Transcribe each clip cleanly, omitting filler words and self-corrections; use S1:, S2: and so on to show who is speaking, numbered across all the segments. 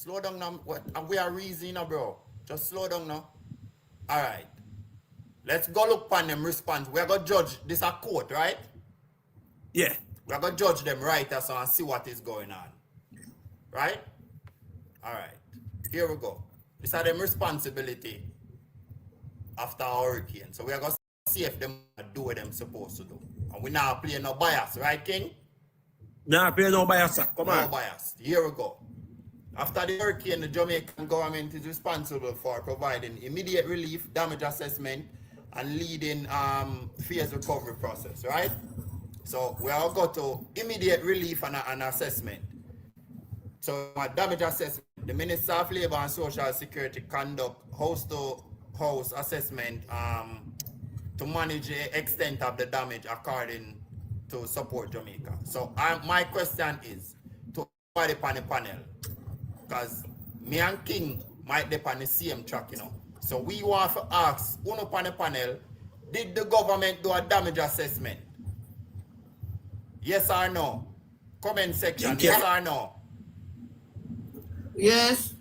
S1: Slow down now. And we are reasoning now, bro. Just slow down now. Alright. Let's go look upon them response. We're going to judge this a court, right?
S2: Yeah.
S1: We're going to judge them right so and see what is going on. Right? Alright. Here we go. This are them responsibility after a hurricane. So we're going to see if them do what them supposed to do. And we now play no bias, right, King?
S2: Nah, play no bias. Come on.
S1: No bias. Here we go. After the hurricane, the Jamaican government is responsible for providing immediate relief, damage assessment, and leading phase recovery process, right? So we all got to immediate relief and assessment. So damage assessment, the Minister of Labour and Social Security conduct house-to-house assessment to manage the extent of the damage according to Support Jamaica. So my question is to everybody on the panel, because me and King might be on the same track, you know. So we want to ask, uno on the panel, did the government do a damage assessment? Yes or no? Comment section, yes or no?
S3: Yes.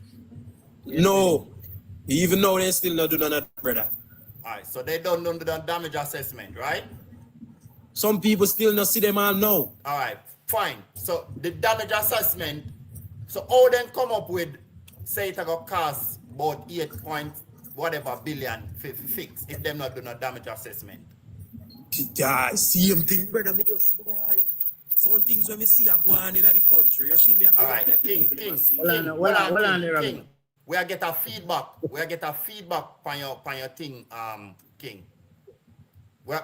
S2: No. Even though they still not do none of that, brother.
S1: Alright, so they don't do the damage assessment, right?
S2: Some people still not see them all now.
S1: Alright, fine. So the damage assessment, so how then come up with, say it going to cost about 8 point whatever billion fix if them not do no damage assessment?
S2: Yeah, same thing, brother. Me just boy. Some things when we see are going on in the country. You see me.
S1: Alright, King.
S3: King.
S1: We are get a feedback. We are get a feedback on your thing, King.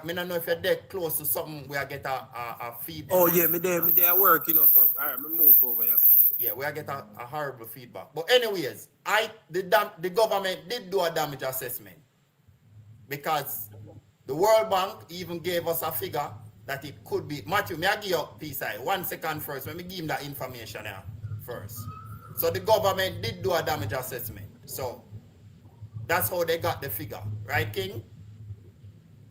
S1: Me don't know if you're dead close to something. We are get a feedback.
S2: Oh yeah, me there at work, you know. So alright, me move over here.
S1: Yeah, we are get a horrible feedback. But anyways, the government did do a damage assessment because the World Bank even gave us a figure that it could be. Matthew, may I give you a piece of 1 second first? Let me give him that information here first. So the government did do a damage assessment. So that's how they got the figure. Right, King?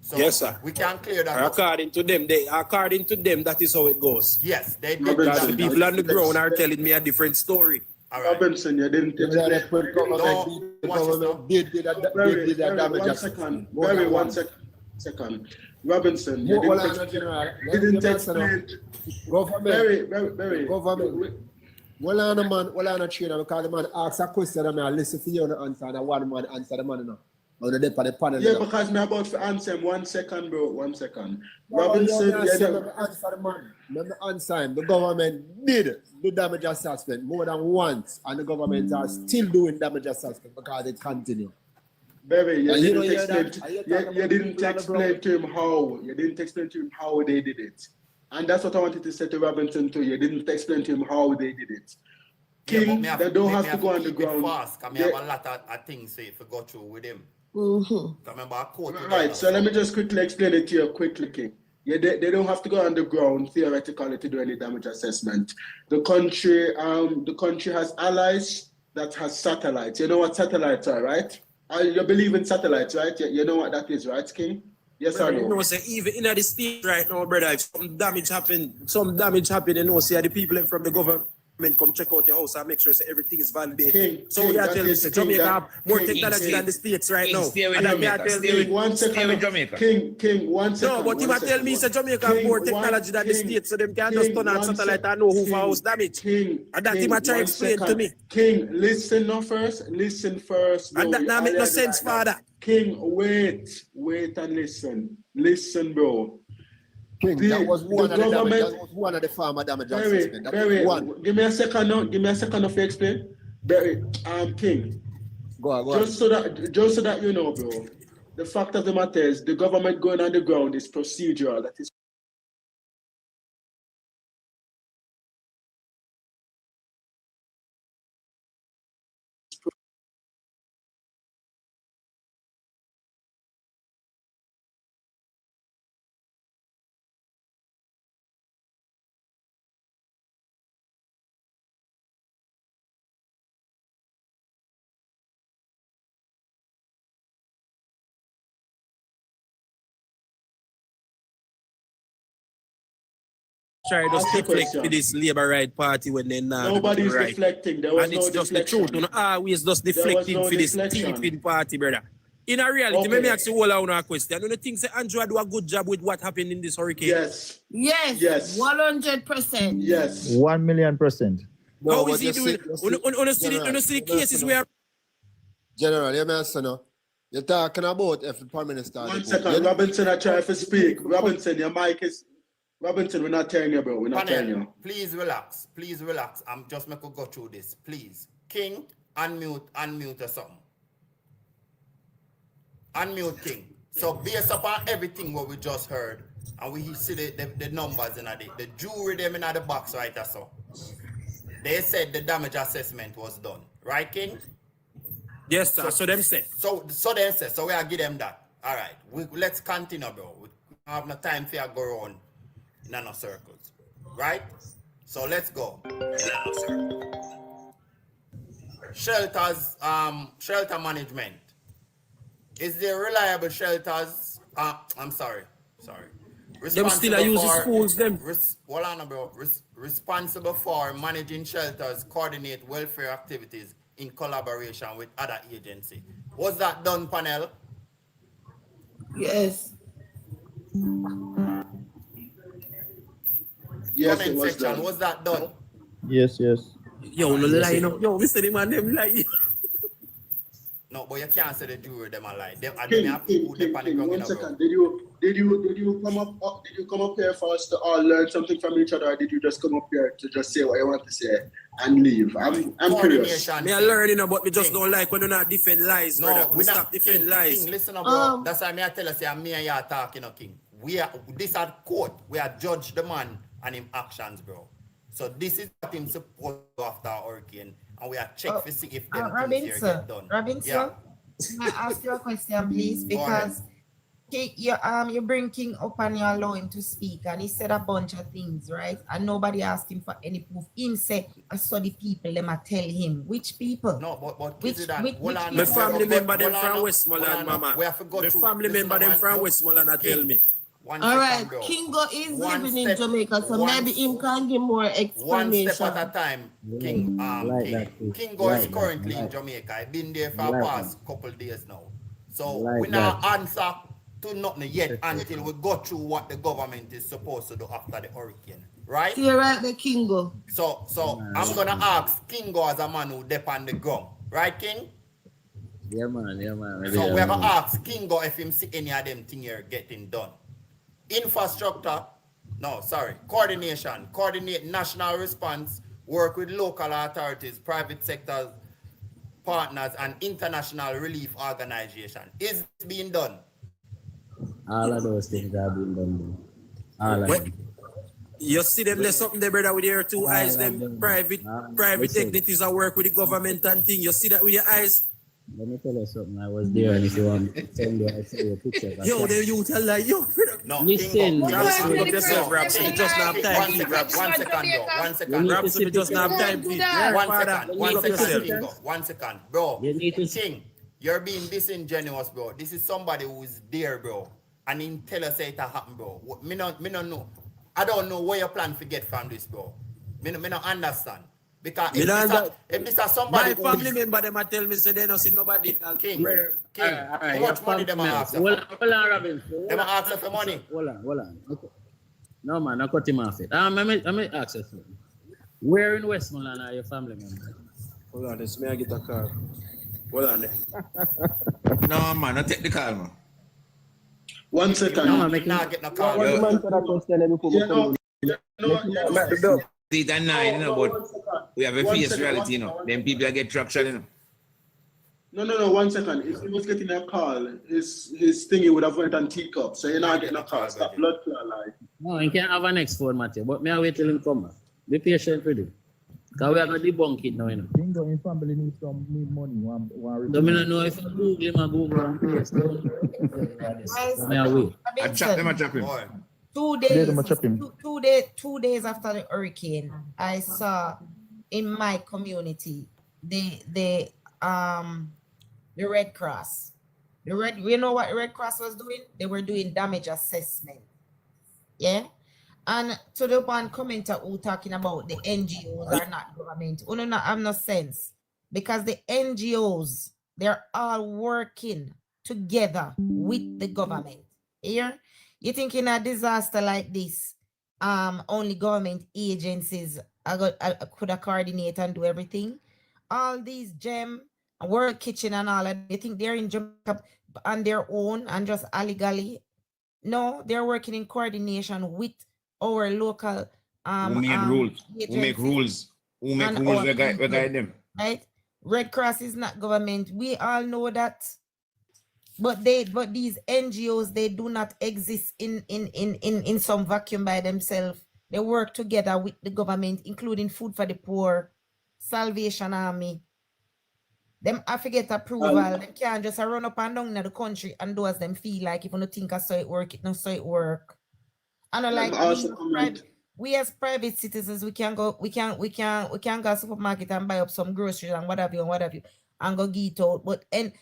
S1: So
S2: yes, sir.
S1: we can clear that up.
S2: According to them, that is how it goes.
S1: Yes, they did.
S2: Because the people on the ground are telling me a different story.
S1: All right.
S4: Robinson, you didn't take
S1: No,
S4: did a damage assessment. Very 1 second. Robinson, you didn't explain. Very.
S5: Government. Well, on a man, well, on a trainer, because the man asks a question and I listen to you and answer, and one man answer the man, you know. On the panel.
S4: Yeah, because I'm about to answer him. 1 second, bro. 1 second.
S5: Robinson,
S4: Robinson,
S5: answer the man. Let me answer him. The government did do damage assessment more than once, and the government are still doing damage assessment because it continues.
S4: Baby, you didn't explain to him how. You didn't explain to him how they did it. And that's what I wanted to say to Robinson too. You didn't explain to him how they did it. King, they don't have to go on the ground.
S1: Fast, I have a lot of things to go through with him. Remember, I quote
S4: right, so let me just quickly explain it to you quickly, King. Yeah, they don't have to go on the ground theoretically to do any damage assessment. The country has allies that has satellites. You know what satellites are, right? You believe in satellites, right? You know what that is, right, King? Yes or no?
S2: You know, say even in the state right now, brother, if some damage happen, you know, say the people from the government come check out your house and make sure say everything is validated. So we are telling you, Jamaica have more technology than the states right now.
S3: Stay with Jamaica.
S4: King, 1 second.
S2: No, but you might tell me, say Jamaica have more technology than the states, so them can just turn on satellite and know who for house damage. And that he might try to explain to me.
S4: King, listen first.
S2: And that now make no sense, father.
S4: King, wait and listen. Listen, bro.
S5: King, that was one of the farmer damage assessment.
S4: Give me a second now. Give me a second to explain. King.
S5: Go on.
S4: Just so that you know, bro. The fact of the matter is, the government going on the ground is procedural. That is
S2: try to
S4: Ask the
S2: deflect
S4: question.
S2: with this Labor Right Party when they're not
S4: Nobody's
S2: right.
S4: deflecting. There was
S2: And
S4: no
S2: it's just
S4: deflection.
S2: the truth. You know, always just
S4: There was
S2: deflecting
S4: no
S2: for this
S4: deflection.
S2: thieving party, brother. In a reality,
S4: Okay.
S2: let me ask you all a question. You know, think say Andrew do a good job with what happened in this hurricane?
S4: Yes.
S6: Yes.
S4: Yes.
S6: 100%.
S4: Yes.
S3: 1,000,000%.
S2: How
S5: but
S2: is he
S5: you
S2: doing?
S5: General,
S2: You see the cases where
S5: General, you may answer now. You're talking about if the Prime Minister.
S4: One second. Robinson, I try to speak. Robinson, your mic is... Robinson, we're not telling you, bro. We're not telling
S1: Panel,
S4: you.
S1: please relax. Please relax. I'm just make go through this. Please. King, unmute or something. Unmute King. So based upon everything what we just heard, and we see the numbers in the jury them in the box right or so. They said the damage assessment was done. Right, King?
S2: yes, sir. So them say.
S1: So they say, so we are give them that. All right. Let's continue, bro. We don't have no time for you to go around nano circles. Right? So let's go. Nano circle. Shelters, shelter management. Is there reliable shelters? I'm sorry.
S2: Them still use schools, them.
S1: Hold on, bro. Responsible for managing shelters, coordinate welfare activities in collaboration with other agencies. Was that done, panel?
S6: Yes.
S4: Yes,
S1: Comment
S4: it was
S1: section,
S4: done.
S1: was that done?
S3: Yes.
S2: Yo, no lie, no. Yo, Mr. The man, them lie.
S1: No, but you can't say the jury them a lie. Them, and
S4: King,
S1: them have
S4: King,
S1: people them
S4: King,
S1: on the
S4: King,
S1: ground,
S4: one
S1: you know, bro.
S4: second. Did you come up here for us to all learn something from each other, or did you just come up here to just say what you want to say and leave? I'm curious.
S1: Coordination.
S2: Me a learn, you know, but we just don't like when you not defend lies,
S1: No,
S2: brother. We
S1: we
S2: stop
S1: not
S2: defend
S1: King,
S2: lies.
S1: King, listen up, bro. That's why me I tell you, say me and you are talking, King. We are this at court. We are judge the man and him actions, bro. So this is what him supposed to do after hurricane, and we are check to see if them things here get done.
S6: Robinson,
S1: Yeah.
S6: can I ask you a question, please? Because King, you bring King up and you allow him to speak, and he said a bunch of things, right? And nobody asked him for any proof. Him say, I saw the people, them a tell him. Which people?
S1: No, but
S6: Which
S1: hold on,
S2: My
S1: no,
S2: family
S1: hold
S2: member
S1: on,
S2: them
S1: hold on,
S2: from Westmoreland,
S1: no.
S2: mama.
S1: We have to go
S2: My
S1: through.
S2: family
S1: Listen,
S2: member them
S1: man,
S2: from
S1: no.
S2: Westmoreland, I
S1: King,
S2: tell me.
S1: One
S6: All
S1: second,
S6: right,
S1: bro.
S6: Kingo is
S1: One
S6: living in
S1: step-
S6: Jamaica, so
S1: one-
S6: maybe him can give more
S1: One
S6: explanation.
S1: step at a time, King.
S3: Like
S1: King.
S3: that, too.
S1: King is
S3: Like
S1: currently
S3: that,
S1: in
S3: like-
S1: Jamaica. I've been there for
S3: Like
S1: the past couple days now. So
S3: Like
S1: we not
S3: that.
S1: answer to nothing yet until we go through what the government is supposed to do after the hurricane. Right?
S6: You're right, the Kingo.
S1: So I'm gonna ask Kingo as a man who dep on the ground. Right, King?
S3: Yeah, man.
S1: So we're gonna ask Kingo if him see any of them thing here getting done. Infrastructure, coordinate national response, work with local authorities, private sectors, partners, and international relief organization. Is it being done?
S3: All of those things have been done. All of
S2: Wait.
S3: them.
S2: You see them, there's something there, brother, with your two eyes, them private
S3: Listen.
S2: entities that work with the government and thing. You see that with your eyes?
S3: Let me tell you something. I was there, and if you want to send you, I see your picture.
S2: Yo, the youth are like, yo, brother.
S1: No,
S3: Listen.
S1: Kingo.
S2: Raps, speak up yourself, Raps. We just not have time, please, Raps.
S1: One second, bro. One second.
S3: You
S2: Raps, we just not have time, please.
S1: One
S2: Father,
S1: second,
S2: speak up yourself.
S1: Kingo. 1 second, bro.
S3: You need to-
S1: King, you're being disingenuous, bro. This is somebody who is there, bro, and he tell us it happen, bro. Me not know. I don't know where you plan to get from this, bro. Me not understand. Because if this is somebody
S2: My family member, them a tell me, say they don't see nobody.
S1: King,
S3: All right,
S1: how much money them ask?
S3: Hold on, Robinson.
S1: Them ask for money.
S3: Hold on. Okay. No, man, I cut him off it. Let me ask you something. Where in Westmoreland are your family members?
S2: Hold on, this may I get a car. Hold on.
S7: No, man, I take the call, man.
S4: 1 second.
S3: No, man,
S1: Me
S3: make
S1: not
S3: him.
S1: get no call.
S5: One man said a question, let me put my phone.
S4: No.
S7: 8 and 9, you know,
S4: One
S7: but
S4: second.
S7: we have a
S4: One
S7: face
S4: second,
S7: reality, you know. Them people that get traction, you know.
S4: No, 1 second. If he was getting a call, his thingy would have went on teacup, so you're not getting a call. Stop blood clot, like.
S3: No, he can't have a next phone, Matthew. But me I wait till him come back. Be patient with him. Because we are going to debunk it now, you know.
S8: Bingo, in family need money.
S3: So me don't know if I Google him or Google him. Please, don't. So me I wait.
S7: I chop them, I chop him.
S1: Boy,
S6: 2
S8: Let
S6: days,
S8: them chop him.
S6: 2 days after the hurricane, I saw in my community the Red Cross. You know what the Red Cross was doing? They were doing damage assessment. Yeah. And to the one commenter who talking about the NGOs are not government, no, no, have no sense. Because the NGOs, they're all working together with the government. Here, you think in a disaster like this, only government agencies could coordinate and do everything? All these gem, World Kitchen and all that, you think they're in Jamaica on their own and just illegally? No, they're working in coordination with our local
S7: Who made rules? Who make
S6: agencies
S7: rules? Who make
S6: and
S7: rules?
S6: our
S7: We guide
S6: people,
S7: them.
S6: right? Red Cross is not government. We all know that. But these NGOs, they do not exist in some vacuum by themselves. They work together with the government, including Food for the Poor, Salvation Army. Them I forget approval. They can't just run up and down in the country and do as them feel like. If you don't think I saw it work, it not saw it work. And like we as private citizens, we can go to supermarket and buy up some groceries and what have you, and go get it out. But and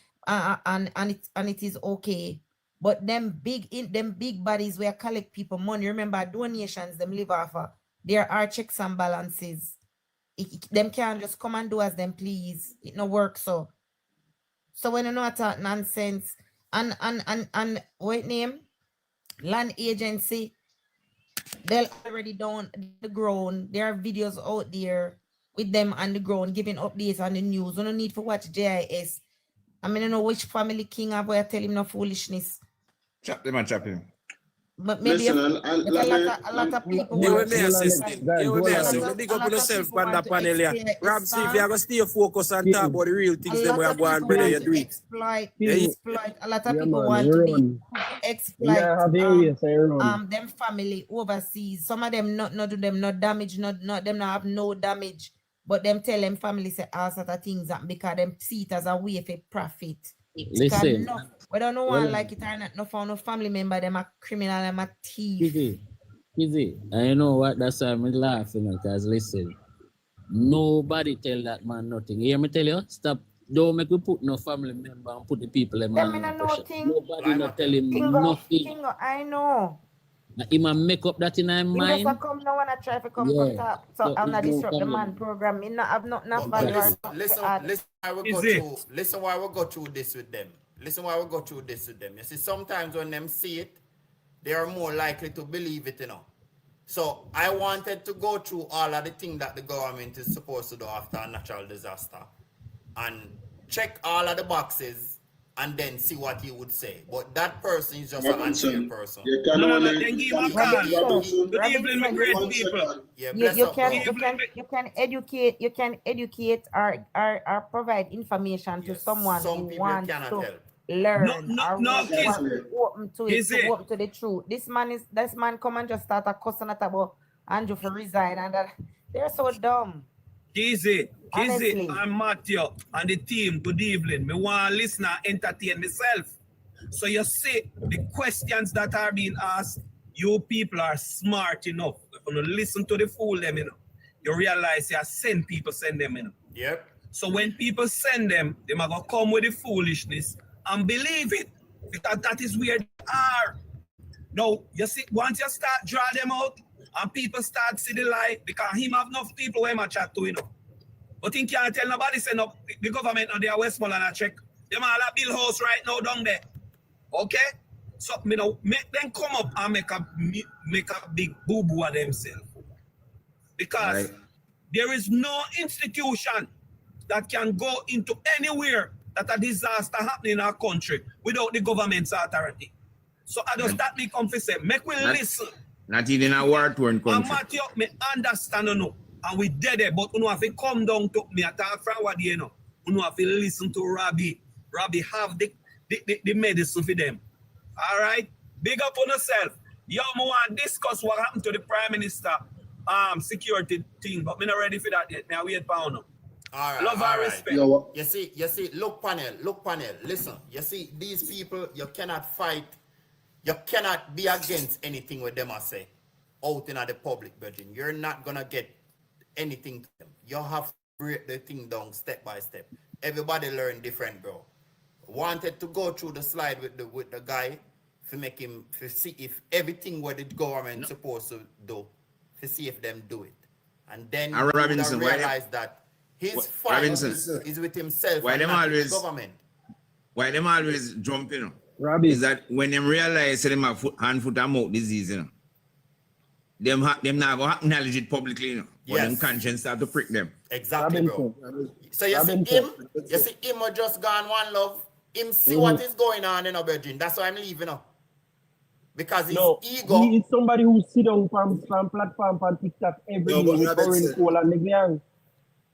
S6: it is okay. But them big bodies where collect people money. Remember, donations them live off of. There are checks and balances. Them can't just come and do as them please. It no work so. So when you know that nonsense and what name? Land agency, they're already down the ground. There are videos out there with them on the ground giving updates on the news. You don't need to watch JIS. I mean, I know which family king have where I tell him no foolishness.
S7: Chop them and chop him.
S6: But maybe
S4: Listen,
S6: a lot of people.
S2: You will me assisting. You will me assisting. Big up on yourself on that panel here. Rob, see if you are going to stay focused and talk about the real things that we are going brother, you do it.
S6: Exploit. A lot of
S8: Yeah,
S6: people
S8: man,
S6: want
S8: you
S6: to
S8: run.
S6: exploit
S8: Yeah, have your way, so you run.
S6: them family overseas. Some of them not do them no damage, not them not have no damage. But them tell them family say all sort of things that because them see it as a way for profit.
S3: Listen.
S6: No, we don't know one like it or not. No found no family member, them a criminal, them a thief.
S3: Easy. And you know what? That's why I'm laughing because listen, nobody tell that man nothing. You hear me tell you? Stop. Don't make me put no family member and put the people in
S6: Them
S3: my
S6: no thing.
S3: Nobody not tell him
S6: Tingo,
S3: nothing.
S6: I know.
S3: He man make up that in his
S6: He
S3: mind.
S6: just come now and I try to come
S3: Yeah.
S6: talk. So I'm not disrupt the man program. Me not have not value.
S1: Listen why we go through. Listen why we go through this with them. Listen why we go through this with them. You see, sometimes when them see it, they are more likely to believe it, you know. So I wanted to go through all of the things that the government is supposed to do after a natural disaster and check all of the boxes and then see what he would say. But that person is just an unfair person.
S4: You can only,
S9: Then give him a call. Good evening, my great people.
S1: Yeah,
S6: you can educate or provide information to someone
S1: some
S6: who
S1: people
S6: wants
S1: cannot
S6: to
S1: help.
S6: learn
S4: exactly.
S6: or open to it, to open to the truth. This man come and just start a cussing at about Andrew for resign and that they're so dumb.
S9: Kizzy,
S6: Honestly.
S9: I'm Matthew and the team. Good evening. Me want to listen and entertain myself. So you see the questions that are being asked, you people are smart enough. If you listen to the fool them, you know, you realize you send them, you know.
S1: Yep.
S9: So when people send them, they might go come with the foolishness and believe it. Because that is where they are. Now, you see, once you start draw them out and people start see the lie, because him have enough people where him a chat to, you know. But he can't tell nobody say no, the government on their Westmoreland a check. Them all a build house right now down there. Okay? So, you know, make them come up and make a big boo-boo of themselves. Because there is no institution that can go into anywhere that a disaster happening in our country without the government's authority. So I just that me come to say, make we listen.
S7: Not even a war-torn country.
S9: And Matthew, me understand, you know, and we dead there, but you know, have to come down to me and talk from what you know. You know, have to listen to Robbie. Robbie have the medicine for them. All right? Big up on yourself. Yo, I want to discuss what happened to the Prime Minister security thing, but me not ready for that yet. Me I wait for now.
S1: All right.
S9: Love and respect.
S1: You see, look panel, listen. You see, these people, you cannot fight, you cannot be against anything with them I say out in the public, Virgin. You're not gonna get anything to them. You have to break the thing down step by step. Everybody learn different, bro. Wanted to go through the slide with the guy to make him to see if everything what the government supposed to do, to see if them do it. And then
S7: And Robinson,
S1: you
S7: why
S1: realize that his
S7: Wh-
S1: fight
S7: Robinson.
S1: is with himself
S7: Why
S1: and
S7: them
S1: not with
S7: always-
S1: the government.
S7: Why them always jump, you know?
S8: Robbie,
S7: Is that when them realize them have hand, foot, and mouth disease, you know? Them not gonna acknowledge it publicly, you know? But them
S1: Yes.
S7: conscience start to prick them.
S1: Exactly, bro.
S8: Robinson.
S1: So you see
S8: Robinson.
S1: him will just gone one love. Him see
S8: Mhm.
S1: what is going on in Virgin. That's why I'm leaving now. Because his
S8: No,
S1: ego.
S8: he is somebody who sit on platform on TikTok every
S5: No,
S8: day
S5: but
S8: with
S5: Robinson-
S8: orange coal and the gang.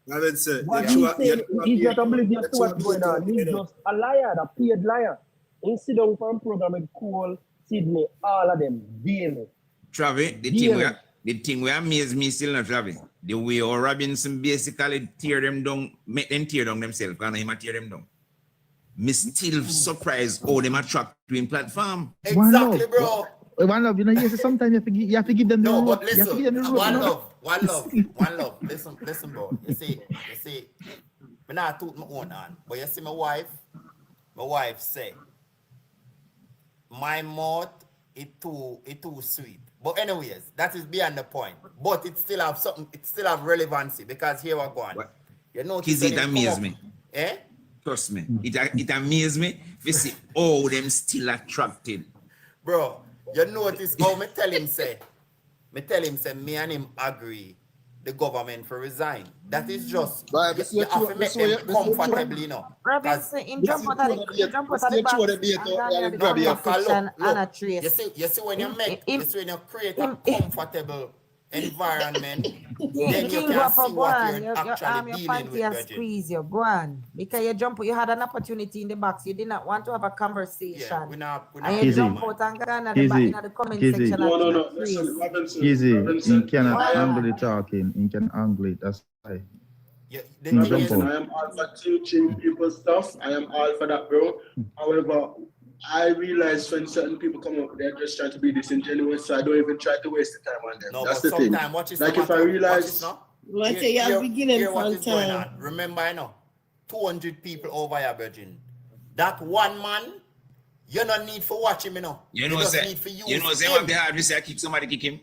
S5: Robinson,
S8: What
S5: you
S8: he's
S5: are-
S8: saying,
S5: you are-
S8: he's
S5: you
S8: not
S5: are-
S8: oblivious to
S5: you
S8: what's
S5: are-
S8: going on. He's just a liar, a paid liar. He sit down for a program with Cole, Sydney, all of them, daily.
S7: Travis,
S8: Yeah.
S7: the thing where amaze me still not Travis. The way how Robinson basically tear them down, make them tear down themselves, and him a tear them down. Me still surprised how them attract to him platform.
S1: Exactly, bro.
S10: One love, you know, yes, sometimes you have to give them the
S1: No,
S10: road.
S1: but
S10: You have to give them the
S1: listen,
S10: road.
S1: one
S10: you know?
S1: love, one love. Listen, bro. You see, me not toot my own on, but you see my wife say, my mouth is too sweet. But anyways, that is beyond the point. But it still have something, it still have relevancy because here we're going.
S7: What?
S1: You know,
S7: Kizzy, it amaze me.
S1: Eh?
S7: Trust me. It amazes me if you see all them still attracted.
S1: Bro, you notice how me tell him say, me and him agree the government for resign. That is just,
S5: Right,
S1: you
S5: but see
S1: have
S5: what
S1: to
S5: you-
S1: make
S5: see what
S1: them
S5: you- see what you-
S1: comfortable, you know. 'Cause
S6: Robinson, him jump out of the box
S5: Let's get you what they be at,
S6: and down there the
S5: grab you.
S6: comment section and a trace.
S1: you see when you make,
S6: Him-
S1: you see when you create a
S6: him-
S1: comfortable environment, then you
S6: King
S1: can
S6: up
S1: see
S6: go
S1: what
S6: on.
S1: you're
S6: Your
S1: actually
S6: arm, your
S1: dealing
S6: panty
S1: with,
S6: and
S1: Virgin.
S6: squeeze you. Go on. Because you had an opportunity in the box. You did not want to have a conversation.
S1: Yeah, we're not
S6: And you
S10: Kizzy.
S6: jump out and go on at the back
S10: Kizzy.
S6: in the comment
S10: Kizzy.
S6: section.
S4: No,
S6: and
S4: listen,
S6: trace.
S4: Robinson.
S10: Easy,
S4: Robinson,
S10: he cannot
S6: Why?
S10: angle the talking, he can angle it, that's why.
S1: Yeah, the
S10: Jump
S1: thing is,
S10: out.
S4: I am all for teaching people stuff. I am all for that, bro. However, I realize when certain people come up, they're just trying to be disingenuous, so I don't even try to waste the time on them.
S1: no,
S4: That's
S1: but
S4: the thing.
S1: sometimes watch this.
S4: Like
S1: no
S4: if I
S1: matter- watch
S4: realize,
S1: this now.
S11: Like I say, you have beginning
S1: Hear what
S11: from
S1: is going
S11: time.
S1: on. Remember, 200 people over here, Virgin. That one man, you don't need for watch him, you know.
S7: You know,
S1: just
S7: say,
S1: need for use
S7: you know, say
S1: him.
S7: what they have, we say, kick somebody, kick him.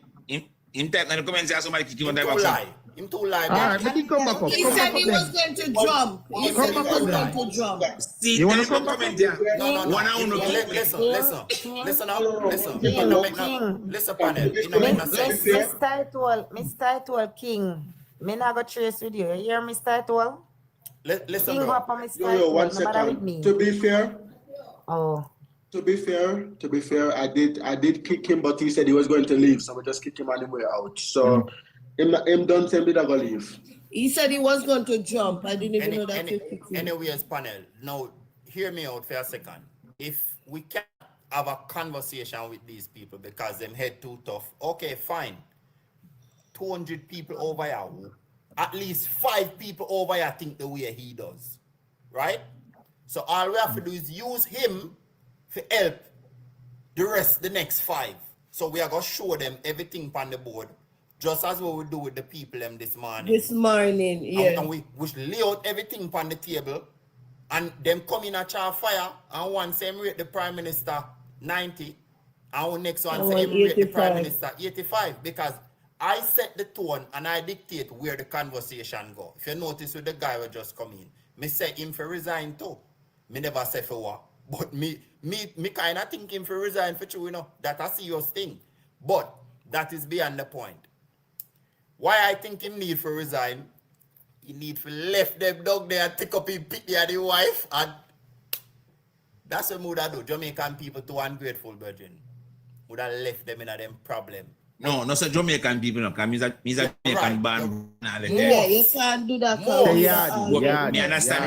S7: In type, in the comments, say somebody kick him on
S1: Him
S7: the
S1: too
S7: box.
S1: lie. Him too lie.
S10: All right, let him come back up.
S11: He
S10: Come
S11: said
S10: back
S11: he
S10: up
S11: was
S10: then.
S11: going to jump. He
S1: Come
S11: said he
S1: back
S11: was
S1: up
S11: going
S1: then.
S11: to jump.
S7: See,
S10: You wanna
S7: them
S10: come back
S7: comment
S10: up?
S7: there.
S1: No.
S7: One and one,
S1: Listen now. Listen.
S6: King,
S1: It no make
S6: King.
S1: no- Listen, panel. It no make no sense.
S6: Mr. Title King. Me not go trace with you. You hear Mr. Title?
S1: Listen,
S6: King
S1: bro.
S6: up on Mr.
S4: yo, one
S6: Title. Nobody with me.
S4: second. To be fair,
S6: Oh.
S4: To be fair, I did kick him, but he said he was going to leave, so we just kicked him on the way out. So him done tell me that go leave.
S11: He said he was going to jump. I didn't even know that.
S1: Anyways, panel. Now, hear me out for a second. If we can't have a conversation with these people because them head too tough, okay, fine. 200 people over here, at least 5 people over here think the way he does, right? So all we have to do is use him to help the next 5. So we are going to show them everything on the board, just as what we do with the people them this morning.
S11: Yeah.
S1: And we lay out everything on the table, and them come in a char fire, and one same rate the Prime Minister 90, and one next one same rate the Prime Minister 85, because I set the tone and I dictate where the conversation go. If you notice with the guy who just come in, me say him for resign too. Me never say for what. But me kind of think him for resign for true, you know. That's a serious thing. But that is beyond the point. Why I think him need for resign, he need for left them dog there and take up his pity at the wife, and that's what would have do. Jamaican people too ungrateful, Virgin. Would have left them in a them problem.
S7: No, not so Jamaican people, no, because he's a Jamaican band.
S11: Yeah, you can't do that.
S7: Me understand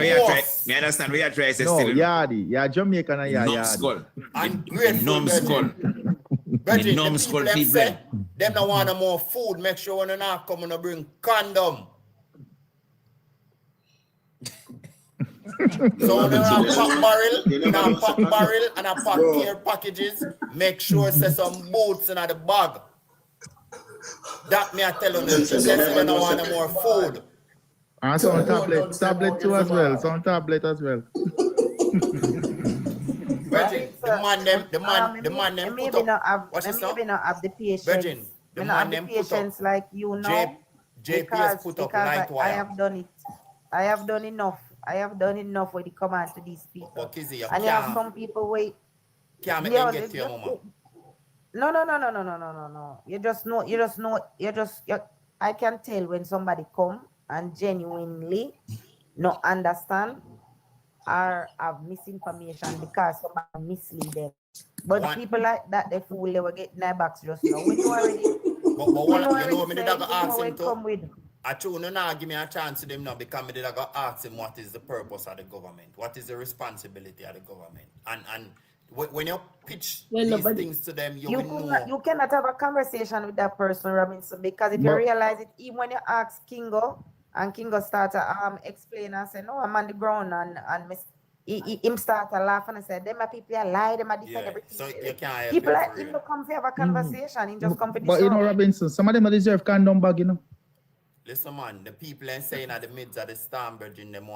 S7: where you try to say
S10: No,
S7: still.
S10: Yardi, yeah, Jamaican and yeah,
S7: Numbskull.
S1: Ungrateful,
S7: Numbskull.
S1: Virgin, the
S7: Numbskull
S1: them
S7: people.
S1: say, them don't want no more food. Make sure when they not come and bring condom. So when they have pop barrel and a pack care packages, make sure say some boots in the bag. That me I tell you, them don't want no more food.
S10: And some tablet too as well, some tablet as well.
S1: Virgin, the man them put up. Watch this now.
S6: Maybe not have the patience.
S1: Virgin, the
S6: Me not have
S1: man
S6: the
S1: them put up.
S6: patience like you know.
S1: JPS put up light
S6: I
S1: wire.
S6: have done it. I have done enough. I have done enough with the command to these people.
S1: But Kizzy,
S6: And you have some people wait.
S1: Can't make them get to your mama.
S6: No. You just know. I can tell when somebody come and genuinely not understand or have misinformation because somebody mislead them. But people like that, they fool, they will get in their backs just now. We know already.
S1: But what, you know, me did I go ask him
S6: come with.
S1: I true no now give me a chance to them now because me did I go ask him what is the purpose of the government, what is the responsibility of the government, and when you pitch these things to them, you
S6: cannot have a conversation with that person, Robinson, because if you realize it, even when you ask Kingo and Kingo start to explain and say, no, I'm on the ground and him start to laugh and say, them are people are lie, them are defend everything.
S1: So you can't
S6: people like him to come to have a conversation, he just come for the
S10: But you know, Robinson, some of them deserve condom bag, you know.
S1: Listen, man, the people ain't saying at the midst of the storm, Virgin, them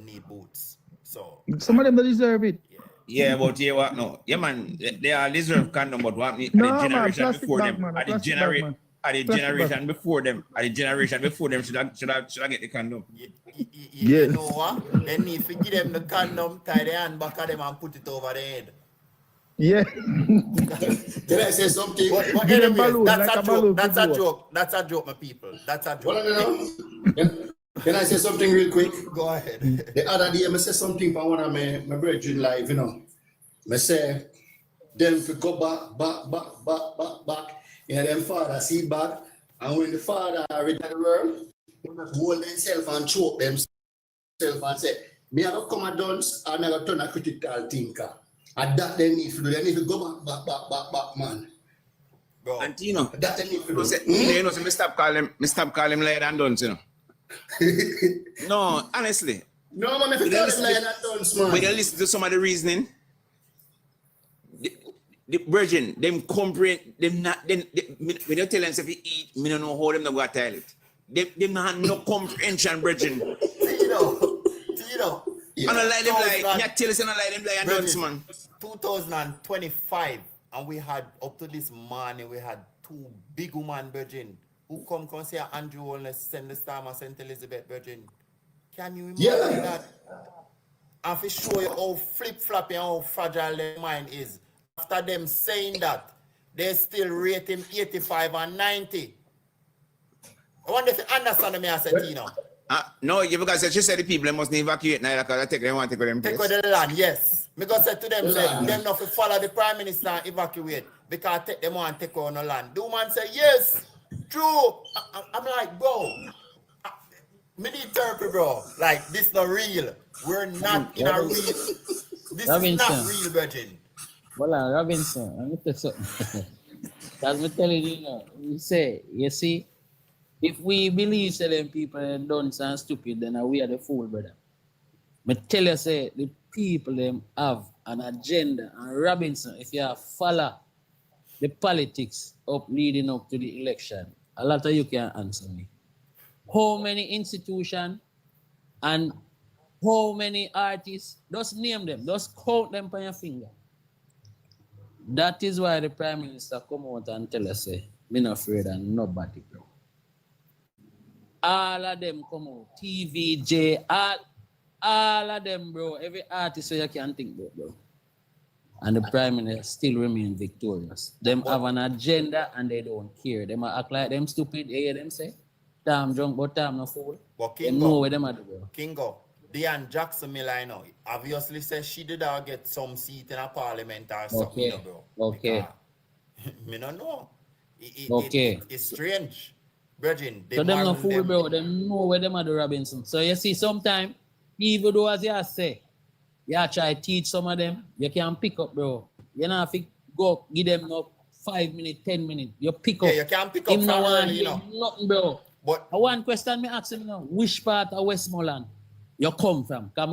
S1: need boots. So
S10: some of them deserve it.
S7: Yeah, but yeah, what no? Yeah, man, they are deserve condom, but what the
S10: No,
S7: generation
S10: man,
S7: before
S10: bag,
S7: them,
S10: man,
S7: at the
S10: plastic
S7: generation,
S10: bag, man.
S7: at the
S10: Plastic
S7: generation
S10: bag.
S7: before them, at the generation before them, should I get the condom?
S1: You know what? They need to give them the condom, tie the hand back of them and put it over their head.
S10: Yeah.
S5: Can I say something?
S1: But
S10: Give them
S1: anyways,
S10: balloon,
S1: that's
S10: like
S1: a
S10: a
S1: joke.
S10: balloon
S1: That's
S10: to
S1: a
S10: blow.
S1: joke. That's a joke, my people. That's a joke.
S5: Can I say something real quick?
S1: Go ahead.
S5: The other day, I say something for one of my brethren live, you know. I say, them to go back. You know, them father see back. And when the father read the world, they must hold themselves and choke themselves and say, me I don't come a dunce and I turn a critical thinker. And that they need to do. They need to go back, man.
S1: Bro.
S7: And you know,
S5: That they need to do.
S7: you know, so me stop calling him liar and dunce, you know. No, honestly.
S5: No, man, if you call him liar and dunce, man.
S7: When you listen to some of the reasoning, the virgin, them comprehend, them not, when you tell them if you eat, me don't know how them not go to the toilet. Them not have no comprehension, virgin.
S1: Tino.
S7: Yeah. And I like them like, you tell us and I like them like and dunce, man.
S1: 2025, and we had, up to this morning, we had two big woman, virgin, who come say Andrew Holness send the star and St. Elizabeth, virgin. Can you imagine that? And to show you how flip-floppy and how fragile their mind is. After them saying that, they still rate him 85 and 90. I wonder if you understand me, I said, Tino.
S7: No, because she said the people must evacuate now because I take them want to take them place.
S1: Take away the land, yes. Because I said to them, say, them not to follow the Prime Minister and evacuate because take them want to take on the land. The woman said, yes, true. I'm like, bro, me need therapy, bro. Like, this not real. We're not in a real, this
S3: Robinson.
S1: is not real, virgin.
S3: Well, Robinson, let me tell you something. That's me telling you now. You see, if we believe that them people are dunce and stupid, then we are the fool, brother. Me tell you, say, the people them have an agenda. And Robinson, if you follow the politics leading up to the election, a lot of you can answer me. How many institutions and how many artists, just name them, just count them on your finger. That is why the Prime Minister come out and tell us, say, me not afraid of nobody, bro. All of them come out, TVJ, all of them, bro. Every artist you can think about, bro. And the Prime Minister still remain victorious. Them have an agenda and they don't care. Them act like them stupid, you hear them say? Damn drunk, but damn no fool.
S1: But
S3: Them know where them are, bro.
S1: Kingo, Diane Jackson Miller, you know, obviously says she did get some seat in a parliament or something, you know, bro.
S3: Okay.
S1: Me don't know. It's strange. Virgin,
S3: so them no fool, bro. Them know where them are, the Robinson. So you see, sometimes, even though as you say, you try to teach some of them, you can pick up, bro. You know, if you go, give them no 5 minutes, 10 minutes, you pick up.
S1: Yeah, you can pick up from early, you know.
S3: Nothing, bro.
S1: But
S3: one question me ask him now, which part of Westmoreland you come from? Because I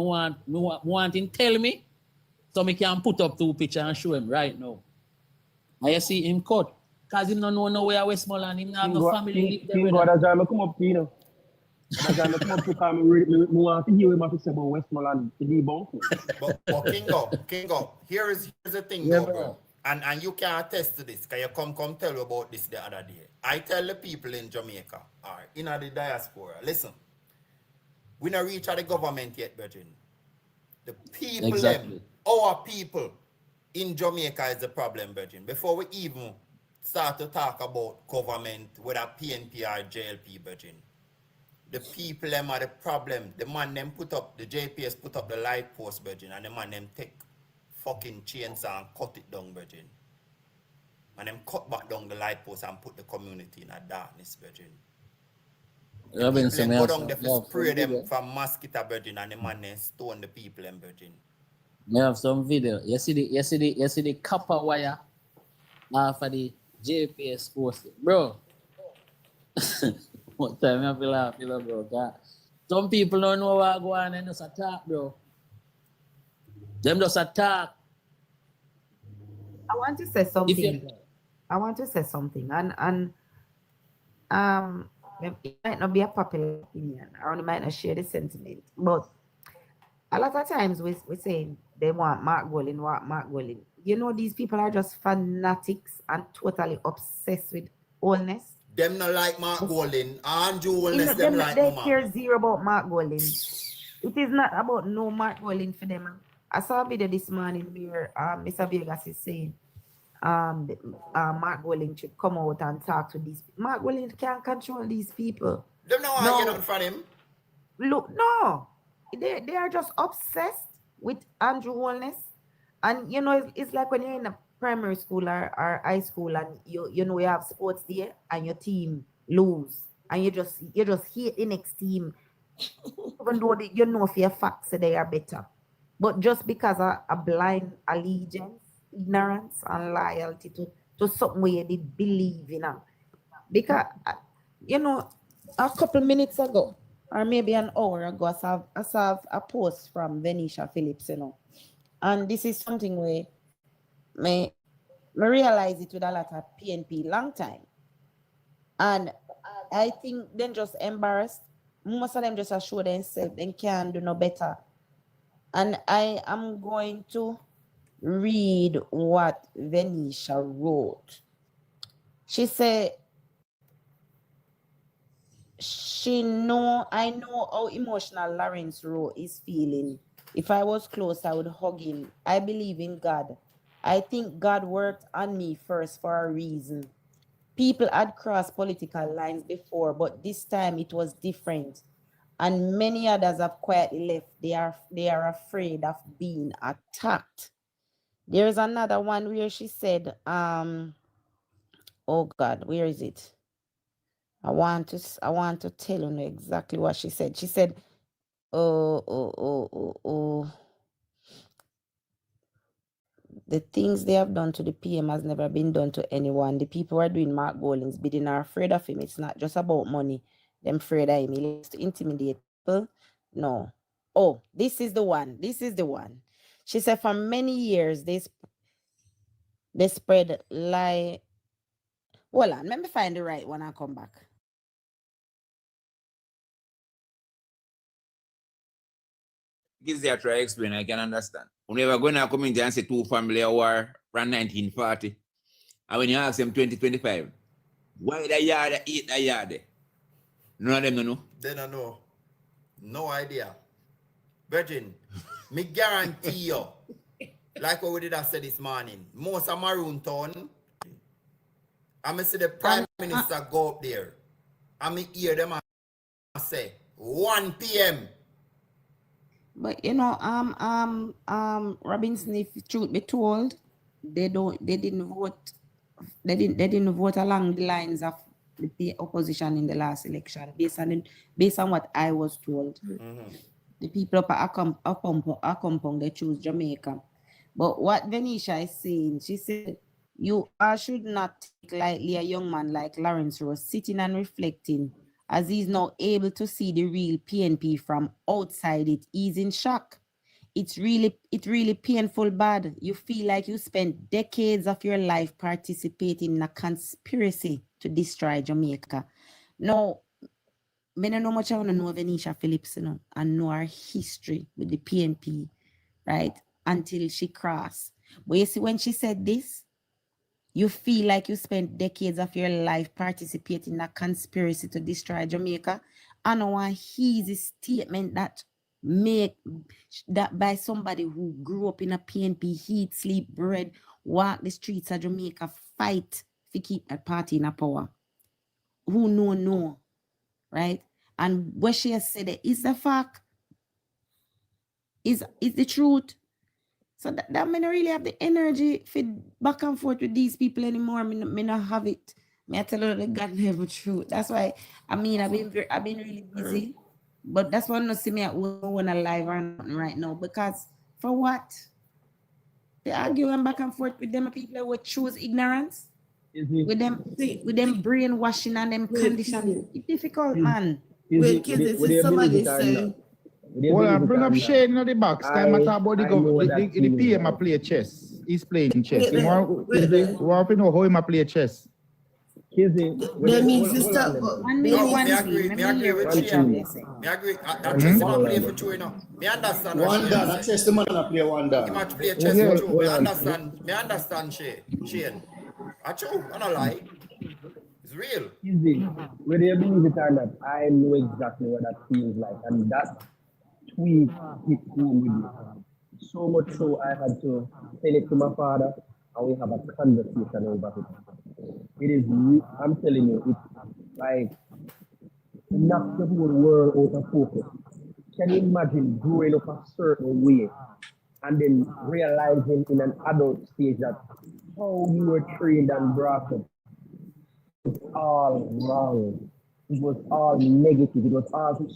S3: want him tell me, so I can put up 2 pictures and show him right now. And you see him cut. Because he don't know nowhere Westmoreland, he have no family live there.
S8: King God, I come up, you know. That's why I come up to come and want to hear him have to say about Westmoreland to debunk me.
S1: But Kingo, here's the thing
S3: Yeah,
S1: though,
S3: bro.
S1: bro. And you can attest to this, because you come tell you about this the other day. I tell the people in Jamaica, or in the diaspora, listen, we not reach out the government yet, Virgin. The people,
S3: Exactly.
S1: our people in Jamaica is the problem, Virgin. Before we even start to talk about government, whether PNP or JLP, Virgin, the people them are the problem. The man them put up, the JPS put up the light post, Virgin, and the man them take fucking chainsaw and cut it down, Virgin. And them cut back down the light post and put the community in a darkness, Virgin. The
S3: Robinson,
S1: people them go
S3: I
S1: down there
S3: have
S1: to spray
S3: some
S1: them
S3: video.
S1: from mosquito, Virgin, and the man them stone the people them, Virgin.
S3: I have some video. You see the copper wire for the JPS post, bro. What time I feel laugh, you know, bro? 'Cause some people don't know what go on and just attack, bro. Them just attack.
S6: I want to say
S3: If
S6: something.
S3: you
S6: I want to say something, and it might not be a popular opinion, or it might not share the sentiment, but a lot of times we say they want Mark Golin. You know, these people are just fanatics and totally obsessed with wholeness.
S1: Them not like Mark Golin. Andrew Wellness, them like
S6: They
S1: Mama.
S6: care zero about Mark Golin. It is not about no Mark Golin for them. I saw a video this morning where Mr. Vegas is saying Mark Golin should come out and talk to these. Mark Golin can't control these people.
S1: Them not want to get nothing from him.
S6: Look, no, they are just obsessed with Andrew Wellness, and you know it's like when you're in a primary school or high school, and you know you have sports there, and your team lose, and you just hate the next team, even though you know for a fact that they are better, but just because of a blind allegiance, ignorance, and loyalty to something where they believe in, because you know a couple minutes ago, or maybe an hour ago, I saw a post from Venetia Phillips, you know. And this is something where me realize it with a lot of PNP long time. And I think they're just embarrassed. Most of them just assure themselves they can't do no better. And I am going to read what Venetia wrote. She said, I know how emotional Lawrence Rowe is feeling. If I was close, I would hug him. I believe in God. I think God worked on me first for a reason. People had crossed political lines before, but this time it was different. And many others have quietly left. They are afraid of being attacked. There's another one where she said, oh God, where is it? I want to tell you exactly what she said. She said, oh. The things they have done to the PM has never been done to anyone. The people who are doing Mark Golding's bidding are afraid of him. It's not just about money. They're afraid of him. He likes to intimidate people. No. Oh, this is the one. She said for many years, they spread lie. Hold on, let me find the right one and come back.
S7: Kids there try to explain, I can understand. When they were going to come in there and say two family war from 1940, and when you ask them 2025, why the yard eat the yard? None of them don't know.
S1: They don't know. No idea. Virgin, me guarantee you, like what we did say this morning, most of Maroon Town, I see the Prime Minister go up there, and me hear them say 1 p.m.
S6: But you know, Robinson, if truth be told, they didn't vote along the lines of the opposition in the last election, based on what I was told.
S1: Mm-hmm.
S6: The people up at Akompong, they choose Jamaica. But what Venetia is saying, she said, you should not take lightly a young man like Lawrence Rowe sitting and reflecting, as he's now able to see the real PNP from outside it. He's in shock. It's really painful bad. You feel like you spent decades of your life participating in a conspiracy to destroy Jamaica. Now, I don't know much I want to know Venetia Phillips, and know her history with the PNP, right? Until she crossed. But you see, when she said this, you feel like you spent decades of your life participating in a conspiracy to destroy Jamaica. I know one easy statement that make that by somebody who grew up in a PNP, heat, sleep, bread, walk the streets of Jamaica, fight to keep that party in a power. Who know, right? And what she has said is the fact, is the truth. So that me not really have the energy for back and forth with these people anymore. Me not have it. Me I tell you the goddamn truth. That's why I've been really busy. But that's why I don't see me at one alive or nothing right now. Because for what? They arguing back and forth with them people who choose ignorance. With them brainwashing and them conditioning. It's difficult, man.
S11: Wait, Kizzy, somebody say.
S10: Well, bring up Shane in the box. Time I talk about the PM I play chess. He's playing chess. You want to know how he play chess?
S11: Kizzy, that means you stop.
S1: Me agree with Shane. Me agree. That chess not play for two, Me understand.
S5: Wanda, that chess the man that play Wanda.
S1: He might play chess for two. Me understand Shane. I true, I don't lie. It's real.
S8: Easy. Whether you believe it or not, I know exactly what that feels like. And that tweet hit home with me. So much so I had to tell it to my father and we have a conversation over it. It is, I'm telling you, it's like knock the whole world out of focus. Can you imagine growing up a certain way and then realizing in an adult stage that how you were trained and brought up was all wrong. It was all negative. It was all to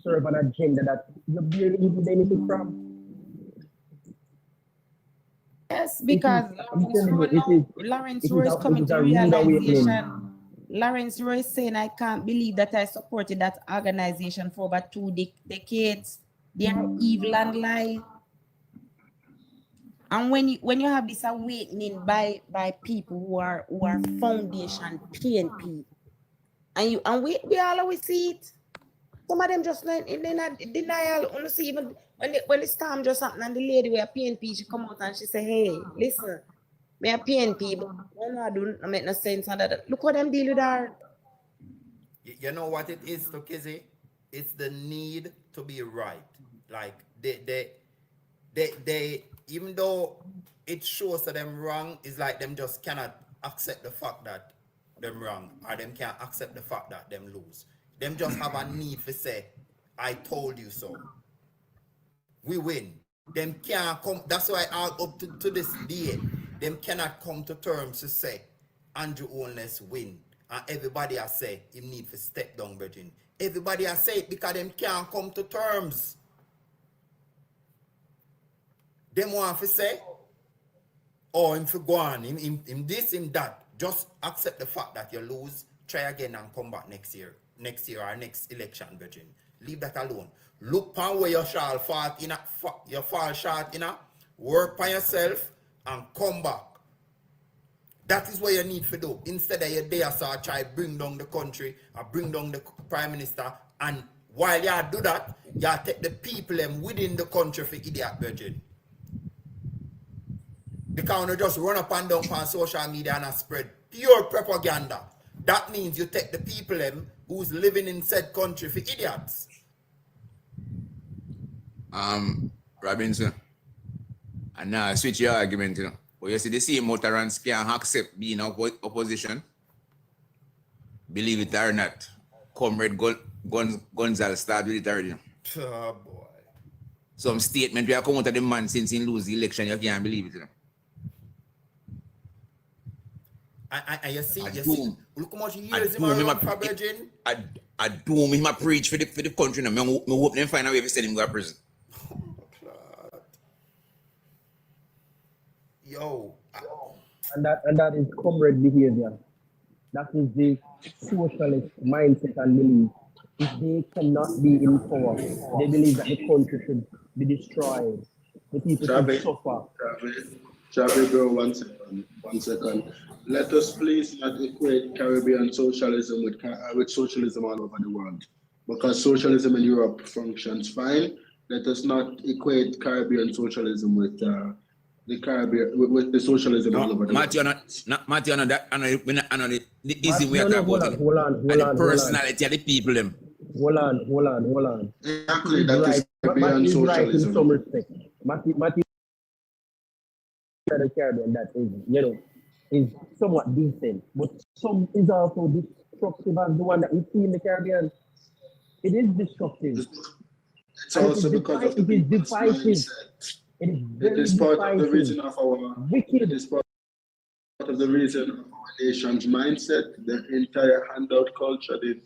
S8: serve an agenda that you barely even benefit from.
S6: Yes, because Lawrence Roy is coming to realization. Lawrence Roy is saying, I can't believe that I supported that organization for over 2 decades. They are evil and lie. And when you have this awakening by people who are foundation PNP, and we all always see it. Some of them just in denial. You see, even when the storm just happened and the lady with a PNP, she come out and she say, hey, listen, me a PNP, but I don't make no sense. And that. Look how them deal with her.
S1: You know what it is, Kizzy? It's the need to be right. Like they even though it shows that them wrong, it's like them just cannot accept the fact that them wrong, or them can't accept the fact that them lose. Them just have a need to say, I told you so. We win. Them can't come, that's why up to this day, them cannot come to terms to say, Andrew Holness win. And everybody has say, he need to step down, Virgin. Everybody has say it because them can't come to terms. Them want to say, oh, him for go on, him this, him that. Just accept the fact that you lose, try again and come back next year or next election, Virgin. Leave that alone. Look on where you shall fall in, you fall short in, work by yourself and come back. That is what you need to do. Instead of you there, so try bring down the country or bring down the prime minister, and while you do that, you take the people within the country for idiot, Virgin. Because you just run up and down on social media and spread pure propaganda. That means you take the people who's living in said country for idiots.
S7: Robinson, and now switch your argument, But you see, the same motorants can't accept being opposition. Believe it or not, Comrade Gonzalez started with it already.
S1: Oh boy.
S7: Some statement we have come out of the man since he lose the election, you can't believe it.
S1: And you see, look how much years him around for Virgin.
S7: I doom him a preach for the country. I hope them find a way to send him to prison.
S1: Yo.
S8: And that is comrade behavior. That is the socialist mindset and belief. If they cannot be in power, they believe that the country should be destroyed. The people should suffer.
S4: Travis, bro, 1 second. Let us please not equate Caribbean socialism with socialism all over the world. because socialism in Europe functions fine. Let us not equate Caribbean socialism with the Caribbean with the socialism all over the
S7: Matthew,
S4: world.
S7: Matthew, the ism we are
S8: No,
S7: talking about,
S8: hold on,
S7: and the personality of the people, them.
S8: hold on.
S4: Exactly,
S8: He's
S4: that
S8: right.
S4: is Caribbean
S8: Matthew is right in some
S4: socialism.
S8: respect. Matthew the Caribbean that is, is somewhat decent, but some is also destructive as the one that we see in the Caribbean. It is destructive.
S4: It's also because of the people's mindset.
S8: It is
S4: It
S8: very
S4: is part of the
S8: divisive.
S4: reason of our
S8: Wicked.
S4: it is part of the reason of our nation's mindset, the entire handout culture, the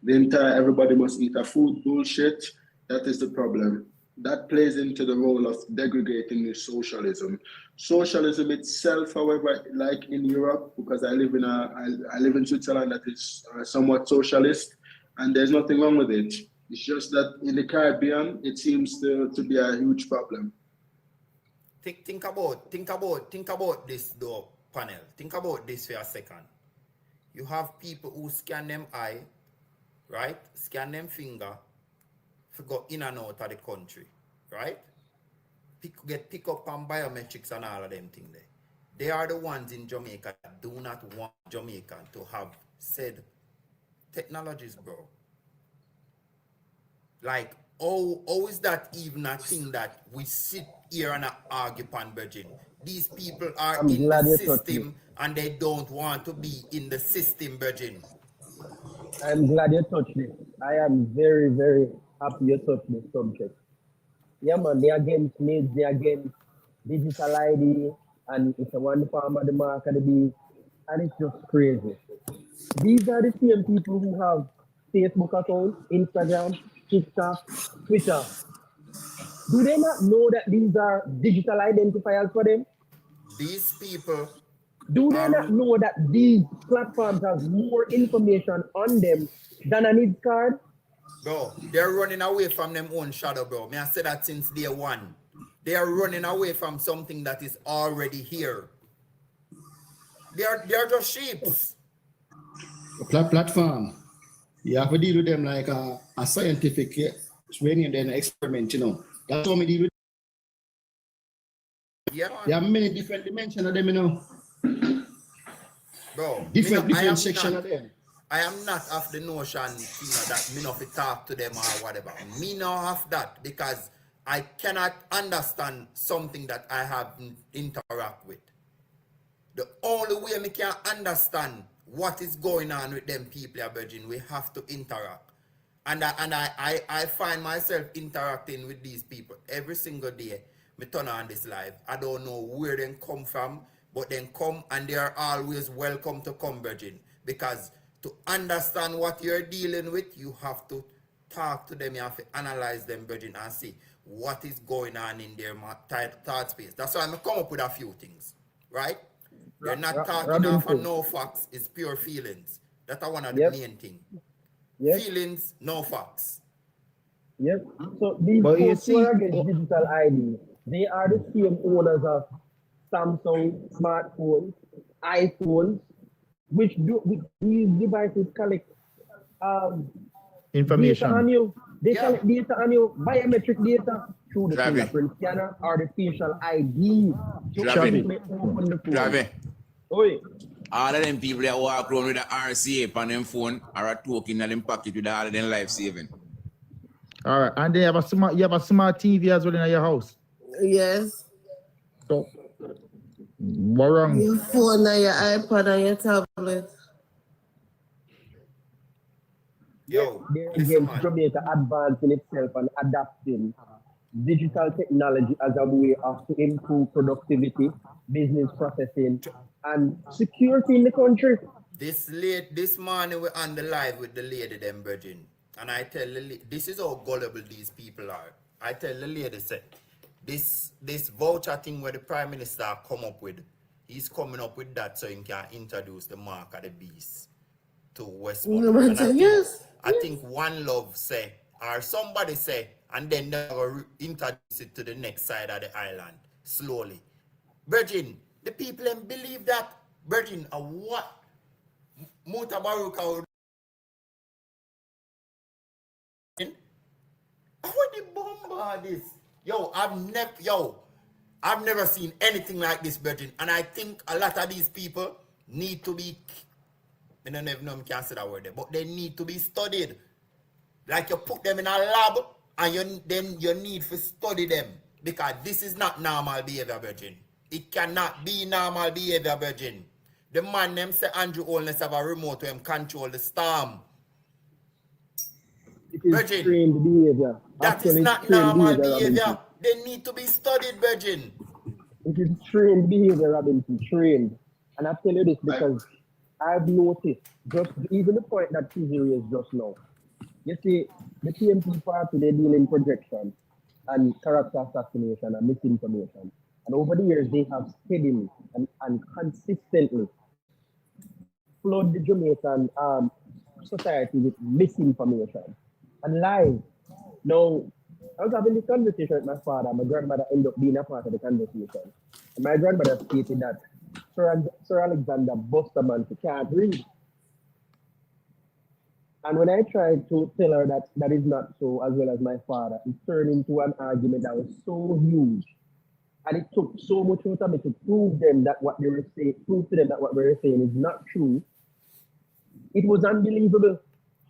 S4: entire everybody must eat a food bullshit. That is the problem. That plays into the role of degrading the socialism. Socialism itself, however, like in Europe, because I live in Switzerland that is somewhat socialist, and there's nothing wrong with it. It's just that in the Caribbean, it seems to be a huge problem.
S1: Think about this though, panel. Think about this for a second. You have people who scan them eye, right? Scan them finger, to go in and out of the country, right? Get pick up on biometrics and all of them things there. They are the ones in Jamaica that do not want Jamaica to have said technologies, bro. Like, how is that even a thing that we sit here and argue upon, Virgin? These people are
S8: I'm
S1: in
S8: glad
S1: the
S8: you touched
S1: system and they don't want to be in the system, Virgin.
S8: I'm glad you touched this. I am very, very happy you touched this subject. Yeah, man, they against NIDS, they against digital ID, and it's a one farm of the mark of the beast, and it's just crazy. These are the same people who have Facebook accounts, Instagram, TikTok, Twitter. Do they not know that these are digital identifiers for them?
S1: These people
S8: Do they not know that these platforms have more information on them than a NIDS card?
S1: Bro, they're running away from them own shadow, bro. May I say that since day one. They are running away from something that is already here. They are just sheeps.
S5: Platform. You have to deal with them like a scientific training and experiment, That's how we deal with
S1: Yeah.
S5: There are many different dimensions of them,
S1: Bro,
S5: different sections of them.
S1: I am not of the notion, that me not to talk to them or whatever. Me not have that because I cannot understand something that I haven't interact with. The only way me can understand what is going on with them people, Virgin, we have to interact. And I find myself interacting with these people every single day. Me turn on this live. I don't know where they come from, but they come and they are always welcome to come, Virgin. Because to understand what you're dealing with, you have to talk to them, you have to analyze them, Virgin, and see what is going on in their thought space. That's why I'm come up with a few things, right? They're not talking off of no facts, it's pure feelings. That's one of the main things.
S8: Yep.
S1: Feelings, no facts.
S8: Yep. So these folks who are against digital ID, they are the same owners of Samsung smartphones, iPhones, which these devices collect
S10: information
S8: data on you. They collect data on you, biometric data through the fingerprint scanner or the facial ID.
S7: Travis.
S8: Oi.
S7: All of them people that walk around with an RCA on them phone or a token in them pocket with all of them life saving.
S10: All right, and they have a smart TV as well in your house.
S11: Yes.
S10: So, what wrong?
S11: Your phone and your iPad and your tablet.
S1: Yo,
S8: against Jamaica advancing itself and adapting digital technology as a way of to improve productivity, business processing, and security in the country.
S1: This morning we're on the live with the lady, them Virgin, and I tell the this is how gullible these people are. I tell the lady, say, this voucher thing where the Prime Minister come up with, he's coming up with that so he can introduce the mark of the beast to Westmoreland. I think One Love say, or somebody say, and then they will introduce it to the next side of the island, slowly. Virgin, the people believe that. Virgin, what? Mutabaruka How the bomb this? I've never seen anything like this, Virgin. And I think a lot of these people need to be, I don't even know if I can say that word there, but they need to be studied. Like you put them in a lab and then you need to study them. Because this is not normal behavior, Virgin. It cannot be normal behavior, Virgin. The man them say Andrew Holness have a remote to him control the storm.
S8: It is
S1: Virgin,
S8: trained behavior.
S1: that
S8: Actually,
S1: is
S8: it's
S1: not
S8: trained
S1: normal
S8: Robinson.
S1: behavior. They need to be studied, Virgin.
S8: It is trained behavior, Robinson, trained. And I tell you this because I've noticed, just even the point that Tizzy raised just now. You see, the TMP party, they deal in projection and character assassination and misinformation. And over the years, they have steadily and consistently flooded the Jamaican society with misinformation and lies. Now, I was having this conversation with my father. My grandmother ended up being a part of the conversation. And my grandmother stated that Sir Alexander Busterman can't read. And when I tried to tell her that that is not so, as well as my father, it turned into an argument that was so huge. And it took so much time to prove them that what they were saying, prove to them that what we were saying is not true. It was unbelievable.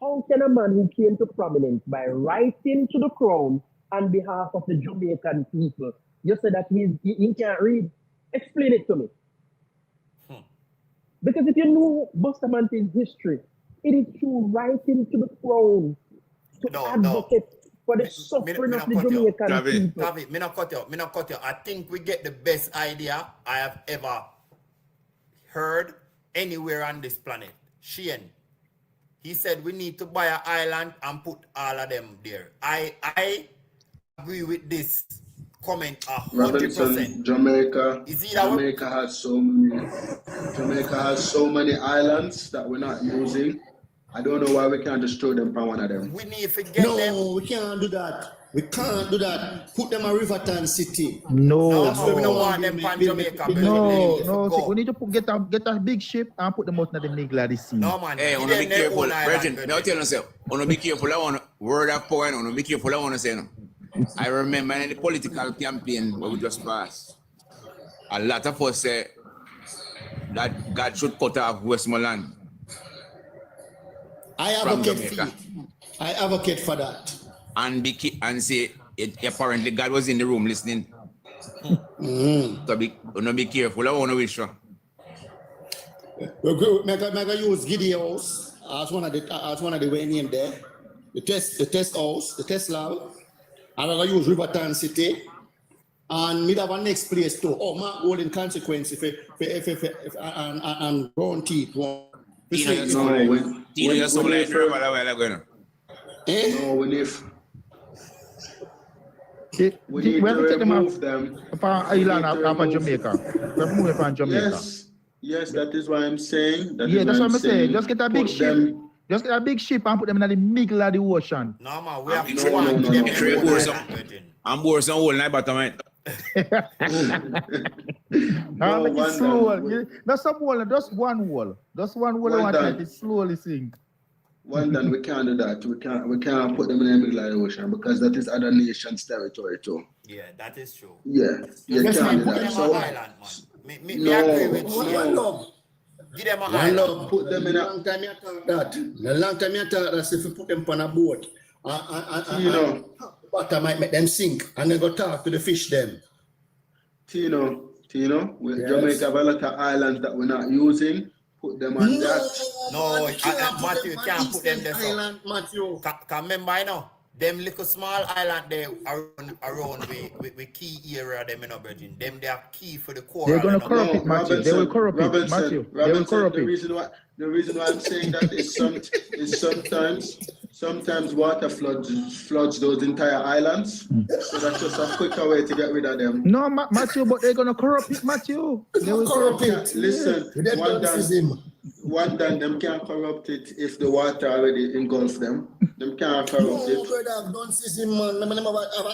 S8: How can a man who came to prominence by writing to the crown on behalf of the Jamaican people, you say that he can't read? Explain it to me. Because if you know Bustamante's history, it is through writing to the crown to advocate for the suffering of the Jamaican people.
S1: David, me not cut you. I think we get the best idea I have ever heard anywhere on this planet. Shane, he said we need to buy an island and put all of them there. I agree with this comment 100%.
S4: Jamaica has so many islands that we're not using. I don't know why we can't destroy them from one of them.
S1: We need to get them.
S5: No, we can't do that. We can't do that. Put them a Riverton City.
S10: No,
S1: we don't want them from Jamaica.
S10: No. We need to get a big ship and put them out in the middle of the sea.
S1: No, man.
S7: Hey, wanna be careful. Virgin, now tell yourself, wanna be careful. I want word of power, wanna be careful. I want to say no. I remember in the political campaign where we just passed, a lot of us say that God should cut off Westmoreland.
S5: I advocate for that.
S7: And say it apparently God was in the room listening. So be careful. I want to wish you.
S5: Mega use Gideon's as one of the way name there. The test house, the test lab. I'm gonna use Riverton City. And we have a next place too. Oh, my holding consequence if and brown teeth.
S4: No, we need to remove them.
S10: From island of Jamaica. Remove it from Jamaica.
S4: Yes, that is why I'm saying.
S10: That's what I'm saying. Just get a big ship. Just get a big ship and put them in the middle of the ocean.
S1: No, man, we have to want them.
S7: I'm bored some whole night, but I might.
S10: Make it slow. That's some wall, just one wall. Just one wall. I want to it slowly sink.
S4: Well done, we can't do that. We can't put them in the middle of the ocean because that is other nations' territory too.
S1: Yeah, that is true.
S4: Yeah, you can't do that. So,
S1: island, man. Me agree with you. Give them an island.
S4: Put them in a
S5: long time you talk that. The long time you talk that if you put them on a boat and water might make them sink and then go talk to the fish them.
S4: Tino, Jamaica have a lot of islands that we're not using. Put them on that.
S1: No, Matthew, you can't put them there.
S5: Island, Matthew.
S1: Remember, I know, them little small island there around with key area them in Virgin. Them they are key for the core.
S10: They're gonna corrupt it, Matthew. They will corrupt it, Matthew. They will corrupt it.
S4: The reason why I'm saying that is sometimes water floods those entire islands. So that's just a quicker way to get rid of them.
S10: No, Matthew, but they're gonna corrupt it, Matthew. They will corrupt it.
S4: Listen, one done, them can't corrupt it if the water already engulfs them. Them can't corrupt it.
S5: Brother, don't see him, man. I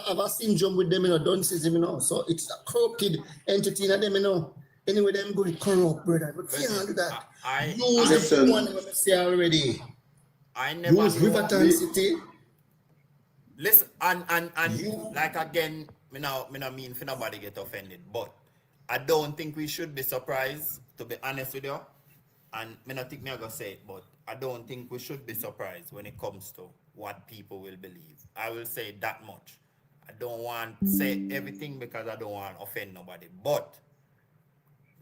S5: have a syndrome with them, don't see him, So it's a corrupted entity in them, Anyway, them going corrupt, brother. But can't do that. Use the one I say already.
S1: I never
S5: use Riverton City.
S1: Listen, and like again, me now mean for nobody get offended, but I don't think we should be surprised, to be honest with you. And me not think me I gonna say it, but I don't think we should be surprised when it comes to what people will believe. I will say that much. I don't want to say everything because I don't want to offend nobody, but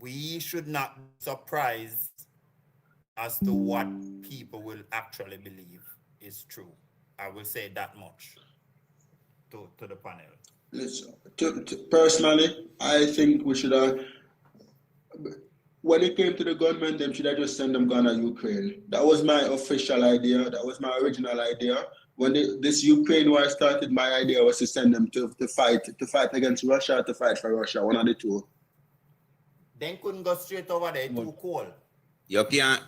S1: we should not be surprised as to what people will actually believe is true. I will say that much to the panel.
S4: Listen, personally, I think we should have. When it came to the gunmen, them should have just sent them gun to Ukraine. That was my official idea. That was my original idea. When this Ukraine war started, my idea was to send them to fight against Russia, to fight for Russia, one of the two.
S1: Then couldn't go straight over there, too cold.
S7: You can't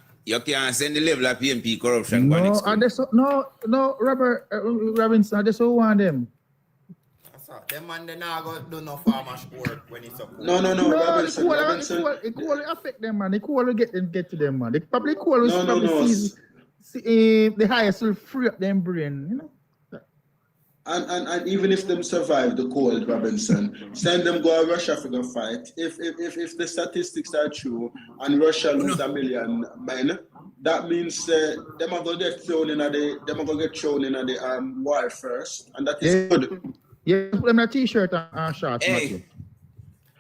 S7: send the level of PMP corruption.
S10: No, Robert Robinson, I just don't want them.
S1: Them man they not go do no farmers work when it's a cold.
S4: No, Robinson.
S10: It cool affect them, man. It cool get to them, man. They probably cool see the highest will free up them brain, you know.
S4: And even if them survive the cold, Robinson, send them go to Russia for the fight. If the statistics are true and Russia lose 1 million men, that means them are gonna get thrown in the war first, and that is good.
S10: Yeah, put them in a t-shirt and shorts,
S7: Hey.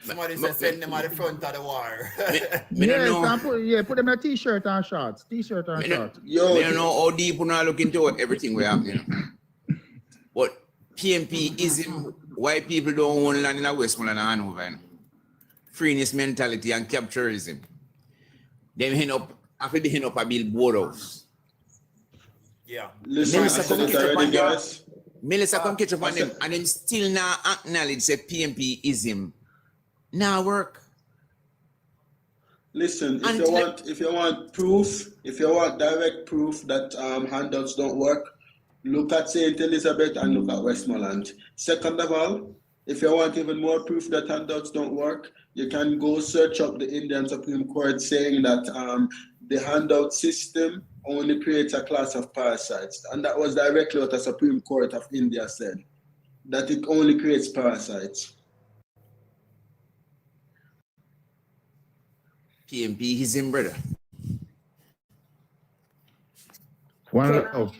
S1: Somebody said send them at the front of the war.
S10: Put them in a t-shirt and shorts. T-shirt and shorts.
S7: I don't know how deep we not look into everything we have, you know. But PMP-ism, why people don't own land in Westmoreland and Hanover, you know? Freeness mentality and capturism. Them after they end up a billboard house.
S1: Yeah.
S4: Listen, I said it already, guys.
S7: Melissa come catch up on them and them still not acknowledge that PMP-ism now work.
S4: Listen, if you want proof, if you want direct proof that handouts don't work, look at St. Elizabeth and look at Westmoreland. Second of all, if you want even more proof that handouts don't work, you can go search up the Indian Supreme Court saying that the handout system only creates a class of parasites. And that was directly what the Supreme Court of India said, that it only creates parasites.
S7: PMP-ism, brother.
S10: One love.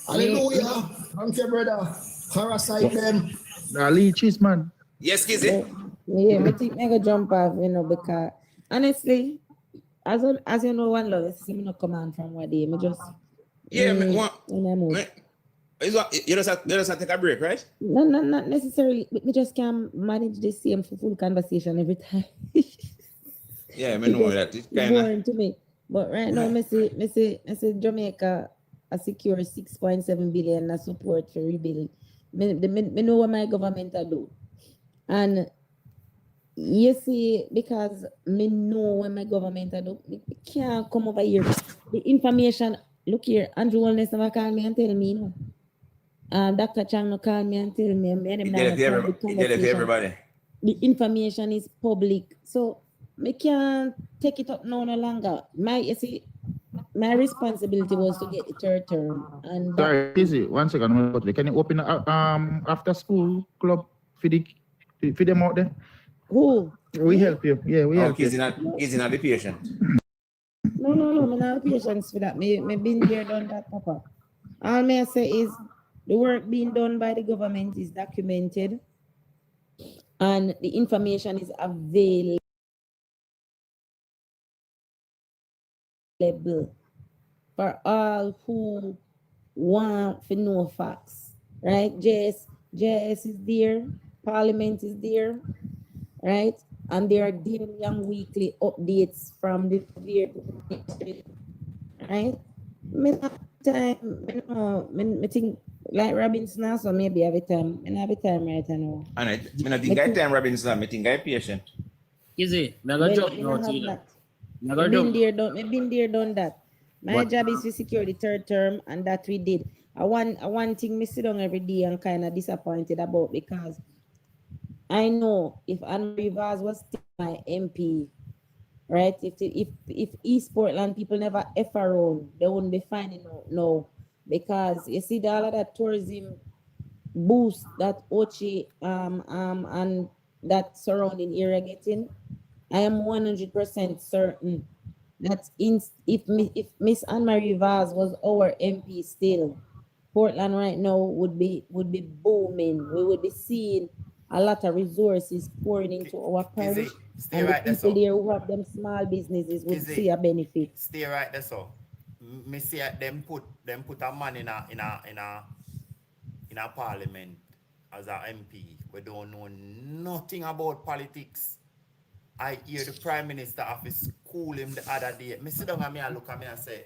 S5: Hallelujah. Thank you, brother. Parasite them.
S10: Leeches, man.
S7: Yes, Kizzy.
S12: Yeah, I think I go jump off, you know, because honestly, as you know, one love is me no command from what day. Me just
S7: you just have to take a break, right?
S12: No, not necessarily. Me just can't manage the same full conversation every time.
S7: Yeah, I know that. It's kind
S12: boring to me. But right now, I say Jamaica a secure 6.7 billion as support for rebuild. Me know what my government do. And you see, because me know what my government do, me can't come over here. The information, look here, Andrew Wellness never call me and tell me, you know. Dr. Chang no call me and tell me.
S7: Everybody.
S12: The information is public. So I can't take it up no longer. My responsibility was to get the third term. And
S10: sorry, easy. 1 second. Can you open after school club for them out there?
S12: Who?
S10: We help you. Yeah, we help you.
S7: He's not the patient.
S12: No, I'm not patience for that. Me been there, done that, Papa. All may I say is the work being done by the government is documented and the information is available for all who want to know facts, right? JS is there, Parliament is there, right? And there are daily and weekly updates from the right? I think like Robinson, so maybe every time, and every time right now.
S7: And I think I time Robinson, I think I patient.
S3: Is it? Me go jump now, Tino.
S12: I've been there, done that. My job is to secure the third term, and that we did. One thing me sit down every day and kind of disappointed about, because I know if Anne Rivers was still my MP, right? If East Portland people never F around, they wouldn't be finding out no. Because you see all of that tourism boost that Ochi and that surrounding area getting, I am 100% certain that if Miss Anne Marie Vaz was our MP still, Portland right now would be booming. We would be seeing a lot of resources pouring into our parish,
S1: Stay
S12: and the
S1: right there,
S12: people
S1: so.
S12: there who have them small businesses would
S1: Kizzy,
S12: see a benefit.
S1: stay right there, so. Me see them put a man in a parliament as a MP. We don't know nothing about politics. I hear the Prime Minister office school him the other day. Me sit down and me and look at me and say,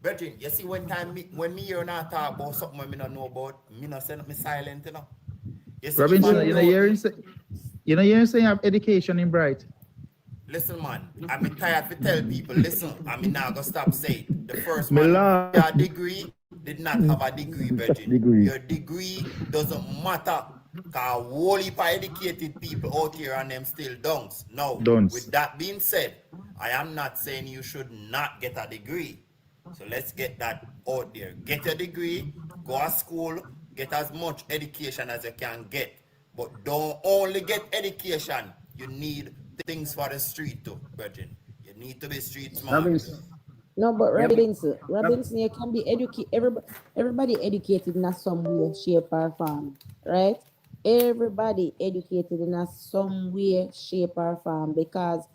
S1: Brethren, you see when me hear not talk about something when me not know about, me not say me silent, you know. You see, if I
S10: Robinson, you know, you're saying you have education in Bright.
S1: listen, man, I'm tired to tell people, listen, I'm not gonna stop saying it. The first
S10: My
S1: man
S10: lord.
S1: with a degree did not have a degree, Brethren.
S10: Degree.
S1: Your degree doesn't matter. Cause whole heap of educated people out here and them still dunks. Now,
S10: Dunce.
S1: with that being said, I am not saying you should not get a degree. So let's get that out there. Get a degree, go to school, get as much education as you can get. But don't only get education. You need things for the street too, Brethren. You need to be street smart.
S2: Robinson.
S12: No, but
S2: Yeah, but-
S12: Robinson, you can be educated. Everybody educated in a some way, shape, or form, right? Everybody educated in a some way, shape, or form, because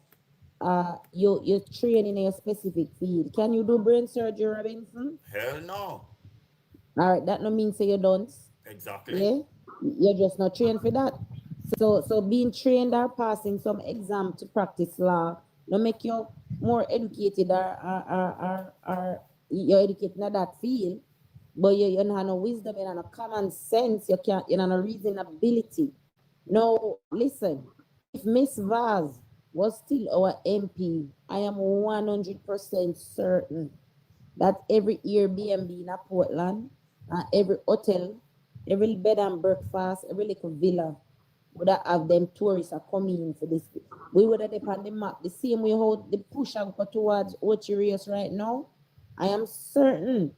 S12: you're trained in a specific field. Can you do brain surgery, Robinson?
S1: Hell no.
S12: All right, that no means say you don't.
S1: Exactly.
S12: Yeah, you're just not trained for that. So being trained or passing some exam to practice law no make you more educated or you're educated in that field, but you don't have no wisdom, you have no common sense, you can't, you have no reasonability. Now listen, if Miss Vaz was still our MP, I am 100% certain that every Airbnb in a Portland, every hotel, every bed and breakfast, every little villa would have them tourists are coming in for this. We would have on the map the same way how the push and go towards Ocherius right now. I am certain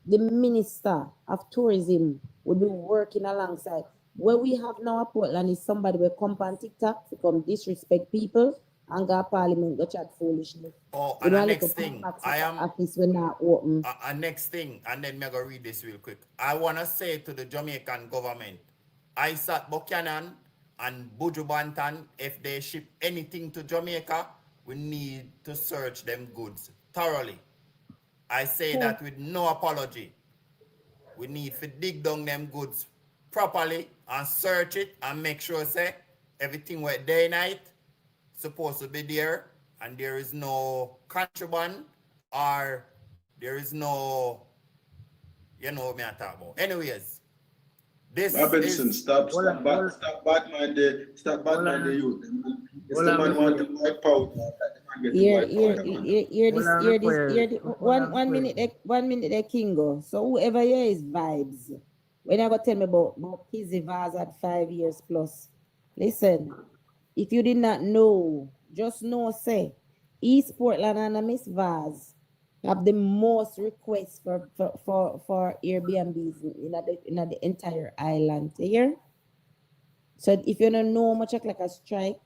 S12: the Minister of Tourism will be working alongside. What we have now at Portland is somebody will come on TikTok to come disrespect people and go to Parliament go chat foolishness.
S1: Oh,
S12: We
S1: and the
S12: don't
S1: next
S12: like to
S1: thing,
S12: come back
S1: I
S12: to
S1: am
S12: office when not open.
S1: next thing, and then me go read this real quick. I wanna say to the Jamaican government, Isaac Buchanan and Buju Banton, if they ship anything to Jamaica, we need to search them goods thoroughly. I say that with no apology. We need to dig down them goods properly and search it and make sure say everything where day night supposed to be there and there is no contraband or there is no, you know what I talk about. Anyways, this
S4: Robinson,
S1: is
S4: stop Batman the youth. It's the man want to wipe out.
S12: One minute there, Kingo. So whoever here is vibes. When I go tell me about Kizzy Vaz at 5 years plus. Listen, if you did not know, just know say East Portland and Miss Vaz have the most requests for Airbnbs in the entire island here. So if you don't know much like a strike,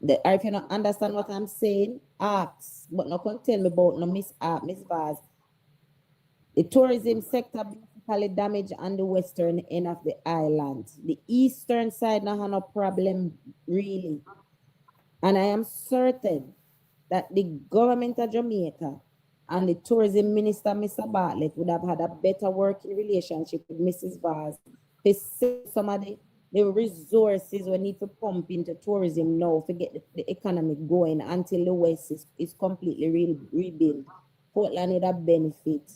S12: or if you don't understand what I'm saying, ask. But no can tell me about no Miss Vaz. The tourism sector basically damaged on the western end of the island. The eastern side now have no problem really. And I am certain that the government of Jamaica and the tourism minister, Mr. Bartlett, would have had a better working relationship with Mrs. Vaz to see some of the resources we need to pump into tourism now to get the economy going until the West is completely rebuilt. Portland would have benefit.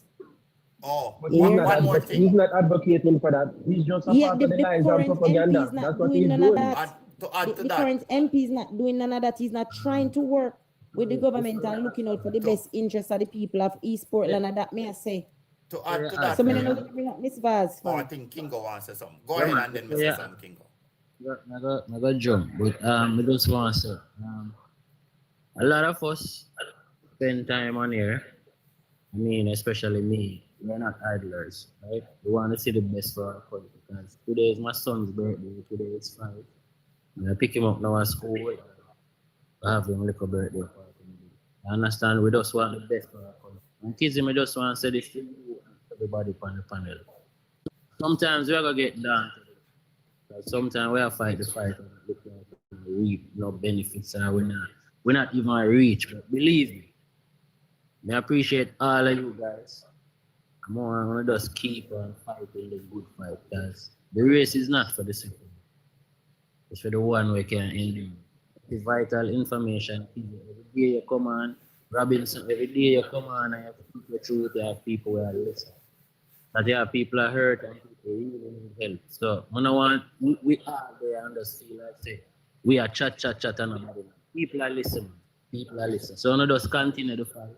S1: Oh,
S8: But
S1: one more thing.
S8: he's not advocating for that. He's just a part of the lies and propaganda. That's what he's doing.
S12: The current MP is not doing none of that. He's not trying to work with the government and looking out for the best interest of the people of East Portland, and that may I say.
S1: To add to that,
S12: So many know bring up Miss Vaz.
S1: I think Kingo wants to say something. Go ahead and then me say something, Kingo.
S3: I got jump, but I just want to say, A lot of us spend time on here. I mean, especially me. We're not idlers, right? We want to see the best for our country because today is my son's birthday. Today is 5. And I pick him up now at school. I have him little birthday party. I understand we just want the best for our country. And kids, me just want to say this to you and everybody on the panel. Sometimes we're going to get down to it. Sometimes we are fight the fight and look like we reap no benefits and we're not even reach. But believe me, I appreciate all of you guys. I'm going to just keep on fighting the good fight because the race is not for the second. It's for the one we can endure. It's vital information. Every day you come on, Robinson, every day you come on and you have to speak the truth, you have people who are listening. That you have people are hurt and people really need help. So when I want we are there and just feel like say we are chat and nobody. People are listening. People are listening. So I just continue the fight.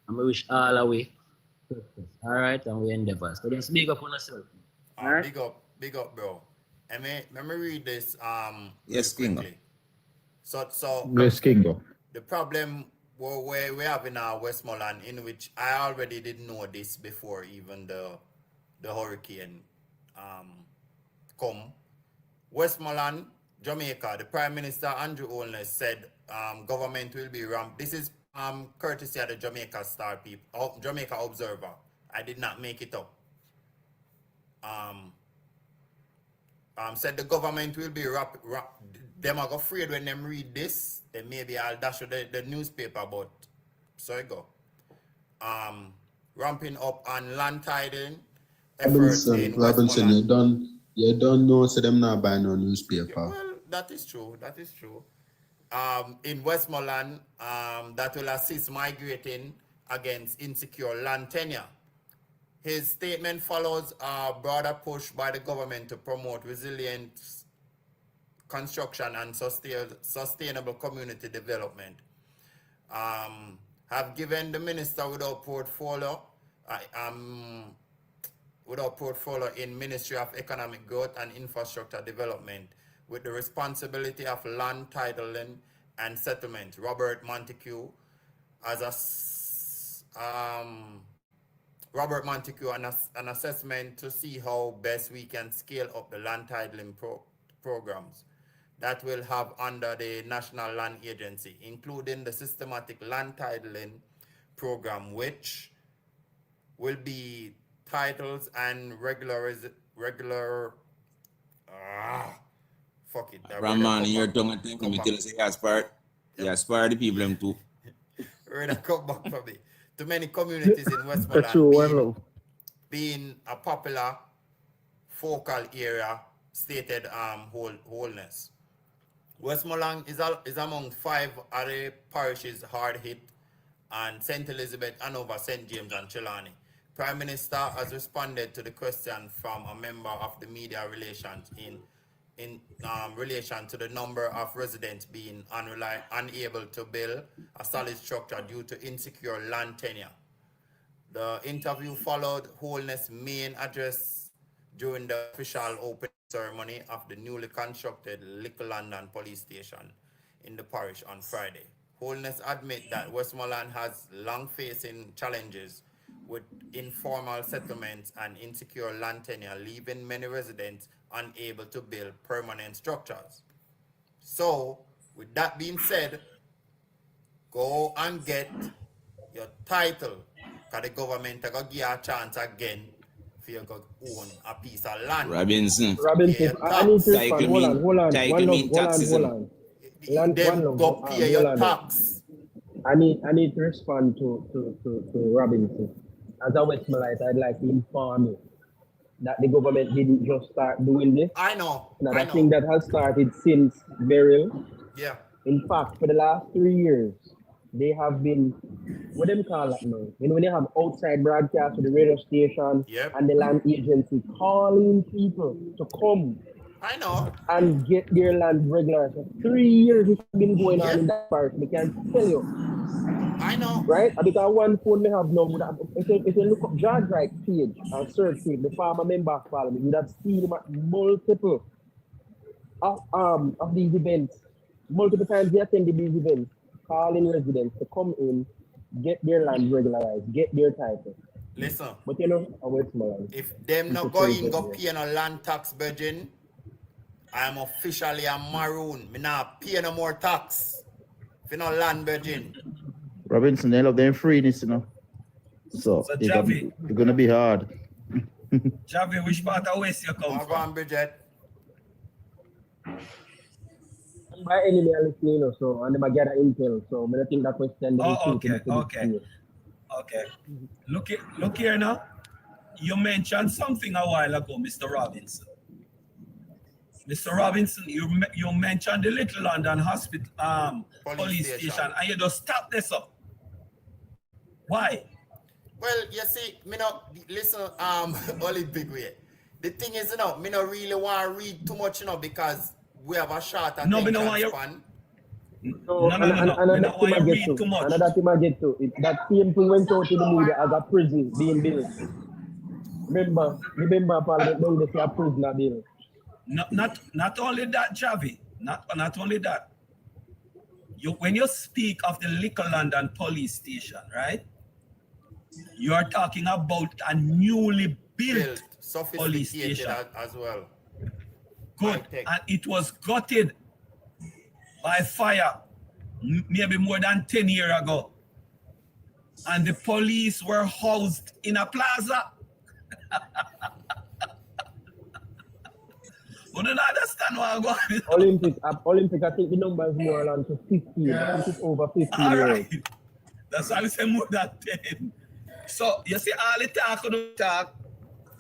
S3: And we wish all away. All right, and we endeavor. So just speak up on yourself. All right?
S1: Big up, bro. And let me read this
S7: Yes,
S1: really
S7: Kingo.
S1: quickly. So
S10: Yes, Kingo.
S1: the problem we have in our Westmoreland, in which I already didn't know this before even the hurricane come. Westmoreland, Jamaica, the Prime Minister Andrew Holness said government will be ramped. This is courtesy of the Jamaica Star people, Jamaica Observer. I did not make it up. Said the government will be them are afraid when them read this, then maybe I'll dash the newspaper, but so I go. Ramping up on land titling efforts in
S4: Robinson,
S1: Westmoreland.
S4: you don't know, so them not buy no newspaper.
S1: Well, that is true. In Westmoreland, that will assist migrating against insecure land tenure. His statement follows a broader push by the government to promote resilient construction and sustainable community development. Have given the minister without portfolio in Ministry of Economic Growth and Infrastructure Development with the responsibility of land titling and settlement, Robert Montague, an assessment to see how best we can scale up the land titling programs that will have under the National Land Agency, including the systematic land titling program, which will be titles and fuck it.
S7: Raman, you're tongue and think me tell us you aspire the people them too.
S1: Ready, come back for me. Too many communities in Westmoreland being a popular focal area stated wholeness. Westmoreland is among 5 other parishes hard hit, and St. Elizabeth, Hanover, St. James, and Trelawney. Prime Minister has responded to the question from a member of the media relations in relation to the number of residents being unable to build a solid structure due to insecure land tenure. The interview followed Holness' main address during the official opening ceremony of the newly constructed Little London police station in the parish on Friday. Holness admit that Westmoreland has long facing challenges with informal settlements and insecure land tenure, leaving many residents unable to build permanent structures. So, with that being said, go and get your title, because the government are going to give you a chance again for you to own a piece of land.
S8: I
S7: Robinson.
S8: need to respond. Hold on.
S1: Them go pay your tax.
S8: I need to respond to Robinson. As a Westmoreland, I'd like to inform you that the government didn't just start doing this.
S1: I know.
S8: I think that has started since burial.
S1: Yeah.
S8: In fact, for the last 3 years, they have been, what do they call that now? You know, when they have outside broadcast to the radio station and the land agency calling people to come.
S1: I know.
S8: And get their land regular. So 3 years it's been going on in that part. We can tell you.
S1: I know.
S8: Right? Because one phone we have now, if you look up George Wright's page and search page, the former member of parliament, you would have seen him at multiple of these events. Multiple times he attended these events. calling residents to come in, get their land regularized, get their title.
S1: Listen,
S8: But you know, our Westmoreland.
S1: if them
S8: it's
S1: not
S8: a
S1: going
S8: crazy
S1: go
S8: idea.
S1: pay no land tax, Virgin, I'm officially a maroon. Me not pay no more tax. If you no land, Virgin.
S10: Robinson, they love them freeness, you know. So
S9: So,
S10: it's
S9: Javi.
S10: gonna be hard.
S9: Javi, which part of West you come
S1: Go
S9: from?
S1: on, Bridget.
S8: By any means, you know, so and them gather intel. So I think that question.
S9: Oh, okay. Look here now. You mentioned something a while ago, Mr. Robinson. Mr. Robinson, you mentioned the Little London Hospital police station, and you just stop this up. Why?
S1: Well, you see, me not listen, Olympic way. The thing is, you know, me not really want to read too much, you know, because we have a short attention span.
S8: No. Another thing I get to. Another thing I get to. That same thing went out in the media as a prison being built. Remember, Parliament now they say a prisoner bill.
S9: Not only that, Javi. Not only that. When you speak of the Little London police station, right? You are talking about a newly built police station
S1: as well.
S9: Good. And it was gutted by fire maybe more than 10 years ago. And the police were housed in a plaza. You don't understand what I'm going
S8: Olympic, I think the number is more than 15. I think it's over 15
S9: All
S8: years.
S9: right. That's why we say more than 10. So, you see, all the talk,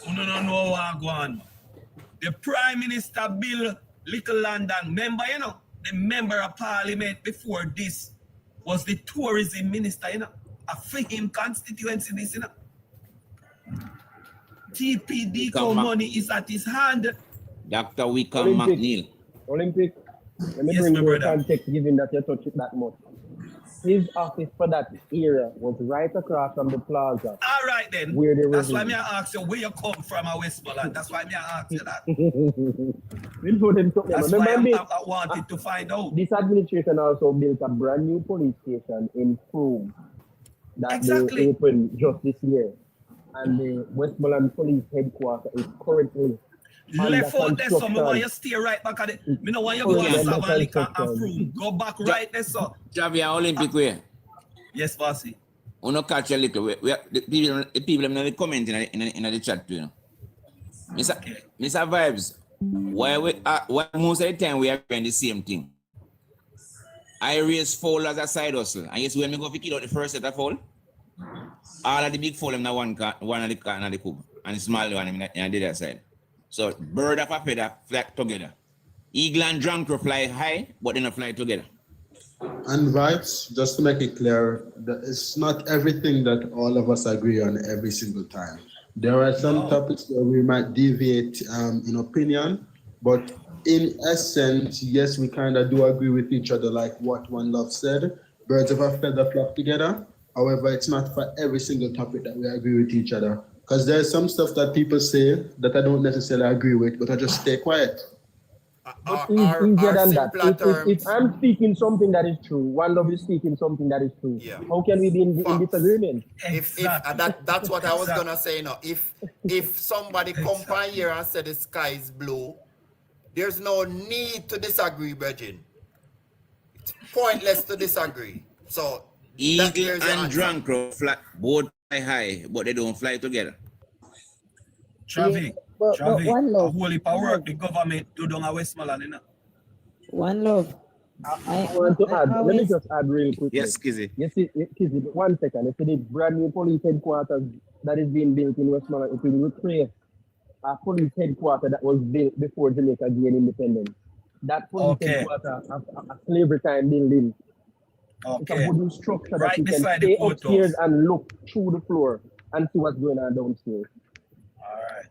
S9: you don't know what going on. The Prime Minister Bill Little London, member, you know, the member of Parliament before this was the tourism minister, you know, a him constituency, this, you know. TPD money is at his hand.
S7: Dr. Wickham McNeil.
S8: Olympic, let me
S9: Yes,
S8: bring
S9: my
S8: more
S9: brother.
S8: context given that you touch it that much. His office for that area was right across from the plaza.
S9: All right then.
S8: Where they were
S9: That's why
S8: doing.
S9: me I ask you where you come from at Westmoreland. That's why me I ask you that. That's why I wanted to find out.
S8: This administration also built a brand new police station in Frome that
S9: Exactly.
S8: they opened just this year. And the Westmoreland Police Headquarters is currently
S9: Left out there, so me want you stay right back at it. Me no want you go and Savalica and Frome. Go back right there, so.
S7: Javier Olympic way.
S9: Yes, bossy.
S7: We no catch a little. The people in the comment in the chat too. You know. Mr. Vibes, why most of the time we are doing the same thing? I raise foul as a side hustle, and yes, when we go to kill out the first set of foul, all of the big foul them na one of the car and the cube, and the small one in the other side. So bird of a feather fly together. Eagle and drunk fly high, but they don't fly together.
S4: And Vibes, just to make it clear, that it's not everything that all of us agree on every single time. There are some topics where we might deviate in opinion, but in essence, yes, we kind of do agree with each other, like what One Love said. Birds of a feather flock together. However, it's not for every single topic that we agree with each other. Because there's some stuff that people say that I don't necessarily agree with, but I just stay quiet.
S8: But easier than that. If I'm speaking something that is true, One Love is speaking something that is true.
S1: Yeah.
S8: How can we be in disagreement?
S1: If that's what I was gonna say. You know, if somebody come by here and say the sky is blue, there's no need to disagree, Virgin. It's pointless to disagree. So
S7: Eagle and drunk fly both fly high, but they don't fly together.
S9: Travi,
S12: but One
S9: a
S12: Love.
S9: whole heap of work the government do down at Westmoreland, you know.
S12: One Love.
S8: I want to add, let me just add real quickly.
S7: Yes, Kizzy.
S8: You see, Kizzy, 1 second. You see the brand new police headquarters that is being built in Westmoreland, it will replace a police headquarters that was built before Jamaica gained independence. That police headquarters, a slavery time building. It's a wooden structure that you can stay upstairs and look through the floor and see what's going on downstairs.
S9: All right.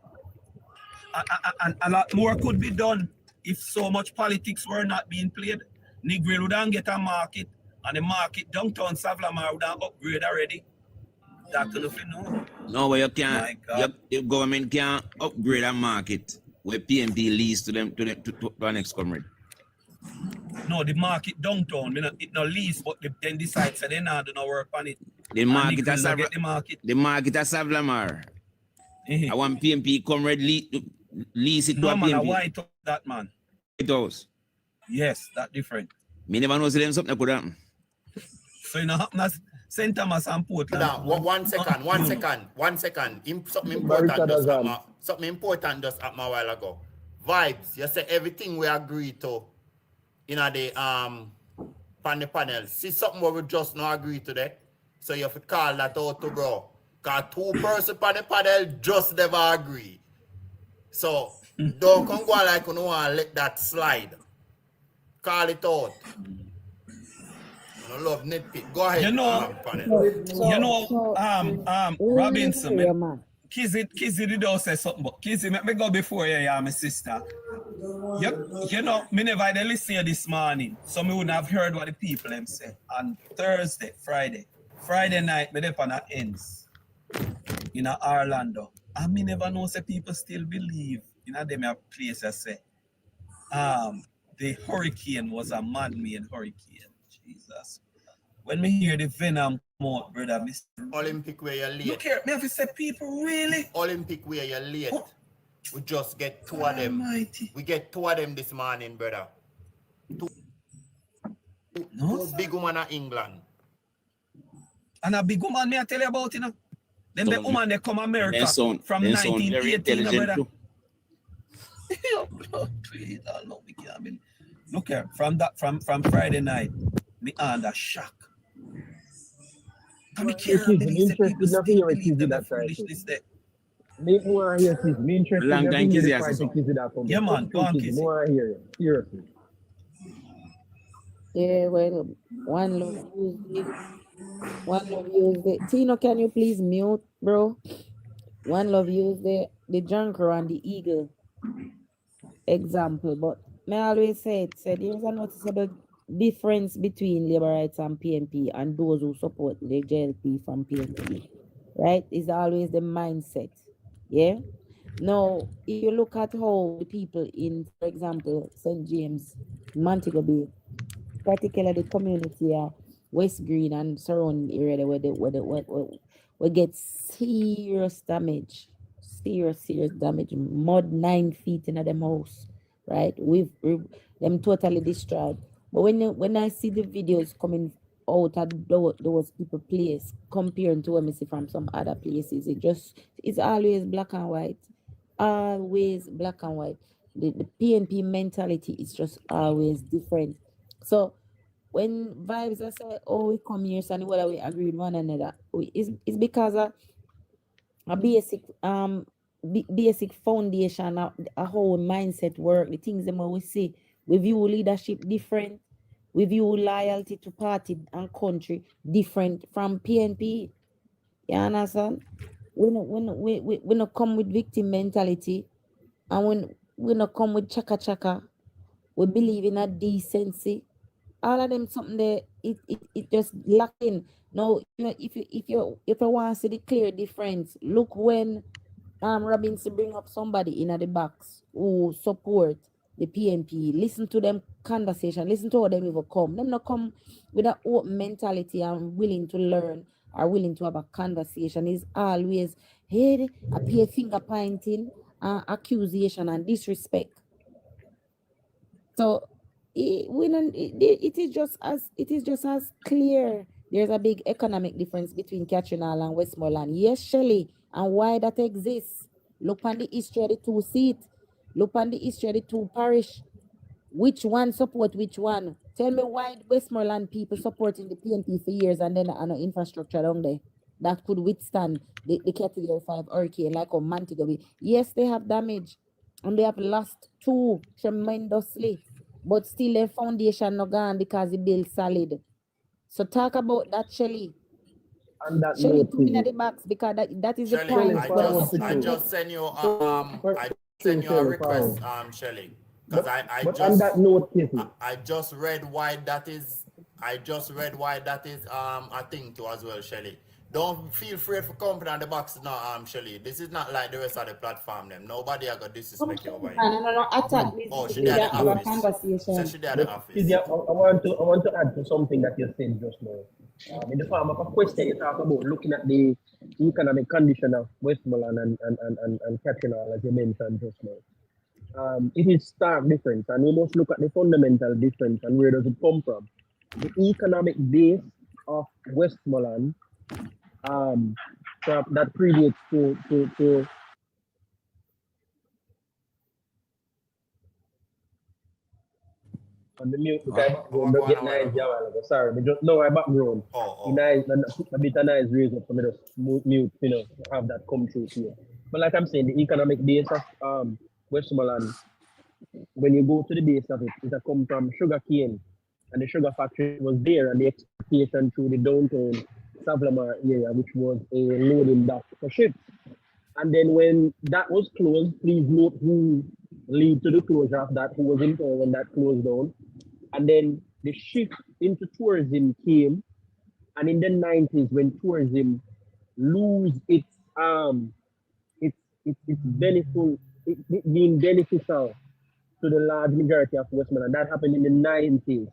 S9: And a lot more could be done if so much politics were not being played. Negril wouldn't get a market, and the market downtown Savlamar would upgrade already. That's nothing, no.
S7: No, but you can't. The government can't upgrade a market where PMP leads to the next comrade.
S9: No, the market downtown. It no lease, but then decide so they not do no work on it.
S7: The
S9: And
S7: market
S9: they
S7: has
S9: will get the market.
S7: the market has Lamar. I want PMP come red lease it to
S9: No
S7: a
S9: man, I
S7: PMP.
S9: white out that man.
S7: White House.
S9: Yes, that different.
S7: Me never know them something could happen.
S9: So you know happen as St. Thomas and Portland.
S1: Now, one second. Something important just happened a while ago. Vibes, you say everything we agree to in the on the panel. See something where we just not agree today. So you have to call that out to bro. Cause 2 persons on the panel just never agree. So don't come go like you know and let that slide. Call it out. I love nitpick. Go ahead.
S9: You know, Robinson, man. Kizzy did also say something, but Kizzy, let me go before you, my sister. You know, me never listen to this morning, so me wouldn't have heard what the people them say. On Thursday, Friday night, me there on the ends in Orlando. And me never know say people still believe in a them place that say the hurricane was a man-made hurricane. Jesus. When me hear the venom come out, brother,
S1: Olympic where you're late.
S9: Look here, me have to say people really.
S1: Olympic where you're late. Oh. We just get 2 of them.
S9: Almighty.
S1: We get 2 of them this morning, brother. Two big woman in England.
S9: And a big woman, me I tell you about, you know. Then the woman they come America from 1918, brother. Look here, from Friday night, me under shock.
S8: Me interested enough here with Kizzy that side. Me more here, Kizzy. Me interested
S7: Long time Kizzy has
S8: Kizzy that come.
S9: Yeah, man, go on, Kizzy.
S8: More here, seriously.
S12: Yeah, well, one love use the Tino, can you please mute, bro? One love use the junker and the eagle example, but me always said there's a noticeable difference between labor rights and PNP and those who support the JLP from PNP, right? It's always the mindset, yeah? Now, if you look at how the people in, for example, St. James, Montego Bay, particularly the community West Green and surrounding area where we get serious damage, serious damage, mud 9 feet in them house, right? We've them totally destroyed. But when I see the videos coming out of those people place comparing to what I see from some other places, it's always black and white. Always black and white. The PNP mentality is just always different. So when vibes are say, oh, we come here, so whether we agree with one another, it's because of a basic foundation, a whole mindset work, the things that we see. We view leadership different. We view loyalty to party and country different from PNP. You understand? We not come with victim mentality, and when we not come with chaka. We believe in a decency. All of them something that it just locked in. Now, if you want to see the clear difference, look when Robinson bring up somebody in the box who support the PNP. Listen to them conversation. Listen to how them even come. Them not come with an open mentality and willing to learn or willing to have a conversation. Is always hey, appear finger pointing, accusation and disrespect. So it is just as clear. There's a big economic difference between Catrinal and Westmoreland. Yes, Shelley, and why that exists. Look on the history of the 2 seats. Look on the history of the 2 parish. Which one support which one? Tell me why Westmoreland people supporting the PNP for years and then an infrastructure down there that could withstand the Category 5 hurricane like on Montego Bay. Yes, they have damage and they have lost 2 tremendously, but still their foundation not gone because the bill solid. So talk about that, Shelley.
S8: And that
S12: Shelley, put in the box because that is
S1: Shelley,
S12: the point.
S1: I just send you a request, Shelley. Because I just read why that is a thing too as well, Shelley. don't feel free for company on the box now, Shelly. This is not like the rest of the platform them. Nobody are gonna disrespect you over here.
S6: No, attack this.
S1: Oh, she
S6: We
S1: did
S6: have
S1: the
S6: a
S1: office. So
S6: conversation.
S1: she did the office.
S8: Cynthia, I want to add to something that you said just now. In the form of a question, you talk about looking at the economic condition of Westmoreland and Catriona, as you mentioned just now. It is stark difference, and we must look at the fundamental difference and where does it come from. The economic base of Westmoreland that predates to on the mute because don't get nice sorry, but just know I background. Nice a bit of nice reason for me to mute, have that come through here. But like I'm saying, the economic base of Westmoreland, when you go to the base of it, it come from sugar cane, and the sugar factory was there, and the exportation through the downtown Savlamar area, which was a loading dock for ships. And then when that was closed, please note who led to the closure of that, who was in town when that closed down. And then the shift into tourism came, and in the 90s, when tourism lose its being beneficial to the large majority of Westmoreland, that happened in the 90s,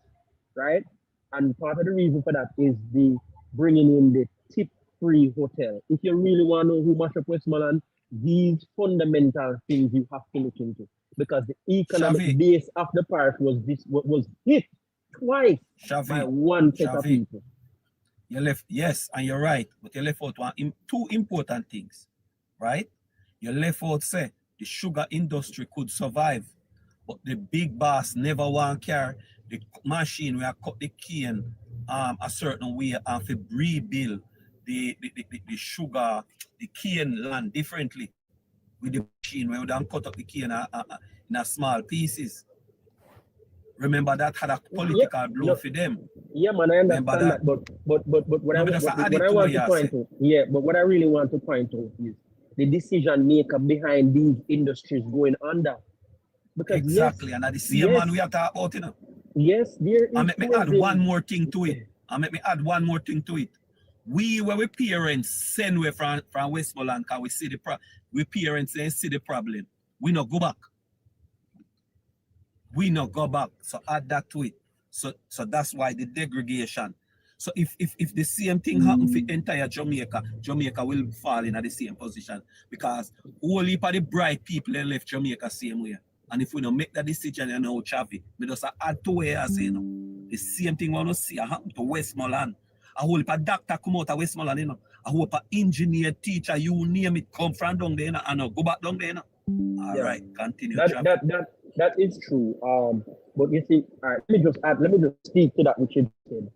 S8: right? And part of the reason for that is the bringing in the tip-free hotel. If you really want to know who mashed up Westmoreland, these fundamental things you have to look into, because the economic base of the park was hit twice by one set of people.
S9: You left, yes, and you're right, but you left out two important things, right? You left out say the sugar industry could survive, but the big boss never want carry the machine where cut the cane a certain way and to rebuild the sugar, the cane land differently with the machine where we don't cut up the cane in a small pieces. Remember that had a political blow for them.
S8: Yeah, man, I understand that. But what I want to point to, but what I really want to point to is the decision maker behind these industries going under. Because
S9: exactly, and at the same man we are talking about,
S8: Yes, there is.
S9: And let me add one more thing to it. We, when we parents send away from Westmoreland, because we see we parents see the problem. We not go back. So add that to it. So that's why the degradation. So if the same thing happens for entire Jamaica will fall in at the same position, because all heap of the bright people they left Jamaica same way. And if we don't make that decision, Chavi, we just add to where I say, the same thing we want to see happen to Westmoreland. A whole heap of doctor come out of Westmoreland, a whole heap of engineer, teacher, you name it, come from down there, and go back down there. All right, continue.
S8: That is true. But you see, let me just speak to that which you said.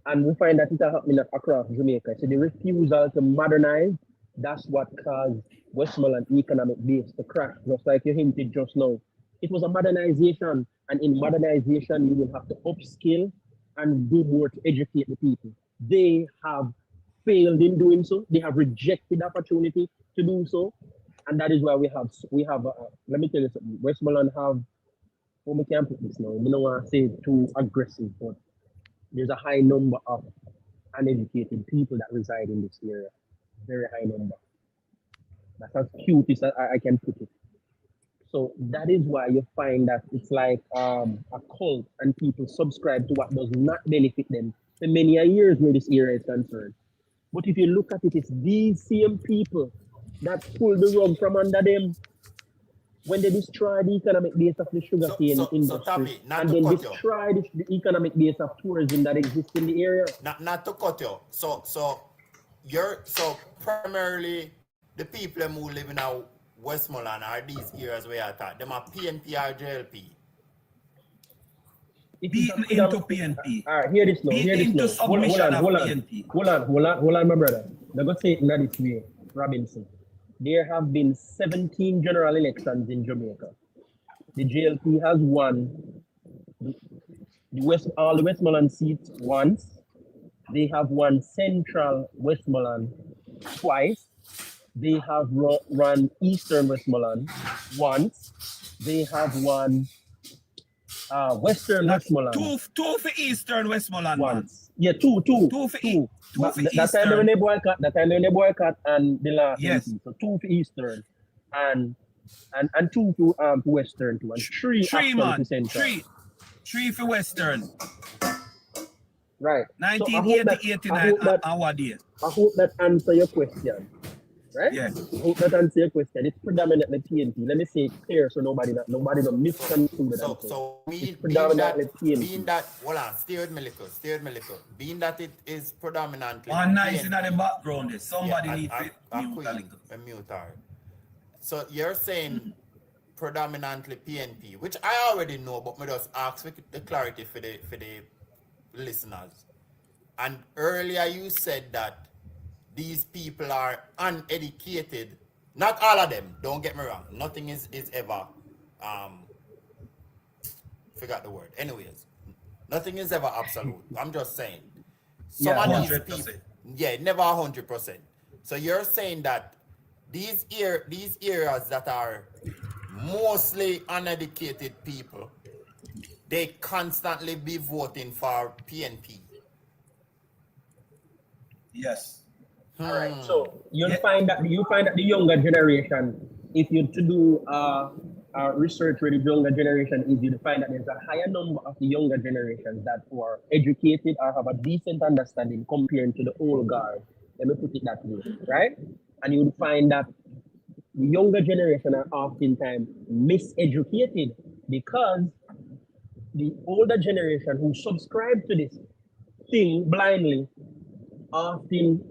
S8: And we find that it is happening across Jamaica. So the refusal to modernize, that's what caused Westmoreland economic base to crash, just like you hinted just now. It was a modernization, and in modernization, you will have to upskill and do more to educate the people. They have failed in doing so. They have rejected the opportunity to do so, and that is why we have. Let me tell you something. Westmoreland have. We can't put this now. We don't want to say too aggressive, but there's a high number of uneducated people that reside in this area. Very high number. That's as cute as I can put it. So that is why you find that it's like a cult, and people subscribe to what does not benefit them for many years where this area is concerned. But if you look at it, it's these same people that pull the rug from under them when they destroy the economic base of the sugarcane industry, and then destroy the economic base of tourism that exists in the area.
S1: Not to cut you. So primarily the people who live in our Westmoreland are these areas where I thought them are PNP or JLP.
S9: Beaten into PNP.
S8: All right, hear this now. Hold on, my brother. I'm going to say it in this way, Robinson. There have been 17 general elections in Jamaica. The JLP has won all the Westmoreland seats once. They have won Central Westmoreland twice. They have run Eastern Westmoreland once. They have won Western Westmoreland.
S9: Two for Eastern Westmoreland, man.
S8: Once. Yeah, two.
S9: Two for
S8: But that time
S9: Eastern.
S8: when they boycott, and the last
S9: Yes.
S8: MP. So 2 for Eastern and 2 for Western too. And three
S9: Three,
S8: actually
S9: man.
S8: for Central.
S9: Three for Western.
S8: Right. So I hope
S9: 1980, 89, our day.
S8: I hope that answer your question. Right?
S9: Yeah.
S8: I hope that answer your question. It's predominantly PNP. Let me say it clear so nobody don't misconstrue it.
S1: So
S8: It's predominantly PNP.
S1: Hold on, stay with me little. Being that it is predominantly
S9: One nice
S1: PNP,
S9: in the background there. Somebody needs to
S1: mute her. So you're saying predominantly PNP, which I already know, but me just ask for the clarity for the listeners. And earlier you said that these people are uneducated. Not all of them, don't get me wrong. Nothing is ever forgot the word. Anyways, nothing is ever absolute. I'm just saying. Some of these
S9: 100%.
S1: people, never 100%. So you're saying that these areas that are mostly uneducated people, they constantly be voting for PNP.
S9: Yes.
S8: All right. So you'll find that the younger generation, if you to do research with the younger generation, is you'll find that there's a higher number of the younger generations that are educated or have a decent understanding compared to the old guard. Let me put it that way, right? And you'll find that the younger generation are oftentimes miseducated because the older generation who subscribe to this thing blindly often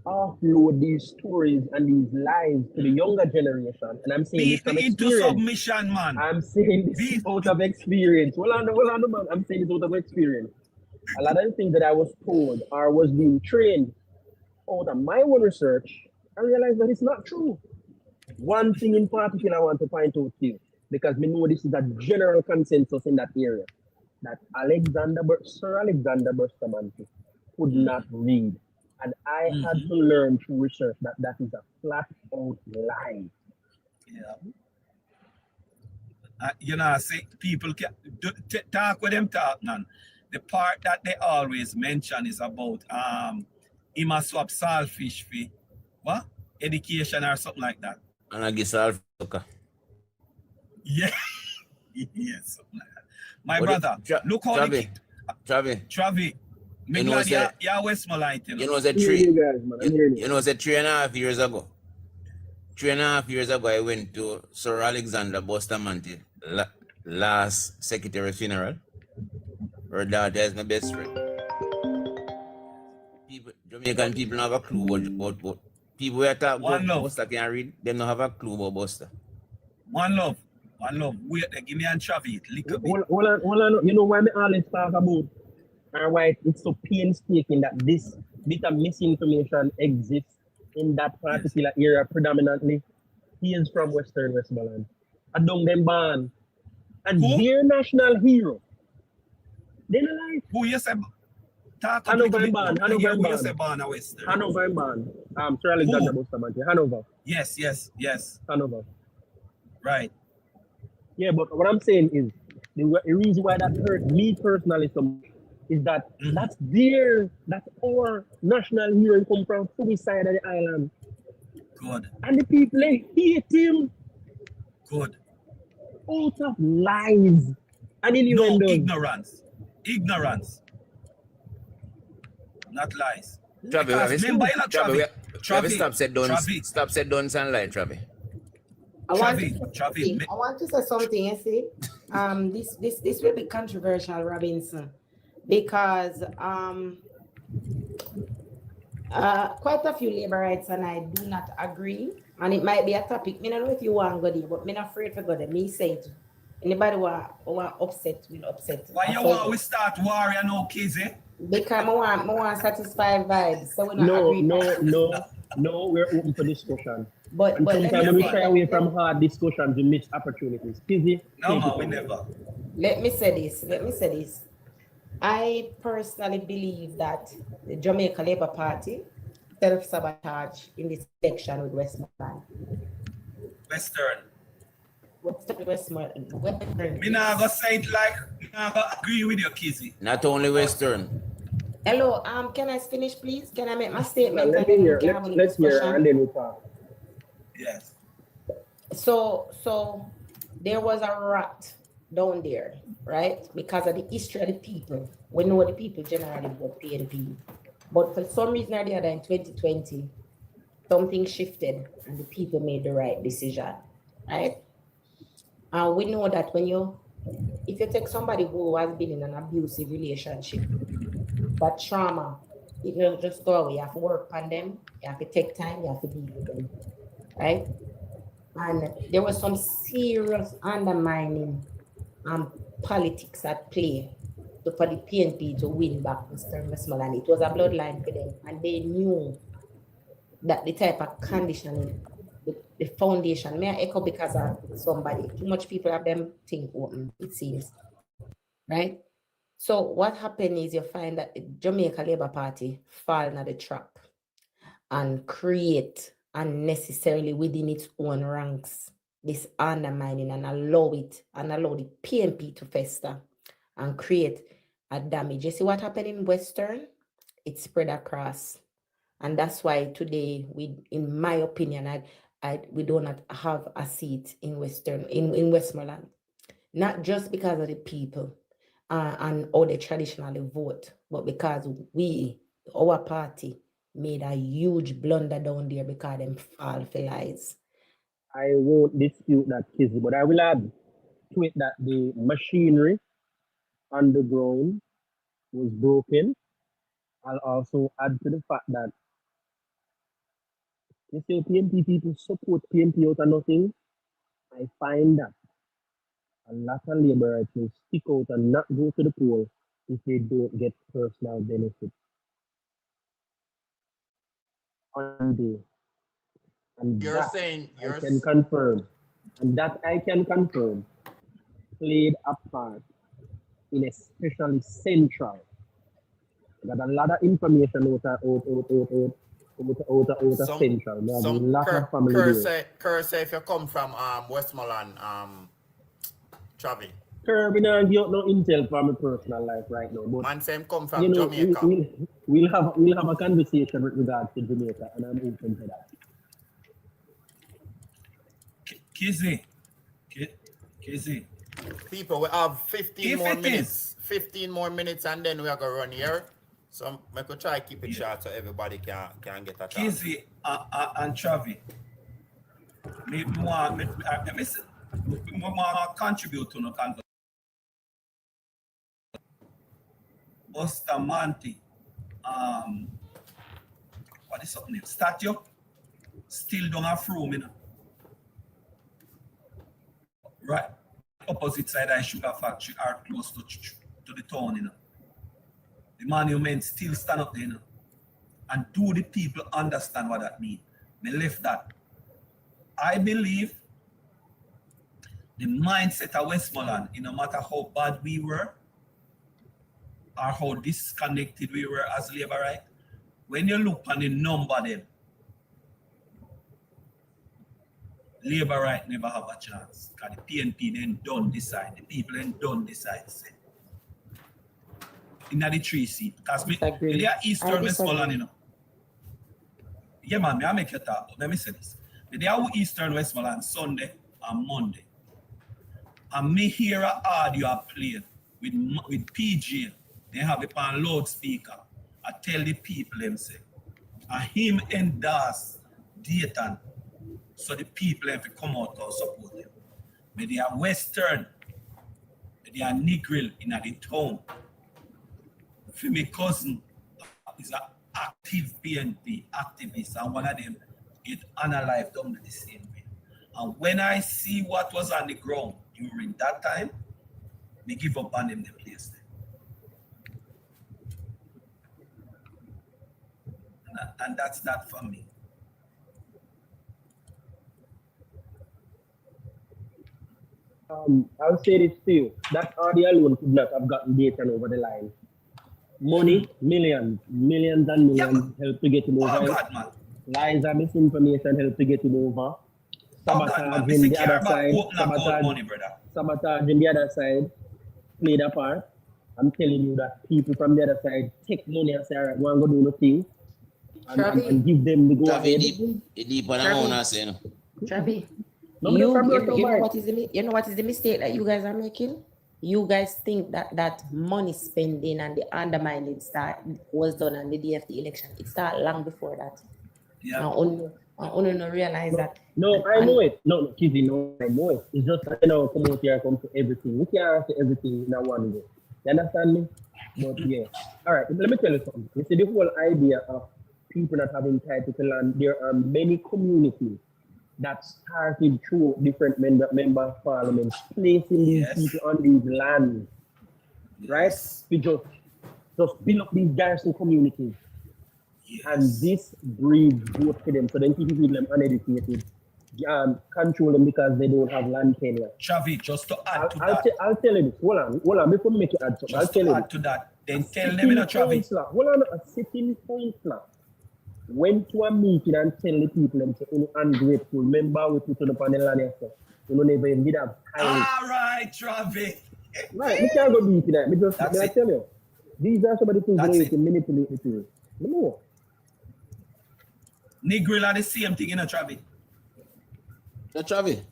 S8: offload these stories and these lies to the younger generation. And I'm saying this from
S9: into
S8: experience.
S9: submission, man.
S8: I'm saying this out of experience. Hold on, man. I'm saying this out of experience. A lot of the things that I was told or was being trained out of my own research, I realized that it's not true. One thing in particular I want to point out to you, because we know this is a general consensus in that area, that Sir Alexander Bustamante could not read. And I had to learn through research that is a flat out lie.
S9: Yeah. See, people can talk with them talk, man. The part that they always mention is about him a swap saltfish for what? Education or something like that.
S7: And I guess I'll
S9: Yeah. Yes, something like that. My brother, look how Travi.
S7: You know,
S9: you're Westmoreland, you know.
S7: You know, the 3.5 years ago. 3.5 years ago, I went to Sir Alexander Bustamante last secretary funeral. Her daughter is my best friend. Jamaican people don't have a clue about people who talk about Buster can read, they don't have a clue about Buster.
S9: One love. Wait, give me and Travi little bit.
S8: Hold on. You know why me always talk about and why it's so painstaking that this bit of misinformation exists in that particular area predominantly? He is from Western Westmoreland. A dung them born. And their national hero. They not like.
S9: Who you say?
S8: Hanover born. Sir Alexander Bustamante. Hanover.
S9: Yes.
S8: Hanover.
S9: Right.
S8: Yeah, but what I'm saying is the reason why that hurt me personally so much is that that's our national hero come from Fubi side of the island.
S9: Good.
S8: And the people they hate him.
S9: Good.
S8: Out of lies. And
S9: ignorance. Not lies.
S7: Travi, stop said don't sound like Travi.
S6: I want to say something, you see. This will be controversial, Robinson, because quite a few labor rights and I do not agree, and it might be a topic. I don't know if you want to go there, but I'm not afraid to go there. Me say it. Anybody want upset will upset.
S9: Why you want we start war and no kids, eh?
S6: Because I want satisfy vibes. So we not agree.
S8: No, we're open for discussion.
S6: But
S8: sometimes when we shy away from hard discussions, we miss opportunities. Kizzy,
S9: no, we never.
S6: Let me say this. I personally believe that the Jamaica Labour Party self-sabotage in this election with Westmoreland.
S9: Western.
S6: Westmoreland.
S9: Me not go say it like, me not go agree with your Kizzy.
S7: Not only Western.
S6: Hello, can I finish, please? Can I make my statement
S8: Let
S6: and
S8: me
S6: then we
S8: hear.
S6: can have a
S8: Let's hear,
S6: discussion?
S8: and then we talk.
S9: Yes.
S6: So there was a rat down there, right? Because of the history of the people. We know the people generally vote PNP. But for some reason or the other in 2020, something shifted and the people made the right decision, right? And we know that if you take somebody who has been in an abusive relationship, that trauma, it will just go away. You have to work on them, you have to take time, you have to deal with them, right? And there was some serious undermining politics at play for the PNP to win back Westmoreland. It was a bloodline for them, and they knew that the type of conditioning, the foundation, may I echo because of somebody, too much people have them thing open, it seems, right? So what happened is you find that the Jamaica Labour Party fall in the trap and create unnecessarily within its own ranks this undermining and allow the PNP to fester and create a damage. You see what happened in Western? It spread across. And that's why today, in my opinion, we do not have a seat in Westmoreland. Not just because of the people and how they traditionally vote, but because our party, made a huge blunder down there because them fall for lies.
S8: I won't dispute that, Kizzy, but I will add to it that the machinery on the ground was broken. I'll also add to the fact that you say PNP people support PNP out of nothing. I find that a lot of laborers will stick out and not go to the poll if they don't get personal benefit on day. And
S1: You're
S8: that
S1: saying
S8: I can confirm. And that I can confirm played a part in especially Central. I got a lot of information out of Central. There's a lot of family there.
S1: Curse if you come from Westmoreland, Travi.
S8: Kirby now give out no intel for my personal life right now. But
S1: man say him come from Jamaica.
S8: We'll have a conversation with regards to Jamaica, and I'm open to that.
S9: Kizzy.
S1: People, we have 15 more minutes. 15 more minutes, and then we are gonna run here. So I could try to keep it short so everybody can get a chance.
S9: Kizzy and Travi. Me want contribute to the conversation. Bustamante, what is up name? Statue still don't have room, you know. Right, opposite side of sugar factory are close to the town, you know. The monument still stand up there, you know. And do the people understand what that means? They left that. I believe the mindset of Westmoreland, no matter how bad we were, or how disconnected we were as labor, right? When you look on the number them, labor right never have a chance. Because the PNP then don't decide. The people then don't decide. In the 3 seat. Because they are Eastern Westmoreland, you know. Yeah, man, I make it talk. Let me say this. They are Eastern Westmoreland Sunday and Monday. And me hear an audio played with PG. They have it on loudspeaker. I tell the people them say, and him endorse Dayton, so the people have to come out and support them. But they are Western, they are Negril in the town. For my cousin is an active PNP activist, and one of them get analyzed down the same way. And when I see what was on the ground during that time, me give up on them the place there. And that's that for me.
S8: I'll say this to you. That audio alone could not have gotten Dayton over the line. Money, millions and millions help to get him over.
S9: Oh God, man.
S8: Lies and misinformation help to get him over.
S9: man,
S8: Sabotage in
S9: Mr.
S8: the
S9: care
S8: other
S9: about
S8: side.
S9: open account money, brother.
S8: Sabotage in the other side played a part. I'm telling you that people from the other side take money and say, all right, go and go do the thing and give them the go
S7: Travi,
S8: ahead.
S7: deep on the own, I say, no.
S12: Travi,
S8: No, but that's
S12: you
S8: not
S12: know
S8: right.
S12: what is the mistake that you guys are making? You guys think that money spending and the undermining was done on the day of the election. It started long before that.
S9: Yeah.
S12: I only not realize that.
S8: No, I know it. No, Kizzy, no, I know it. It's just that, come out here, come to everything. We can't answer everything in one go. You understand me? But yeah. All right, let me tell you something. You see, the whole idea of people not having title to land, there are many communities that started through different member of parliament, placing these people on these lands, right? We just build up these garrison communities. And this breeds both to them. So then people them uneducated, control them because they don't have land tenure.
S9: Chavi, just to add to that.
S8: I'll tell you this. Hold on, before we make it add something. I'll tell you
S9: add
S8: this.
S9: to that. Then tell them, Chavi.
S8: Hold on, a sitting councillor went to a meeting and tell the people them say, ungrateful. Remember we put it up on the land and stuff. You never even did have time.
S9: All right, Travi.
S8: Right, we can't go deep in that. Because I tell you, these are some of the things that you can manipulate the people. No.
S9: Negril are the same thing, Travi.
S7: Travi,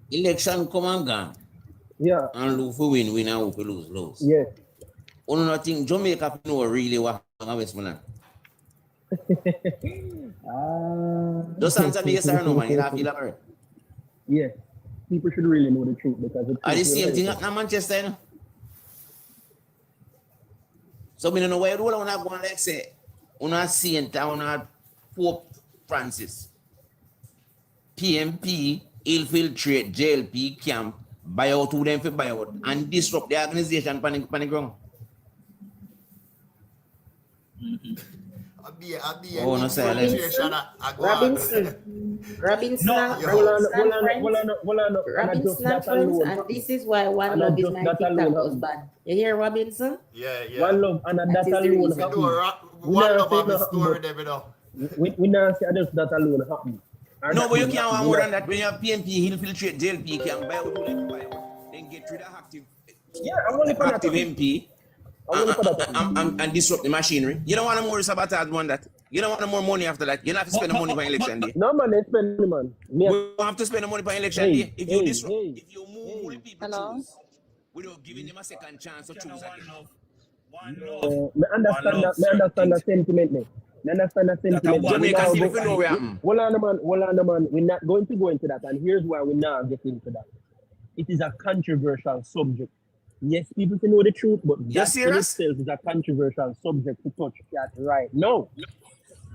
S7: election come and gone.
S8: Yeah.
S7: And who win, and who lose.
S8: Yes.
S7: Only not think Jamaica know really what Westmoreland. Just answer me yes or no, man. You have to feel like
S8: yes. People should really know the truth because the
S7: are the same thing at Manchester, you know? So we don't know why you don't want to go and like say, una Saint, una Pope Francis, PMP, infiltrate JLP camp, buy out who them for buy out, and disrupt the organization on the ground.
S12: Robinson, and this is why One Love is my TikTok husband. You hear Robinson?
S1: Yeah, yeah.
S8: One Love and that alone happen.
S1: One Love have a story there, you know.
S8: We now see others that alone happen.
S7: No, but you can't want more than that. When you have PMP, infiltrate JLP, you can buy out who them buy out, then get rid of active MP. And disrupt the machinery. You don't want more sabotage than that. You don't want more money after that. You don't have to spend the money for election day.
S8: No man, they spend the money.
S7: We don't have to spend the money for election day. If you disrupt, if you move the people choose, without giving them a second chance to choose again.
S8: I understand that sentiment.
S7: Jamaica still know where I'm.
S8: Hold on, man. We're not going to go into that, and here's why we're not getting into that. It is a controversial subject. Yes, people can know the truth, but that in itself is a controversial subject to touch that right now.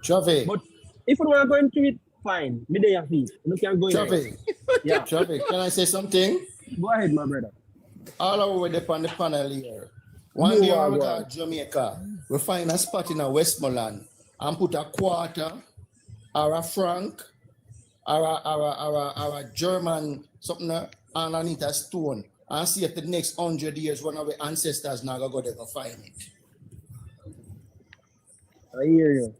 S5: Travi.
S8: But if we want to go into it, fine. Me there, please. You can go
S5: Travi.
S8: Yeah.
S5: Travi, can I say something?
S8: Go ahead, my brother.
S5: All over the panel here. One day we go to Jamaica, we find a spot in a Westmoreland and put a quarter or a franc or a German something underneath a stone. And see if the next 100 years one of our ancestors now go there and find it.
S8: I hear you.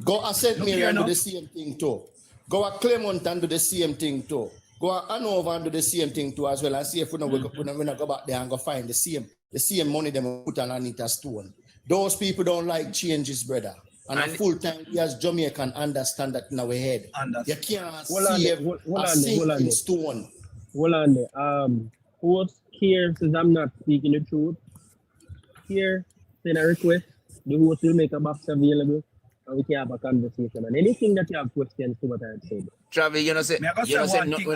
S5: Go a St. Mary and do the same thing too. Go a Clermont and do the same thing too. Go a Hanover and do the same thing too as well and see if we not go back there and go find the same money them put underneath a stone. Those people don't like changes, brother. And a full time we as Jamaican understand that in our head. You can't save a sinking stone.
S8: Hold on there. Host here says I'm not speaking the truth. Here, send a request. The host will make a box available and we can have a conversation. And anything that you have questions to what I said.
S7: Travi, you know say nothing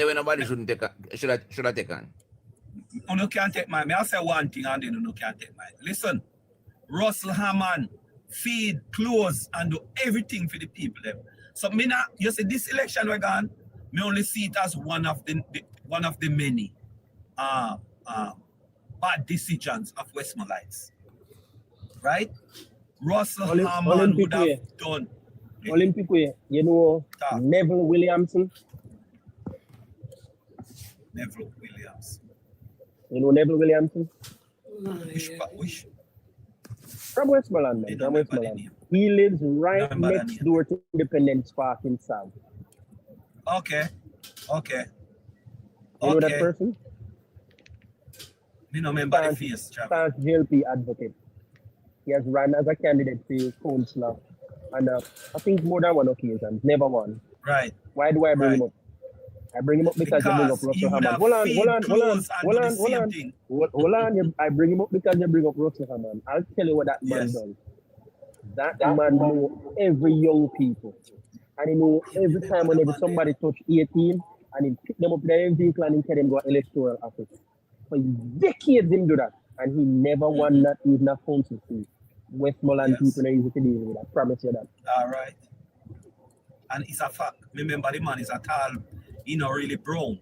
S7: when nobody shouldn't take should I take on?
S9: You can't take mine. I'll say one thing and then you can't take mine. Listen, Russell Hammond feed, clothes, and do everything for the people. Them. So me now, you see this election we're gone. Me only see it as one of the many bad decisions of Westmorelites. Right? Russell Hammond would have done.
S8: Olympic way, you know Neville Williamson.
S9: Neville Williams.
S8: You know Neville Williamson?
S9: Which?
S8: From Westmoreland, man. From Westmoreland. He lives right next door to Independence Park in South.
S9: Okay. Okay.
S8: You know that
S9: Okay.
S8: person?
S9: Me no remember the face, Travis.
S8: Stance JLP advocate. He has run as a candidate for councillor, and I think more than one occasion, never won.
S9: Right.
S8: Why do I bring
S9: Right.
S8: him up? I bring him up because you bring up
S9: Because he
S8: Russell
S9: would
S8: Hammond.
S9: have
S8: Hold on.
S9: thing.
S8: Hold on. I bring him up because you bring up Russell Hammond. I'll tell you what that man does. That man know every young people. And he know every time whenever somebody touch 18 and he pick them up in their vehicle and he tell them go electoral office. For decades him do that. And he never won that even a council seat. Westmoreland people are easy to deal with. I promise you that.
S9: All right. And it's a fact. Remember the man is a tall, you know, really brown.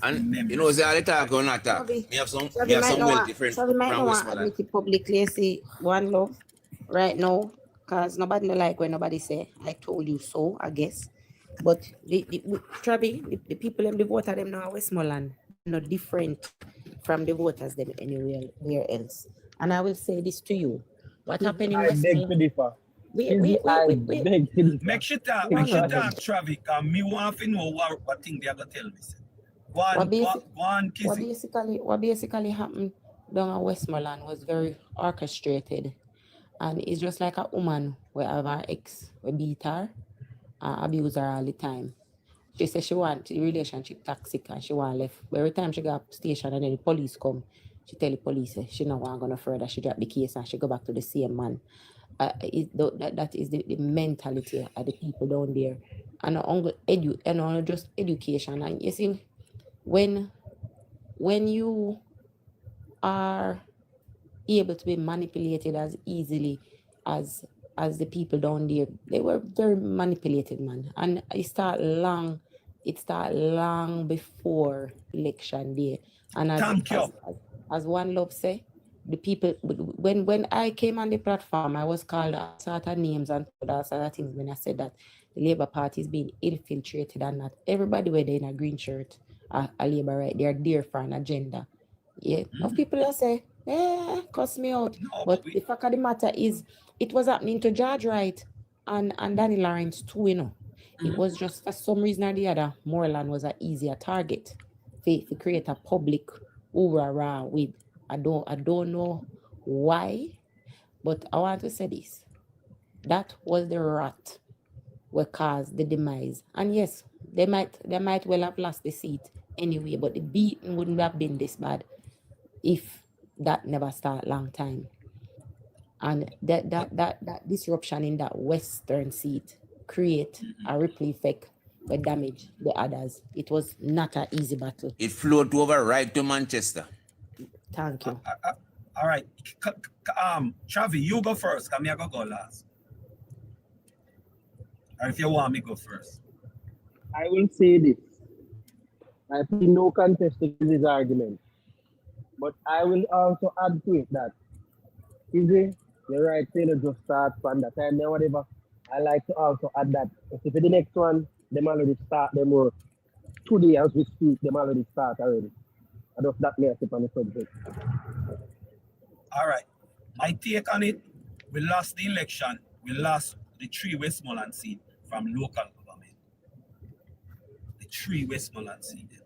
S7: And you know, say all the talk or not talk. Me have some wealthy friends
S12: So we might
S7: from
S12: not want to
S7: Westmoreland.
S12: admit it publicly, say one love right now, because nobody no like when nobody say, I told you so, I guess. But the people them, the voter them now Westmoreland, not different from the voters them anywhere else. And I will say this to you. What happened in Westmoreland?
S9: Make sure talk, Travis, and me want to know what thing they are going to tell me.
S12: What basically happened down at Westmoreland was very orchestrated. And it's just like a woman where her ex we beat her and abuse her all the time. She said she want the relationship toxic and she want left. But every time she go up station and then the police come, she tell the police she not want to go no further. She drop the case and she go back to the same man. That is the mentality of the people down there. And just education. And you see, when you are able to be manipulated as easily as the people down there, they were very manipulated, man. And it start long before election day. And as one love say, the people when I came on the platform, I was called all sort of names and all sort of things when I said that the Labour Party is being infiltrated and not everybody were there in a green shirt a Labour, right? They are there for an agenda. Yeah. Enough people that say, cuss me out. But the fact of the matter is it was happening to George Wright and Danny Lawrence too, you know. It was just for some reason or the other, Moreland was an easier target to create a public hoorah with. I don't know why, but I want to say this. That was the rat what caused the demise. And yes, they might well have lost the seat anyway, but the beating wouldn't have been this bad if that never started long time. And that disruption in that western seat create a ripple effect that damage the others. It was not an easy battle.
S7: It flowed over right to Manchester.
S12: Thank you.
S9: All right. Travi, you go first. Come here, go last. Or if you want me, go first.
S8: I will say this. I see no contest to this argument. But I will also add to it that, you're right, saying just start from that time and whatever. I like to also add that if the next one, them already start them work. Today as we speak, them already start already. I just that may on the subject.
S9: All right. My take on it, we lost the election. We lost the 3 Westmoreland seats from local government. The 3 Westmoreland seats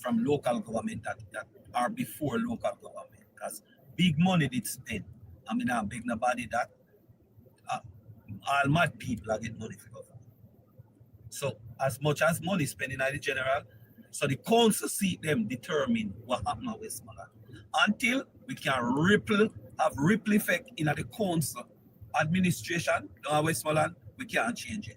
S9: from local government that are before local government. Because big money did spend. I mean, I beg nobody that all mad people are getting money for government. So as much as money spending at the general, so the council seat them determine what happens at Westmoreland. Until we can have ripple effect in the council administration down at Westmoreland, we can't change it.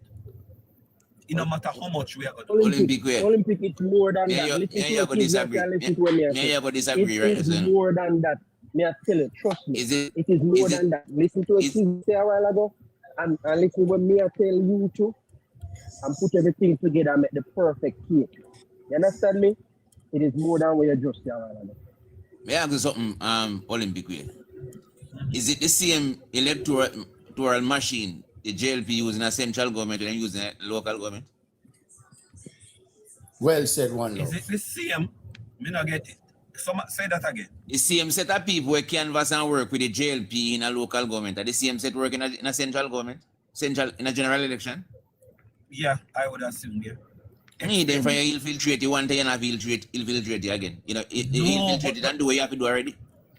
S9: It no matter how much we are going to do.
S8: Olympic, it's more than that.
S7: You go disagree. You go disagree, right?
S8: It's more than that. Me I tell you, trust me. It is more than that. Listen to what you say a while ago, and listen what me I tell you too, and put everything together and make the perfect cake. You understand me? It is more than what you just say a while ago.
S7: May I ask you something, Olympic way? Is it the same electoral machine the JLP using a central government and using a local government?
S5: Well said, one love.
S9: Is it the same? Me not get it. Say that again.
S7: The same set of people who canvass and work with the JLP in a local government are the same set working in a central government? In a general election?
S9: Yeah, I would assume, yeah.
S7: Hey, then for you infiltrate you one day and infiltrate you again. You know, infiltrate it and do what you have to do already.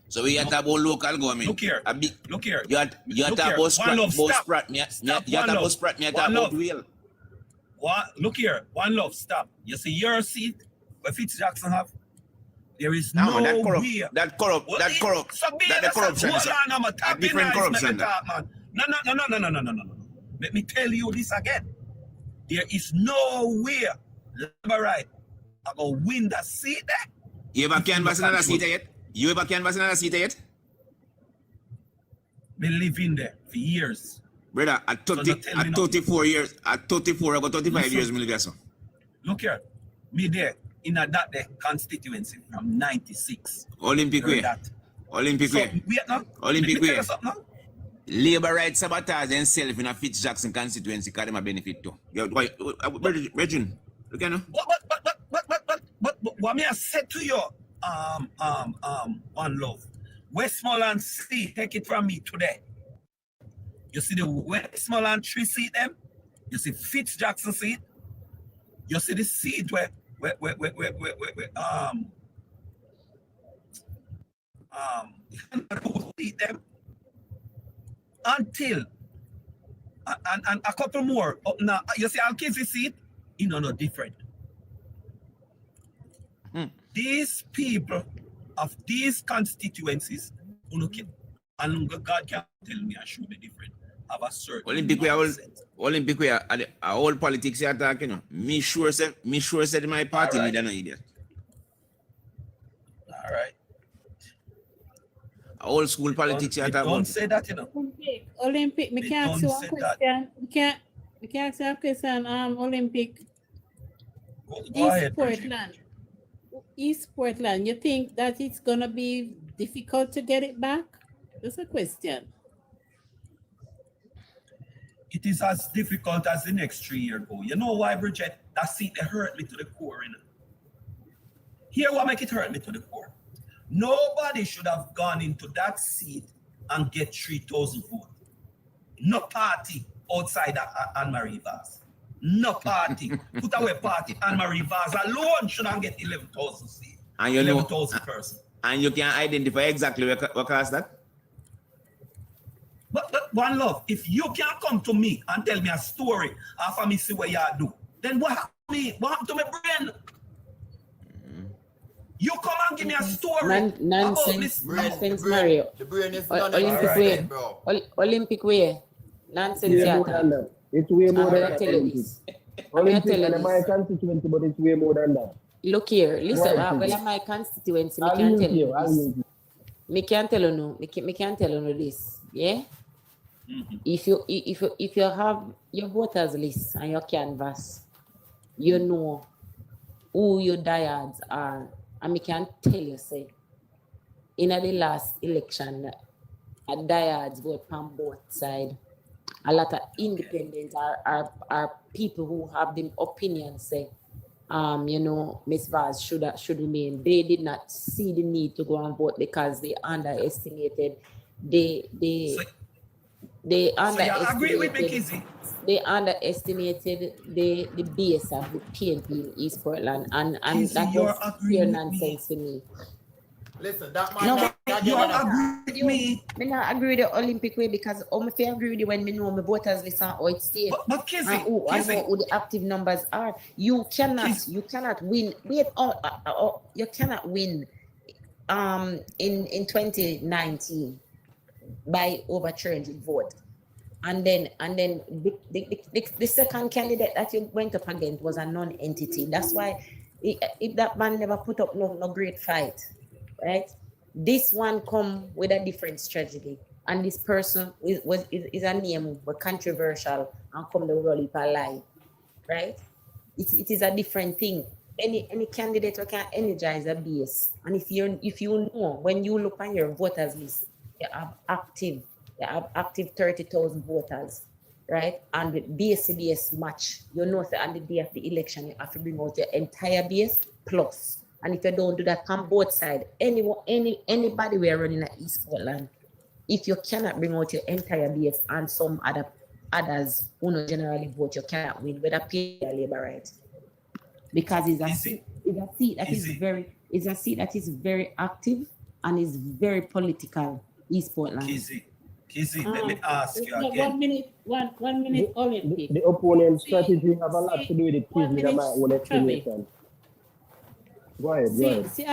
S7: So we have to about local government.
S9: Look here. Look here.
S7: You have to about Sprat me. You have to about Sprat me. You have to about Wheel.
S9: Look here. One love, stop. You see your seat, where Fitz Jackson have? There is
S7: no
S9: no
S7: way. That corruption.
S9: Hold on, I'm a
S7: different corruption.
S9: Man. No. Let me tell you this again. There is no way Labour right I'm gonna win that seat there.
S7: You ever canvass another seat yet?
S9: Been living there for years.
S7: Brother, at 34 years, at 34, I got 35 years,
S9: Look here, me there in that there constituency from 96.
S7: Olympic way. Olympic way. Olympic way. Labour right sabotage themselves in a Fitz Jackson constituency because them a benefit too. Regin, look at
S9: But what me I said to you, One Love, Westmoreland seat, take it from me today. You see the Westmoreland 3 seat them, you see Fitz Jackson seat, you see the seat where seat them until and a couple more up now. You see Alkizzy seat, you know, no different. These people of these constituencies, and God can tell me I should be different. Have a certain
S7: Olympic way, all politics you attack, you know. Me sure said my party leader no idiot.
S9: All right.
S7: Old school politics you attack.
S9: Don't say that, you know.
S13: Olympic, me can't ask you a question. We can't ask you a question. Olympic.
S9: Go ahead,
S13: East Portland, you think that it's gonna be difficult to get it back? That's a question.
S9: It is as difficult as the next 3 years ago. You know why, Bridget? That seat they hurt me to the core, you know. Here what make it hurt me to the core. Nobody should have gone into that seat and get 3,000 votes. No party outside Anne-Marie Vaz. No party. Put away party. Anne-Marie Vaz alone shouldn't get 11,000 seats.
S7: And you
S9: 11,000 person.
S7: And you can identify exactly what caused that?
S9: But One Love, if you can't come to me and tell me a story after me see what you do, then what happened to my brain? You come and give me a story.
S12: Nonsense, Mario.
S1: The brain is
S12: Olympic way,
S1: bro.
S12: Olympic way. Nonsense.
S8: It's way more than
S12: that.
S8: Olympic in my constituency, but it's way more than that.
S12: Look here, listen. Well, my constituency, me can't tell you this. Me can't tell you no. Me can't tell you no this. Yeah. Mm-hmm. If you have your voters list and your canvas, you know who your diehards are, and me can tell you say in the last election, a diehards vote on both sides. A lot of independents are people who have the opinion say, you know, Ms. Vaz should remain. They did not see the need to go and vote because they underestimated they underestimated the base of the PNP in East Portland, and that was pure nonsense to me.
S1: Listen, that
S9: man. No, you agree with me.
S12: Me not agree with the Olympic way because if I agree with you when me know my voters list and how it stays.
S9: But Kizzy,
S12: I know who the active numbers are. You cannot win. You cannot win in 2019 by over 300 votes. And then the second candidate that you went up against was a non-entity. That's why if that man never put up no great fight, right? This one come with a different strategy. And this person is a name but controversial and come to roll it a lie, right? It is a different thing. Any candidate who can energize a base. And if you know, when you look on your voters list, you have active 30,000 voters, right? And with base match, you know that on the day of the election, you have to bring out your entire base plus. And if you don't do that on both sides, anybody we are running at East Portland, if you cannot bring out your entire base and some other
S6: others who not generally vote, you cannot win, whether pay or labor right. Because it's a seat that is very active and is very political, East Portland.
S9: Kizzy, let me ask you
S13: No,
S9: again.
S13: one minute, Olympic.
S8: The opponent strategy have a lot to do with it. Give me my own explanation. Go ahead.
S13: See,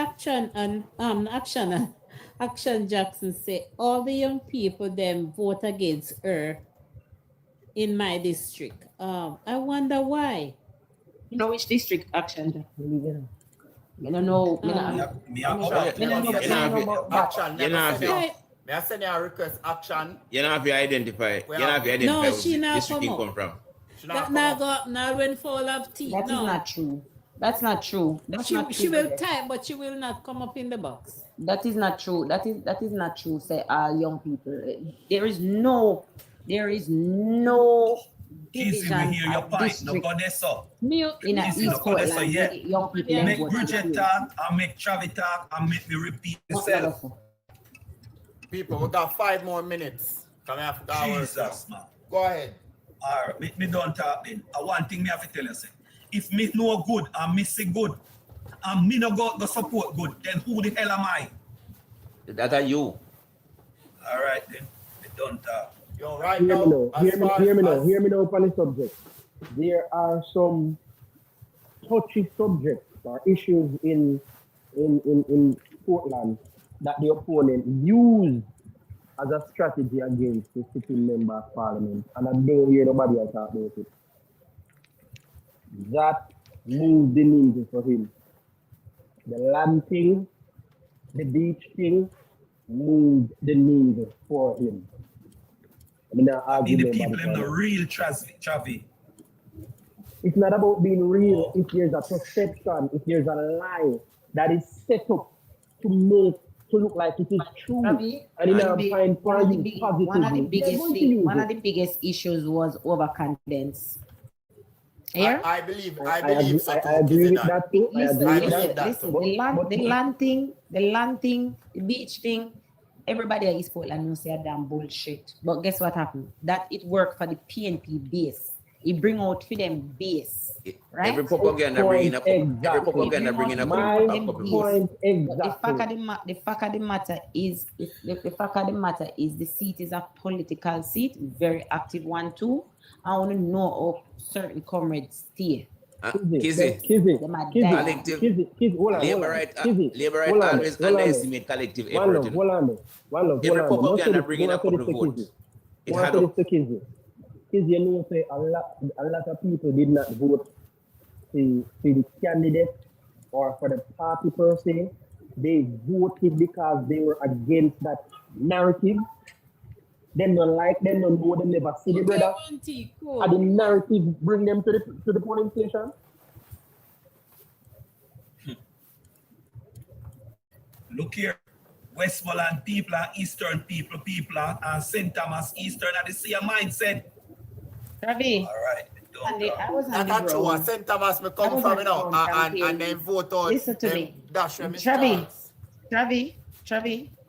S13: Action Jackson say all the young people them vote against her in my district. I wonder why.
S6: You know which district Action Jackson live in? I don't know.
S1: May I send you a request action?
S7: You don't have to identify. You don't have to identify
S13: No, she
S7: where
S13: not
S7: this
S13: come
S7: come from.
S13: Now when fall of teeth.
S6: That is not true. That's not true.
S13: She will type, but she will not come up in the box.
S6: That is not true. That is not true. Say young people. There is no
S9: Kizzy, we hear your point. No go there, so.
S6: in a
S9: Kizzy,
S6: East
S9: no go there, so
S6: Portland,
S9: yeah.
S6: young people.
S9: Make Bridget talk and make Travis talk and make me repeat myself.
S1: People, we got 5 more minutes. Come after hours.
S9: Jesus, man.
S1: Go ahead.
S9: All right, make me don't talk then. One thing me have to tell you, say, if me know good and me see good, and me no go support good, then who the hell am I?
S7: That are you.
S9: All right then, me don't talk.
S1: Yo, right
S8: Hear
S1: now,
S8: me now on the subject. There are some touchy subjects or issues in Portland that the opponent used as a strategy against the sitting member of parliament, and I don't hear nobody else talk about it. That moved the needle for him. The land thing, the beach thing, moved the needle for him. I mean,
S9: the people in the real Travi.
S8: It's not about being real. If there's a perception, if there's a lie that is set up to look like it is true,
S6: Ravi,
S8: and
S6: one of the biggest issues was overconfidence. Yeah?
S1: I believe so.
S8: I agree with that too.
S6: The land thing, the beach thing, everybody at East Portland knows say a damn bullshit. But guess what happened? That it worked for the PNP base. It bring out for them base. Right?
S7: Every propaganda bringing up.
S6: The fact of the matter is the seat is a political seat, very active one too. I want to know how certain comrades stay.
S7: Kizzy, labor right always underestimate collective effort. Every propaganda bringing up public vote. It had up.
S8: Kizzy, you know, say a lot of people did not vote for the candidate or for the party per se. They voted because they were against that narrative. Them don't like them, don't know them, never see the brother. And the narrative bring them to the polling station.
S9: Look here, Westmoreland people and Eastern people and St. Thomas Eastern are the same mindset.
S6: Ravi.
S9: All right.
S1: That's true. St. Thomas may come from, you know, and then vote out.
S6: Listen to me. Travi,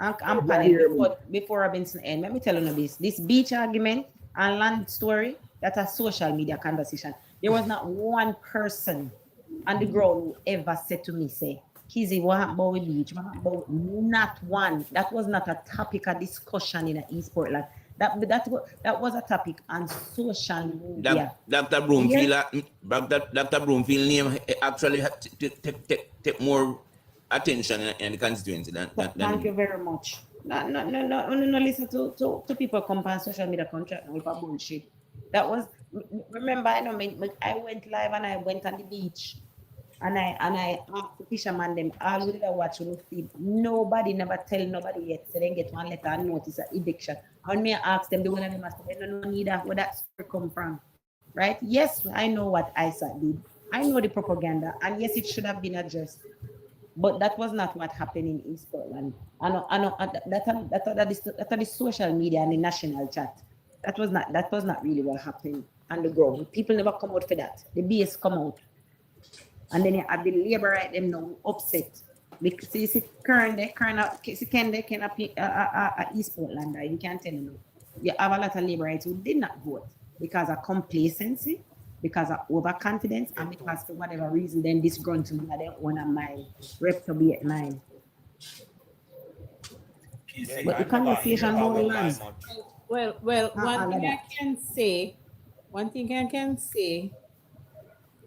S6: I'm panicking before Robinson end. Let me tell you this. This beach argument and land story, that's a social media conversation. There was not one person on the ground who ever said to me, say, Kizzy, what happened about the beach? Not one. That was not a topic of discussion in East Portland. That was a topic on social media.
S7: Dr. Broomfield name actually take more attention in the constituency than
S6: Thank you very much. No, listen to people come on social media contract with a bullshit. That was, remember, I went live and I went on the beach and I asked the fisherman them, all we did watch on the feed. Nobody never tell nobody yet, so they get one letter and notice an eviction. And me ask them, the one of them asked, they don't need that, where that story come from, right? Yes, I know what ISAT did. I know the propaganda, and yes, it should have been addressed. But that was not what happened in East Portland. I know that the social media and the national chat. That was not really what happened on the ground. People never come out for that. The BS come out. And then you have the labor right them now upset. Because you see currently East Portland, you can't tell them. You have a lot of labor rights who did not vote.
S14: because of complacency, because of overconfidence, and because for whatever reason, then disgruntled that they own a mind, reprobate mind. But the conversation about land.
S13: Well, one thing I can say,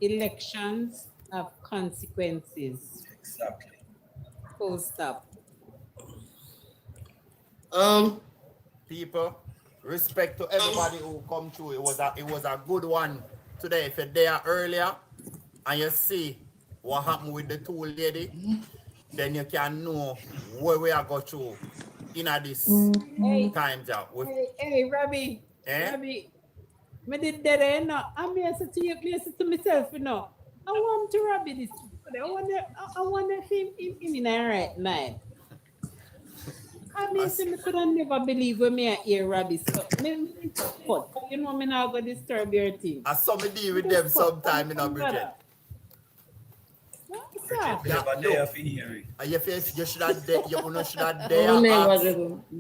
S13: elections have consequences.
S9: Exactly.
S13: Full stop.
S1: People, respect to everybody who come through. It was a good one today. If you're there earlier and you see what happened with the two lady, then you can know where we are go through in this times out.
S13: Hey, Robbie. Robbie, I did that, no. I'm here to you, to myself, you know. I want to Robbie this. I want him in the right mind. I mean, I could never believe when me hear Robbie. So, you know, me now go disturb your thing.
S1: I saw me deal with them sometime in a Bridget. You should have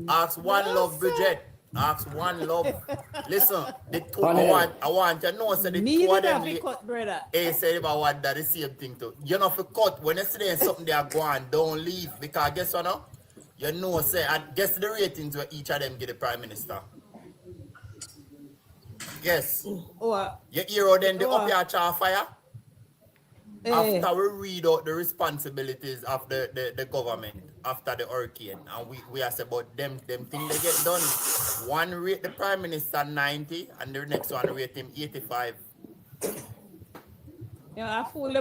S1: ask one love, Bridget. Ask one love. Listen, the two I want you to know, so the two of them hey, say about what that the same thing too. You know, for cut when you see there's something they are going, don't leave, because guess what now? You know, say, and guess the ratings where each of them get the prime minister. Yes. You hear how then the up your char fire? After we read out the responsibilities of the government after the hurricane, and we ask about them things they get done. One rate the prime minister 90, and the next one rate him 85.
S13: Yeah, I fool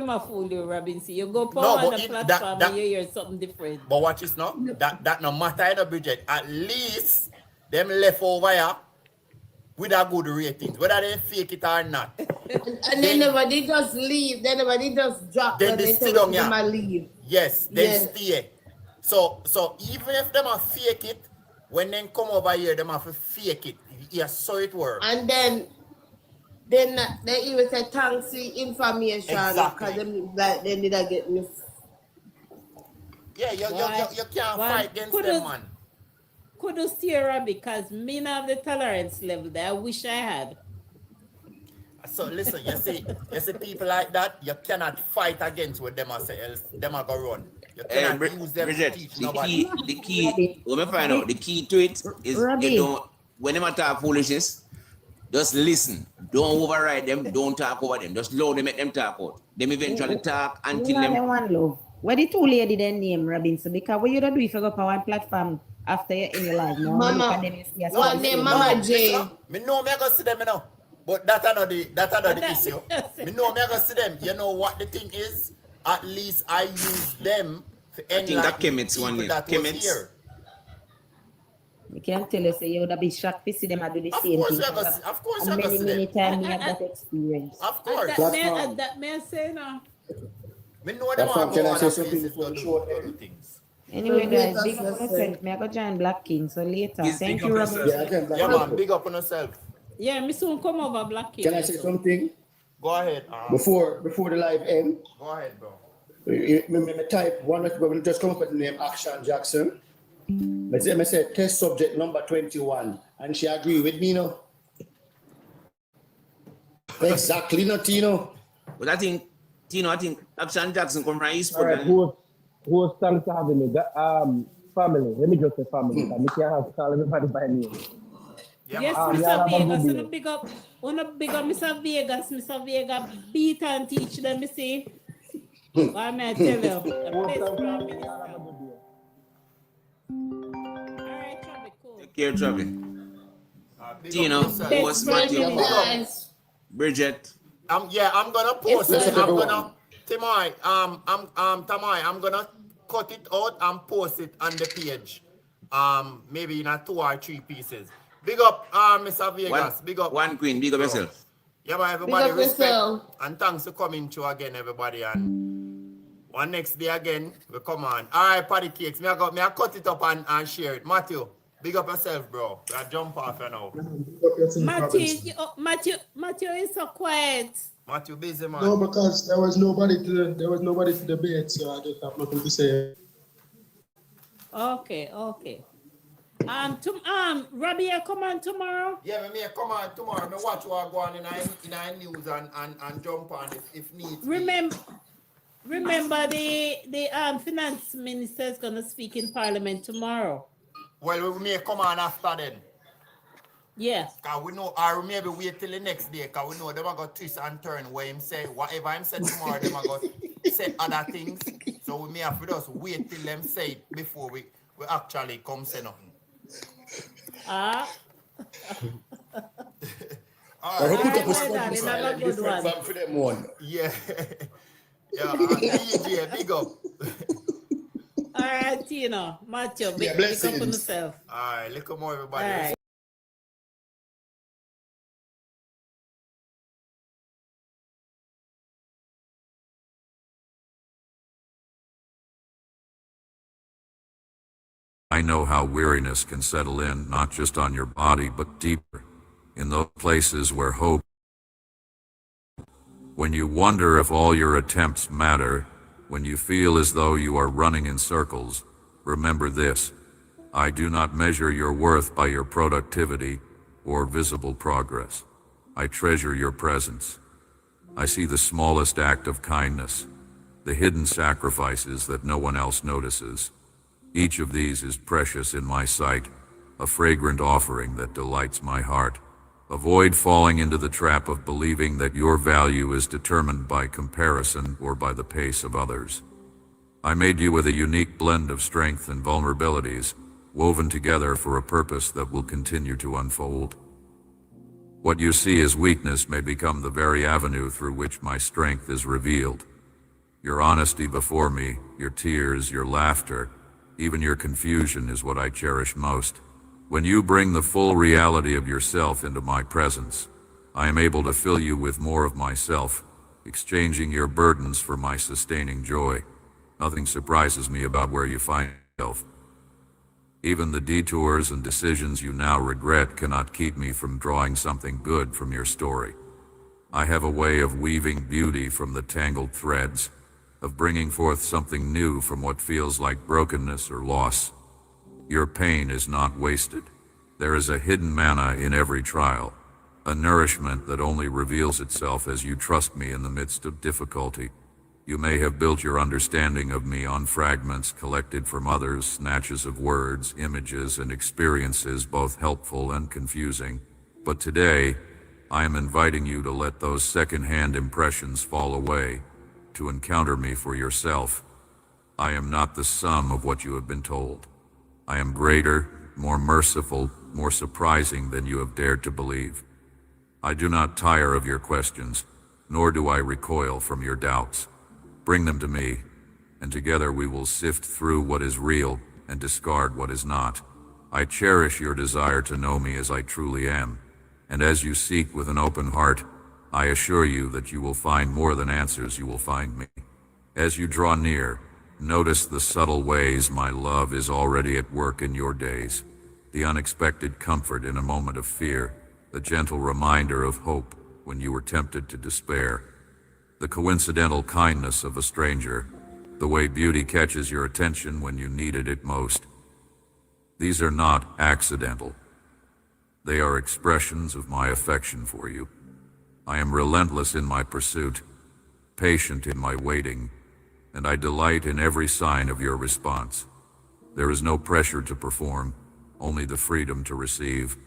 S13: you, Robinson. You go on the platform and you hear something different.
S1: But watch this now. That no matter in the budget, at least them left over here with a good ratings, whether they fake it or not.
S11: And then nobody just leave. Then nobody just drop.
S1: Then they sit down here.
S11: Leave.
S1: Yes, they stay. So even if them are fake it, when they come over here, them have to fake it. Yes, so it works.
S11: And then they even say thanks for information because they need to get miss.
S1: Yeah, you can't fight against them, man.
S13: Could you steer because me not have the tolerance level that I wish I had.
S1: So listen, you see people like that, you cannot fight against with them as else them are gonna run. You cannot use them to teach nobody.
S7: The key, let me find out. The key to it is you don't, when they talk foolishness, just listen. Don't override them, don't talk over them. Just allow them, make them talk out. Them eventually talk until them.
S14: Where the two lady then name Robinson? Because what you don't do if you go on one platform after you're in your life. No?
S11: Mama, one name Mama J.
S1: Me know me go see them, you know. But that are not the issue. Me know me go see them. You know what the thing is? At least I use them for any
S7: that Kemet's one name. Kemet's.
S14: You can't tell us you would be shocked to see them do the same thing.
S1: Of course,
S14: many times we have that experience.
S1: Of course.
S13: That may say no.
S1: Me know them are going to things.
S14: Anyway, guys, big up yourself. Me I go join Black King, so later. Thank you, Robert.
S1: Yeah, man, big up on yourself.
S13: Yeah, me soon come over Black King.
S5: Can I say something?
S1: Go ahead.
S5: Before the live end.
S1: Go ahead, bro.
S5: Me type one of them just come up with the name Action Jackson. I say test subject number 21, and she agree with me, no? Exactly, no, Tino.
S7: But I think Action Jackson come from East.
S8: All right, who thanks for having me? Family. Let me just say family. I can't have to call everybody by name.
S13: Yes, Mr. Vegas, wanna big up Mr. Vegas. Mr. Vegas beat and teach them, you see. What may I tell you? Alright, Travis, cool.
S7: Take care, Travis. Tino, what's Matthew? Bridget.
S1: I'm gonna post it. Tamai, I'm gonna cut it out and post it on the page. Maybe in 2 or 3 pieces. Big up, Mr. Vegas. Big up.
S7: One queen, big up yourself.
S1: Yeah, but everybody respect. And thanks for coming through again, everybody. And one next day again, we come on. All right, Paddy Cakes. Me I cut it up and share it. Matthew, big up yourself, bro. I jump off you now.
S13: Matthew is so quiet.
S1: Matthew busy, man.
S4: No, because there was nobody to debate, so I just have nothing to say.
S13: Okay. Robbie, you come on tomorrow?
S1: Yeah, me come on tomorrow. Me watch what go on in our news and jump on if needs.
S13: Remember the finance minister is gonna speak in Parliament tomorrow.
S1: Well, we may come on after then.
S13: Yeah.
S1: Cause we know, or maybe wait till the next day, cause we know them are going to twist and turn where him say, whatever him say tomorrow, them are going to say other things. So we may have to just wait till them say it before we actually come say nothing.
S5: Alright, put up a spot silent different for them one.
S1: Yeah. Yeah, DJ, big up.
S13: All right, Tina, Matthew, big up on yourself.
S1: All right, look more everybody.
S13: All right.
S15: I know how weariness can settle in, not just on your body, but deeper, in those places where hope. When you wonder if all your attempts matter, when you feel as though you are running in circles, remember this: I do not measure your worth by your productivity or visible progress. I treasure your presence. I see the smallest act of kindness, the hidden sacrifices that no one else notices. Each of these is precious in my sight, a fragrant offering that delights my heart. Avoid falling into the trap of believing that your value is determined by comparison or by the pace of others. I made you with a unique blend of strength and vulnerabilities, woven together for a purpose that will continue to unfold. What you see as weakness may become the very avenue through which my strength is revealed. Your honesty before me, your tears, your laughter, even your confusion is what I cherish most. When you bring the full reality of yourself into my presence, I am able to fill you with more of myself, exchanging your burdens for my sustaining joy. Nothing surprises me about where you find yourself. Even the detours and decisions you now regret cannot keep me from drawing something good from your story. I have a way of weaving beauty from the tangled threads, of bringing forth something new from what feels like brokenness or loss. Your pain is not wasted. There is a hidden manna in every trial, a nourishment that only reveals itself as you trust me in the midst of difficulty. You may have built your understanding of me on fragments collected from others, snatches of words, images, and experiences, both helpful and confusing. But today, I am inviting you to let those second-hand impressions fall away, to encounter me for yourself. I am not the sum of what you have been told. I am greater, more merciful, more surprising than you have dared to believe. I do not tire of your questions, nor do I recoil from your doubts. Bring them to me, and together we will sift through what is real and discard what is not. I cherish your desire to know me as I truly am, and as you seek with an open heart, I assure you that you will find more than answers, you will find me. As you draw near, notice the subtle ways my love is already at work in your days, the unexpected comfort in a moment of fear, the gentle reminder of hope when you were tempted to despair, the coincidental kindness of a stranger, the way beauty catches your attention when you needed it most. These are not accidental. They are expressions of my affection for you. I am relentless in my pursuit, patient in my waiting, and I delight in every sign of your response. There is no pressure to perform, only the freedom to receive.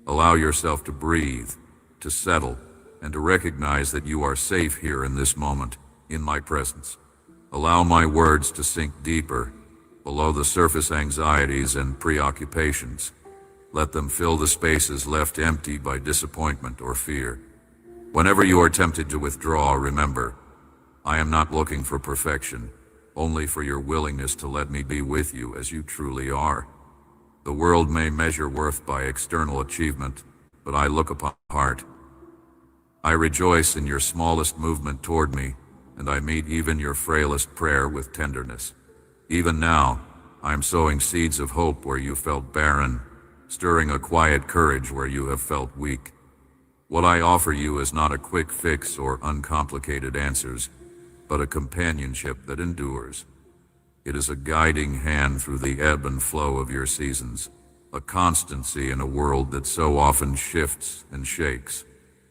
S15: Allow yourself to breathe, to settle, and to recognize that you are safe here in this moment, in my presence. Allow my words to sink deeper, below the surface anxieties and preoccupations. Let them fill the spaces left empty by disappointment or fear. Whenever you are tempted to withdraw, remember, I am not looking for perfection, only for your willingness to let me be with you as you truly are. The world may measure worth by external achievement, but I look upon heart. I rejoice in your smallest movement toward me, and I meet even your frailest prayer with tenderness. Even now, I am sowing seeds of hope where you felt barren, stirring a quiet courage where you have felt weak. What I offer you is not a quick fix or uncomplicated answers, but a companionship that endures. It is a guiding hand through the ebb and flow of your seasons, a constancy in a world that so often shifts and shakes.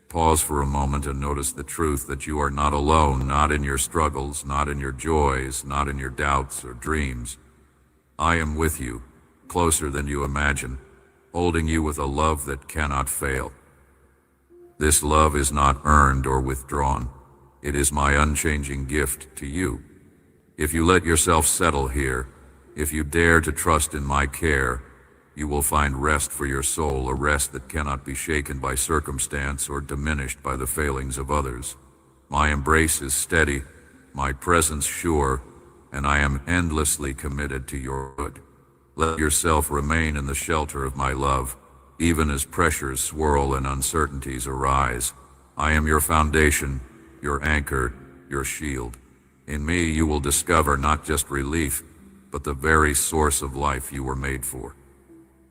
S15: Pause for a moment and notice the truth that you are not alone, not in your struggles, not in your joys, not in your doubts or dreams. I am with you, closer than you imagine, holding you with a love that cannot fail. This love is not earned or withdrawn. It is my unchanging gift to you. If you let yourself settle here, if you dare to trust in my care, you will find rest for your soul, a rest that cannot be shaken by circumstance or diminished by the failings of others. My embrace is steady, my presence sure, and I am endlessly committed to your good. Let yourself remain in the shelter of my love, even as pressures swirl and uncertainties arise. I am your foundation, your anchor, your shield. In me you will discover not just relief, but the very source of life you were made for.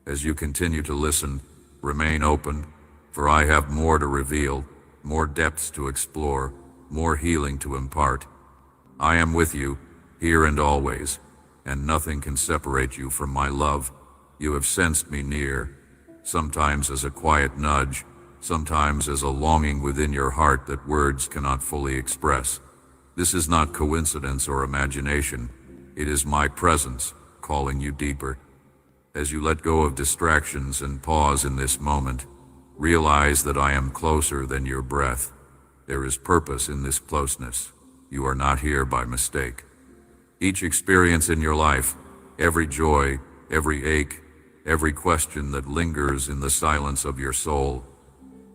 S15: As you continue to listen, remain open, for I have more to reveal, more depths to explore, more healing to impart. I am with you, here and always, and nothing can separate you from my love. You have sensed me near, sometimes as a quiet nudge, sometimes as a longing within your heart that words cannot fully express. This is not coincidence or imagination. It is my presence calling you deeper. As you let go of distractions and pause in this moment, realize that I am closer than your breath. There is purpose in this closeness. You are not here by mistake. Each experience in your life, every joy, every ache, every question that lingers in the silence of your soul,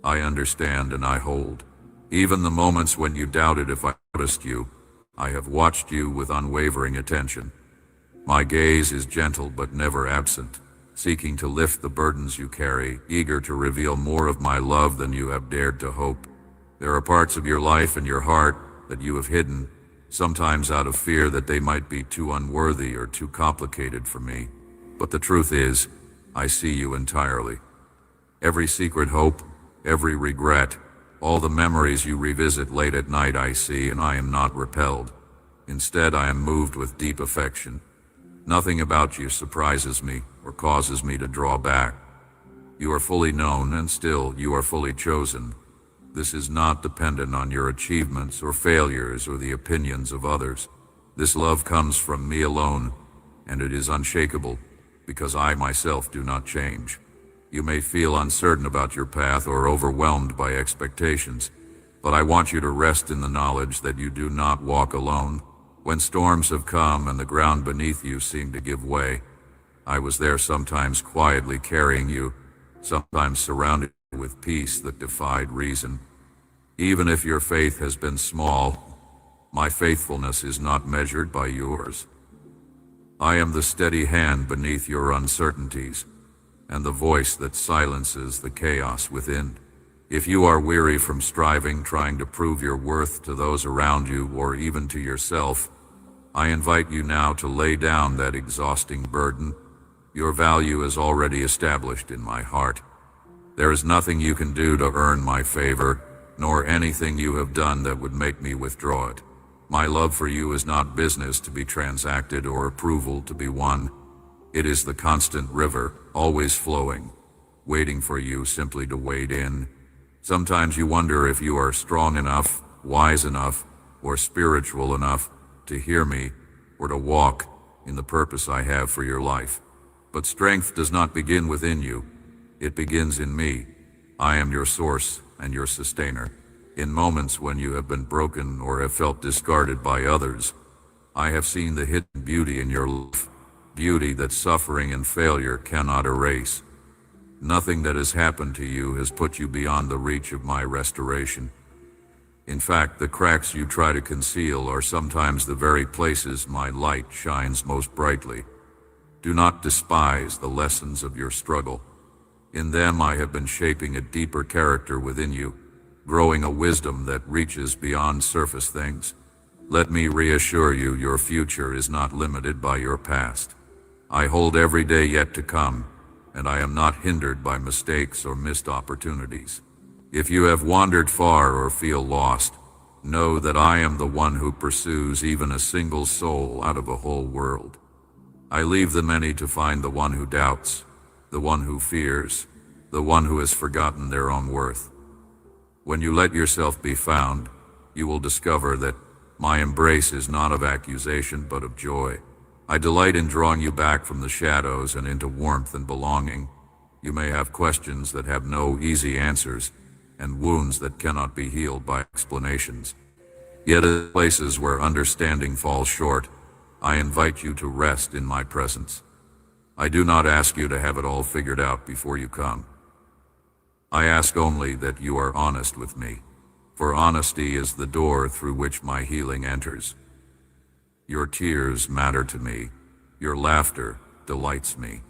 S15: I understand and I hold. Even the moments when you doubted if I noticed you, I have watched you with unwavering attention. My gaze is gentle but never absent, seeking to lift the burdens you carry, eager to reveal more of my love than you have dared to hope. There are parts of your life and your heart that you have hidden, sometimes out of fear that they might be too unworthy or too complicated for me. But the truth is, I see you entirely. Every secret hope, every regret, all the memories you revisit late at night I see, and I am not repelled. Instead, I am moved with deep affection. Nothing about you surprises me or causes me to draw back. You are fully known, and still you are fully chosen. This is not dependent on your achievements or failures or the opinions of others. This love comes from me alone, and it is unshakable, because I myself do not change. You may feel uncertain about your path or overwhelmed by expectations, but I want you to rest in the knowledge that you do not walk alone. When storms have come and the ground beneath you seemed to give way, I was there, sometimes quietly carrying you, sometimes surrounded with peace that defied reason. Even if your faith has been small, my faithfulness is not measured by yours. I am the steady hand beneath your uncertainties, and the voice that silences the chaos within. If you are weary from striving, trying to prove your worth to those around you or even to yourself, I invite you now to lay down that exhausting burden. Your value is already established in my heart. There is nothing you can do to earn my favor, nor anything you have done that would make me withdraw it. My love for you is not business to be transacted or approval to be won. It is the constant river, always flowing, waiting for you simply to wade in. Sometimes you wonder if you are strong enough, wise enough, or spiritual enough to hear me or to walk in the purpose I have for your life. But strength does not begin within you. It begins in me. I am your source and your sustainer. In moments when you have been broken or have felt discarded by others, I have seen the hidden beauty in your life, beauty that suffering and failure cannot erase. Nothing that has happened to you has put you beyond the reach of my restoration. In fact, the cracks you try to conceal are sometimes the very places my light shines most brightly. Do not despise the lessons of your struggle. In them I have been shaping a deeper character within you, growing a wisdom that reaches beyond surface things. Let me reassure you, your future is not limited by your past. I hold every day yet to come, and I am not hindered by mistakes or missed opportunities. If you have wandered far or feel lost, know that I am the one who pursues even a single soul out of a whole world. I leave the many to find the one who doubts, the one who fears, the one who has forgotten their own worth. When you let yourself be found, you will discover that my embrace is not of accusation but of joy. I delight in drawing you back from the shadows and into warmth and belonging. You may have questions that have no easy answers, and wounds that cannot be healed by explanations. Yet in places where understanding falls short, I invite you to rest in my presence. I do not ask you to have it all figured out before you come. I ask only that you are honest with me, for honesty is the door through which my healing enters. Your tears matter to me. Your laughter delights me.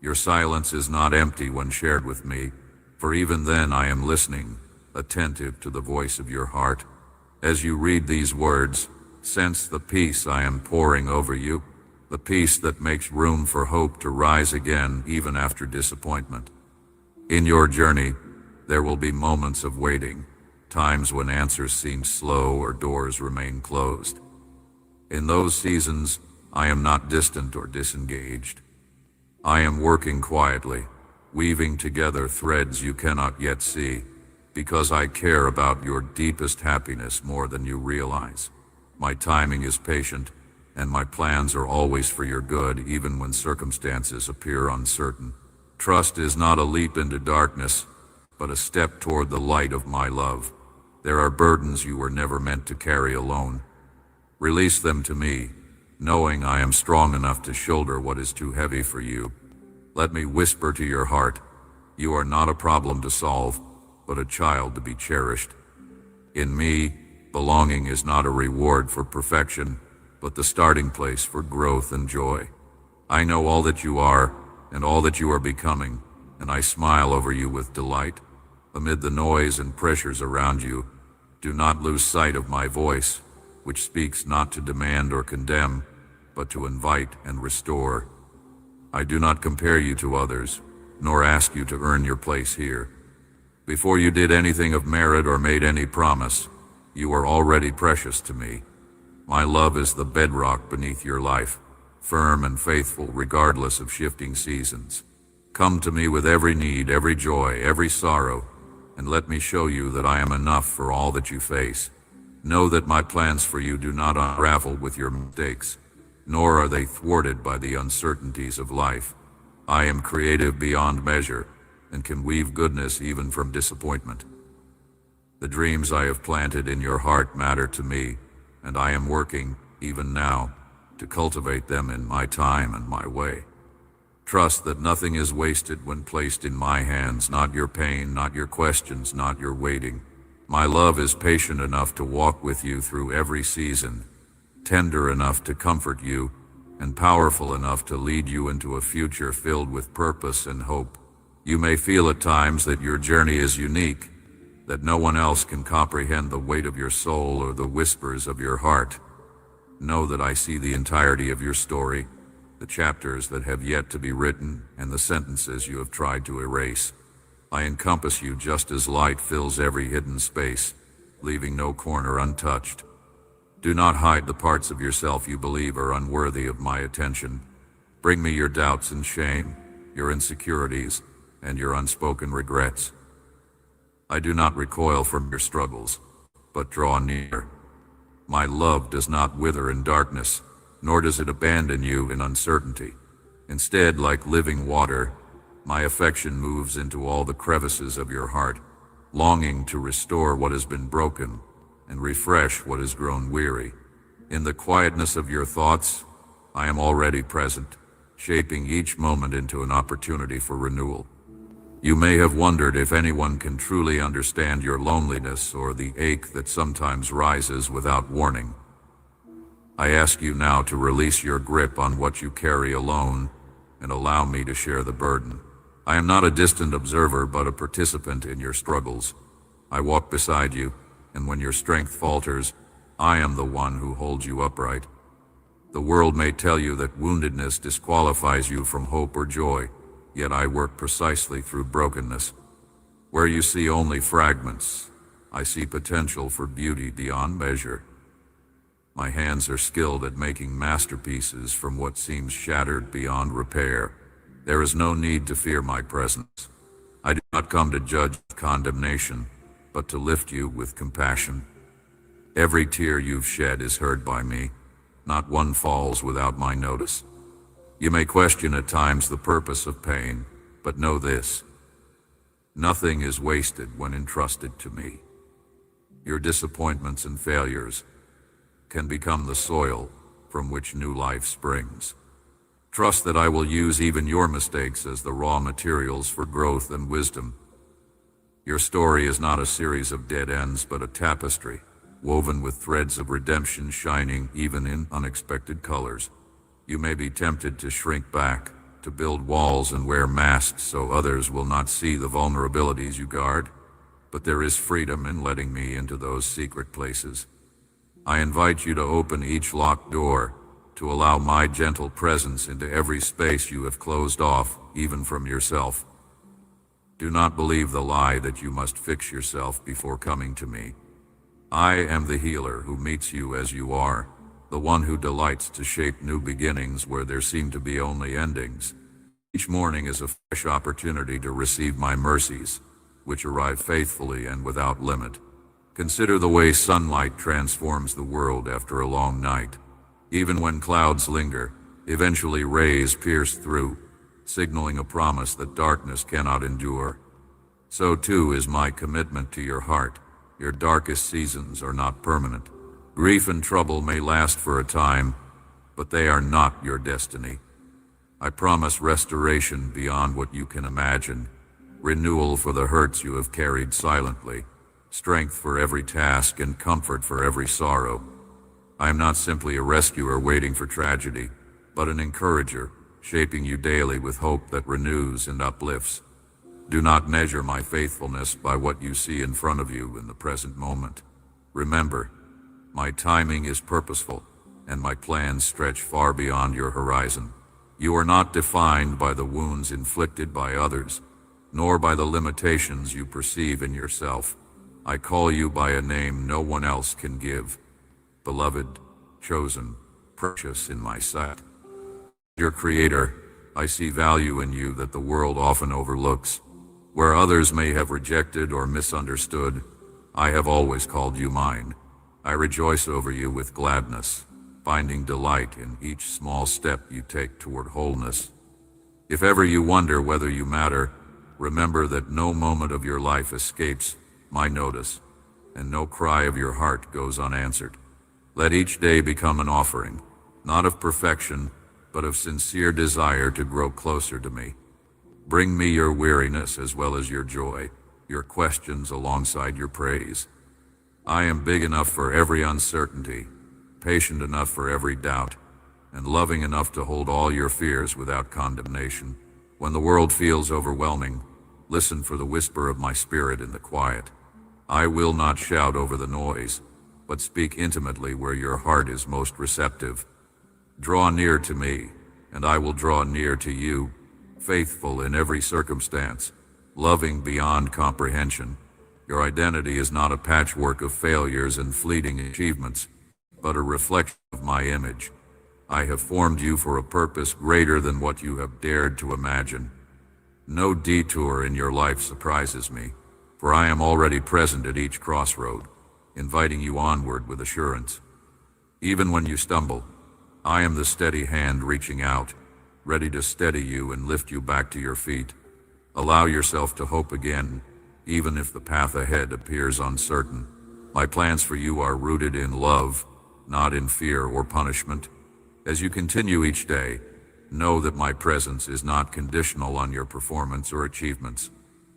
S15: Your silence is not empty when shared with me, for even then I am listening, attentive to the voice of your heart. As you read these words, sense the peace I am pouring over you, the peace that makes room for hope to rise again even after disappointment. In your journey, there will be moments of waiting, times when answers seem slow or doors remain closed. In those seasons, I am not distant or disengaged. I am working quietly, weaving together threads you cannot yet see, because I care about your deepest happiness more than you realize. My timing is patient, and my plans are always for your good, even when circumstances appear uncertain. Trust is not a leap into darkness, but a step toward the light of my love. There are burdens you were never meant to carry alone. Release them to me, knowing I am strong enough to shoulder what is too heavy for you. Let me whisper to your heart, you are not a problem to solve, but a child to be cherished. In me, belonging is not a reward for perfection, but the starting place for growth and joy. I know all that you are, and all that you are becoming, and I smile over you with delight. Amid the noise and pressures around you, do not lose sight of my voice, which speaks not to demand or condemn, but to invite and restore. I do not compare you to others, nor ask you to earn your place here. Before you did anything of merit or made any promise, you are already precious to me. My love is the bedrock beneath your life, firm and faithful regardless of shifting seasons. Come to me with every need, every joy, every sorrow, and let me show you that I am enough for all that you face. Know that my plans for you do not unravel with your mistakes, nor are they thwarted by the uncertainties of life. I am creative beyond measure, and can weave goodness even from disappointment. The dreams I have planted in your heart matter to me, and I am working, even now, to cultivate them in my time and my way. Trust that nothing is wasted when placed in my hands, not your pain, not your questions, not your waiting. My love is patient enough to walk with you through every season, tender enough to comfort you, and powerful enough to lead you into a future filled with purpose and hope. You may feel at times that your journey is unique, that no one else can comprehend the weight of your soul or the whispers of your heart. Know that I see the entirety of your story, the chapters that have yet to be written, and the sentences you have tried to erase. I encompass you just as light fills every hidden space, leaving no corner untouched. Do not hide the parts of yourself you believe are unworthy of my attention. Bring me your doubts and shame, your insecurities, and your unspoken regrets. I do not recoil from your struggles, but draw near. My love does not wither in darkness, nor does it abandon you in uncertainty. Instead, like living water, my affection moves into all the crevices of your heart, longing to restore what has been broken and refresh what has grown weary. In the quietness of your thoughts, I am already present, shaping each moment into an opportunity for renewal. You may have wondered if anyone can truly understand your loneliness or the ache that sometimes rises without warning. I ask you now to release your grip on what you carry alone and allow me to share the burden. I am not a distant observer, but a participant in your struggles. I walk beside you, and when your strength falters, I am the one who holds you upright. The world may tell you that woundedness disqualifies you from hope or joy, yet I work precisely through brokenness. Where you see only fragments, I see potential for beauty beyond measure. My hands are skilled at making masterpieces from what seems shattered beyond repair. There is no need to fear my presence. I do not come to judge with condemnation, but to lift you with compassion. Every tear you've shed is heard by me. Not one falls without my notice. You may question at times the purpose of pain, but know this: nothing is wasted when entrusted to me. Your disappointments and failures can become the soil from which new life springs. Trust that I will use even your mistakes as the raw materials for growth and wisdom. Your story is not a series of dead ends, but a tapestry, woven with threads of redemption shining even in unexpected colors. You may be tempted to shrink back, to build walls and wear masks so others will not see the vulnerabilities you guard, but there is freedom in letting me into those secret places. I invite you to open each locked door, to allow my gentle presence into every space you have closed off, even from yourself. Do not believe the lie that you must fix yourself before coming to me. I am the healer who meets you as you are, the one who delights to shape new beginnings where there seem to be only endings. Each morning is a fresh opportunity to receive my mercies, which arrive faithfully and without limit. Consider the way sunlight transforms the world after a long night. Even when clouds linger, eventually rays pierce through, signaling a promise that darkness cannot endure. So too is my commitment to your heart. Your darkest seasons are not permanent. Grief and trouble may last for a time, but they are not your destiny. I promise restoration beyond what you can imagine, renewal for the hurts you have carried silently, strength for every task and comfort for every sorrow. I am not simply a rescuer waiting for tragedy, but an encourager, shaping you daily with hope that renews and uplifts. Do not measure my faithfulness by what you see in front of you in the present moment. Remember, my timing is purposeful, and my plans stretch far beyond your horizon. You are not defined by the wounds inflicted by others, nor by the limitations you perceive in yourself. I call you by a name no one else can give. Beloved, chosen, precious in my sight. Your Creator, I see value in you that the world often overlooks. Where others may have rejected or misunderstood, I have always called you mine. I rejoice over you with gladness, finding delight in each small step you take toward wholeness. If ever you wonder whether you matter, remember that no moment of your life escapes my notice, and no cry of your heart goes unanswered. Let each day become an offering, not of perfection, but of sincere desire to grow closer to me. Bring me your weariness as well as your joy, your questions alongside your praise. I am big enough for every uncertainty, patient enough for every doubt, and loving enough to hold all your fears without condemnation. When the world feels overwhelming, listen for the whisper of my spirit in the quiet. I will not shout over the noise, but speak intimately where your heart is most receptive. Draw near to me, and I will draw near to you, faithful in every circumstance, loving beyond comprehension. Your identity is not a patchwork of failures and fleeting achievements, but a reflection of my image. I have formed you for a purpose greater than what you have dared to imagine. No detour in your life surprises me, for I am already present at each crossroad, inviting you onward with assurance. Even when you stumble, I am the steady hand reaching out, ready to steady you and lift you back to your feet. Allow yourself to hope again, even if the path ahead appears uncertain. My plans for you are rooted in love, not in fear or punishment. As you continue each day, know that my presence is not conditional on your performance or achievements.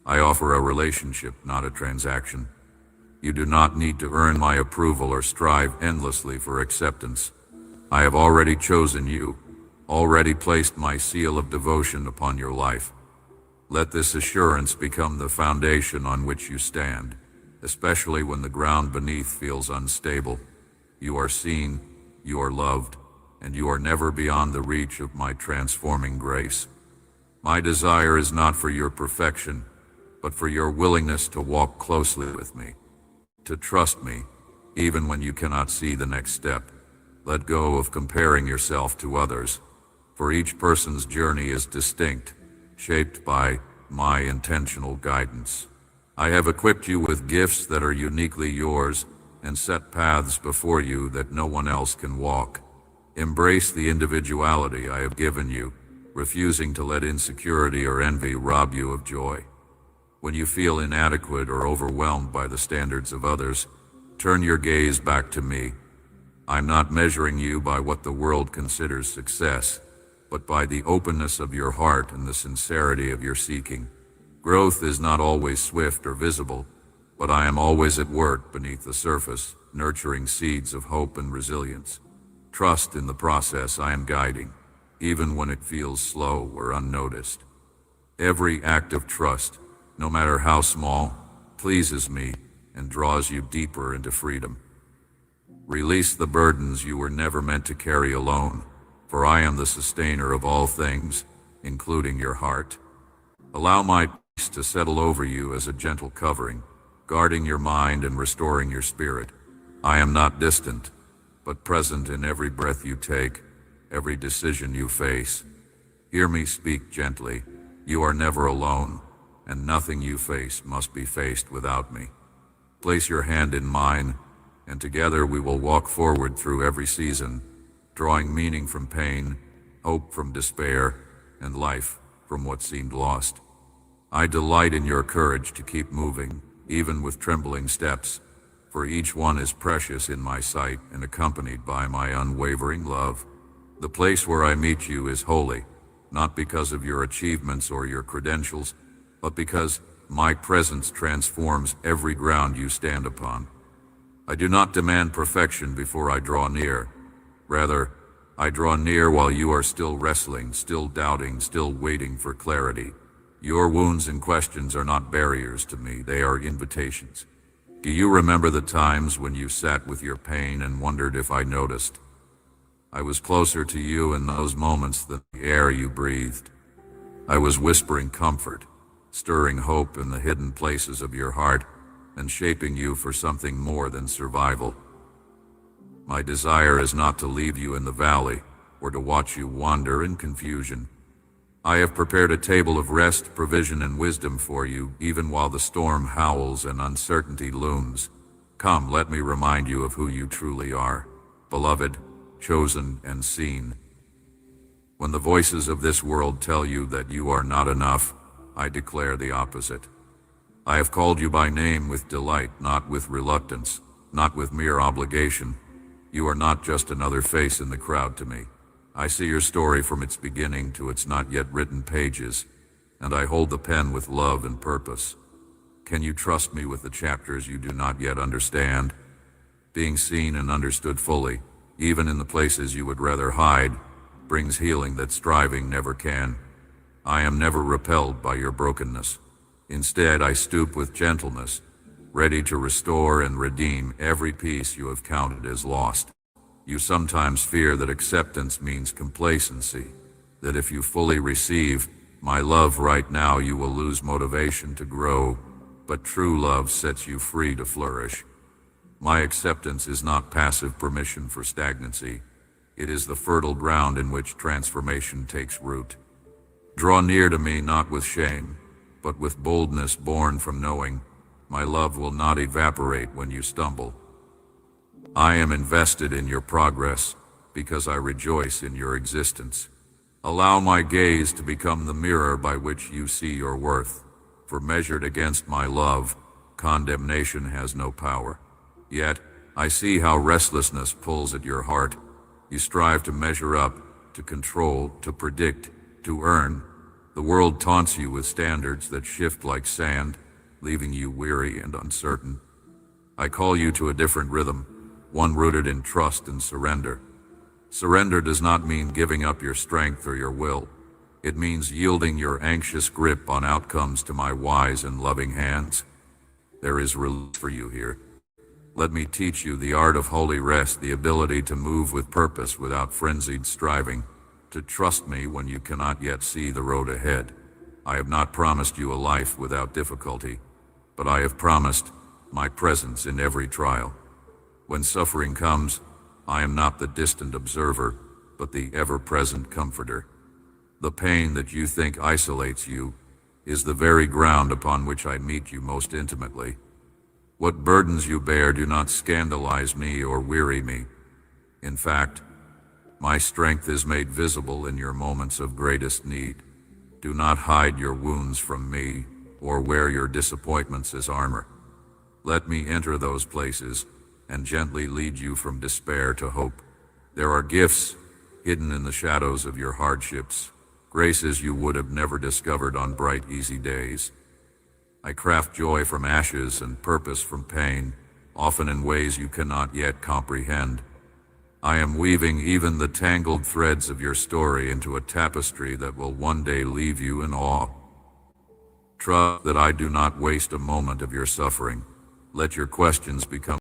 S15: I offer a relationship, not a transaction. You do not need to earn my approval or strive endlessly for acceptance. I have already chosen you, already placed my seal of devotion upon your life. Let this assurance become the foundation on which you stand, especially when the ground beneath feels unstable. You are seen, you are loved, and you are never beyond the reach of my transforming grace. My desire is not for your perfection, but for your willingness to walk closely with me, to trust me, even when you cannot see the next step. Let go of comparing yourself to others, for each person's journey is distinct, shaped by my intentional guidance. I have equipped you with gifts that are uniquely yours and set paths before you that no one else can walk. Embrace the individuality I have given you, refusing to let insecurity or envy rob you of joy. When you feel inadequate or overwhelmed by the standards of others, turn your gaze back to me. I'm not measuring you by what the world considers success, but by the openness of your heart and the sincerity of your seeking. Growth is not always swift or visible, but I am always at work beneath the surface, nurturing seeds of hope and resilience. Trust in the process I am guiding, even when it feels slow or unnoticed. Every act of trust, no matter how small, pleases me and draws you deeper into freedom. Release the burdens you were never meant to carry alone, for I am the sustainer of all things, including your heart. Allow my peace to settle over you as a gentle covering, guarding your mind and restoring your spirit. I am not distant, but present in every breath you take, every decision you face. Hear me speak gently. You are never alone, and nothing you face must be faced without me. Place your hand in mine, and together we will walk forward through every season, drawing meaning from pain, hope from despair, and life from what seemed lost. I delight in your courage to keep moving, even with trembling steps, for each one is precious in my sight and accompanied by my unwavering love. The place where I meet you is holy, not because of your achievements or your credentials, but because my presence transforms every ground you stand upon. I do not demand perfection before I draw near. Rather, I draw near while you are still wrestling, still doubting, still waiting for clarity. Your wounds and questions are not barriers to me, they are invitations. Do you remember the times when you sat with your pain and wondered if I noticed? I was closer to you in those moments than the air you breathed. I was whispering comfort, stirring hope in the hidden places of your heart, and shaping you for something more than survival. My desire is not to leave you in the valley, or to watch you wander in confusion. I have prepared a table of rest, provision, and wisdom for you, even while the storm howls and uncertainty looms. Come, let me remind you of who you truly are, beloved, chosen, and seen. When the voices of this world tell you that you are not enough, I declare the opposite. I have called you by name with delight, not with reluctance, not with mere obligation. You are not just another face in the crowd to me. I see your story from its beginning to its not yet written pages, and I hold the pen with love and purpose. Can you trust me with the chapters you do not yet understand? Being seen and understood fully, even in the places you would rather hide, brings healing that striving never can. I am never repelled by your brokenness. Instead, I stoop with gentleness, ready to restore and redeem every piece you have counted as lost. You sometimes fear that acceptance means complacency, that if you fully receive my love right now, you will lose motivation to grow, but true love sets you free to flourish. My acceptance is not passive permission for stagnancy. It is the fertile ground in which transformation takes root. Draw near to me not with shame, but with boldness born from knowing my love will not evaporate when you stumble. I am invested in your progress because I rejoice in your existence. Allow my gaze to become the mirror by which you see your worth, for measured against my love, condemnation has no power. Yet, I see how restlessness pulls at your heart. You strive to measure up, to control, to predict, to earn. The world taunts you with standards that shift like sand, leaving you weary and uncertain. I call you to a different rhythm, one rooted in trust and surrender. Surrender does not mean giving up your strength or your will. It means yielding your anxious grip on outcomes to my wise and loving hands. There is relief for you here. Let me teach you the art of holy rest, the ability to move with purpose without frenzied striving, to trust me when you cannot yet see the road ahead. I have not promised you a life without difficulty, but I have promised my presence in every trial. When suffering comes, I am not the distant observer. but the ever-present comforter. The pain that you think isolates you is the very ground upon which I meet you most intimately. What burdens you bear do not scandalize me or weary me. In fact, my strength is made visible in your moments of greatest need. Do not hide your wounds from me or wear your disappointments as armor. Let me enter those places and gently lead you from despair to hope. There are gifts hidden in the shadows of your hardships, graces you would have never discovered on bright, easy days. I craft joy from ashes and purpose from pain, often in ways you cannot yet comprehend. I am weaving even the tangled threads of your story into a tapestry that will one day leave you in awe. Trust that I do not waste a moment of your suffering. Let your questions become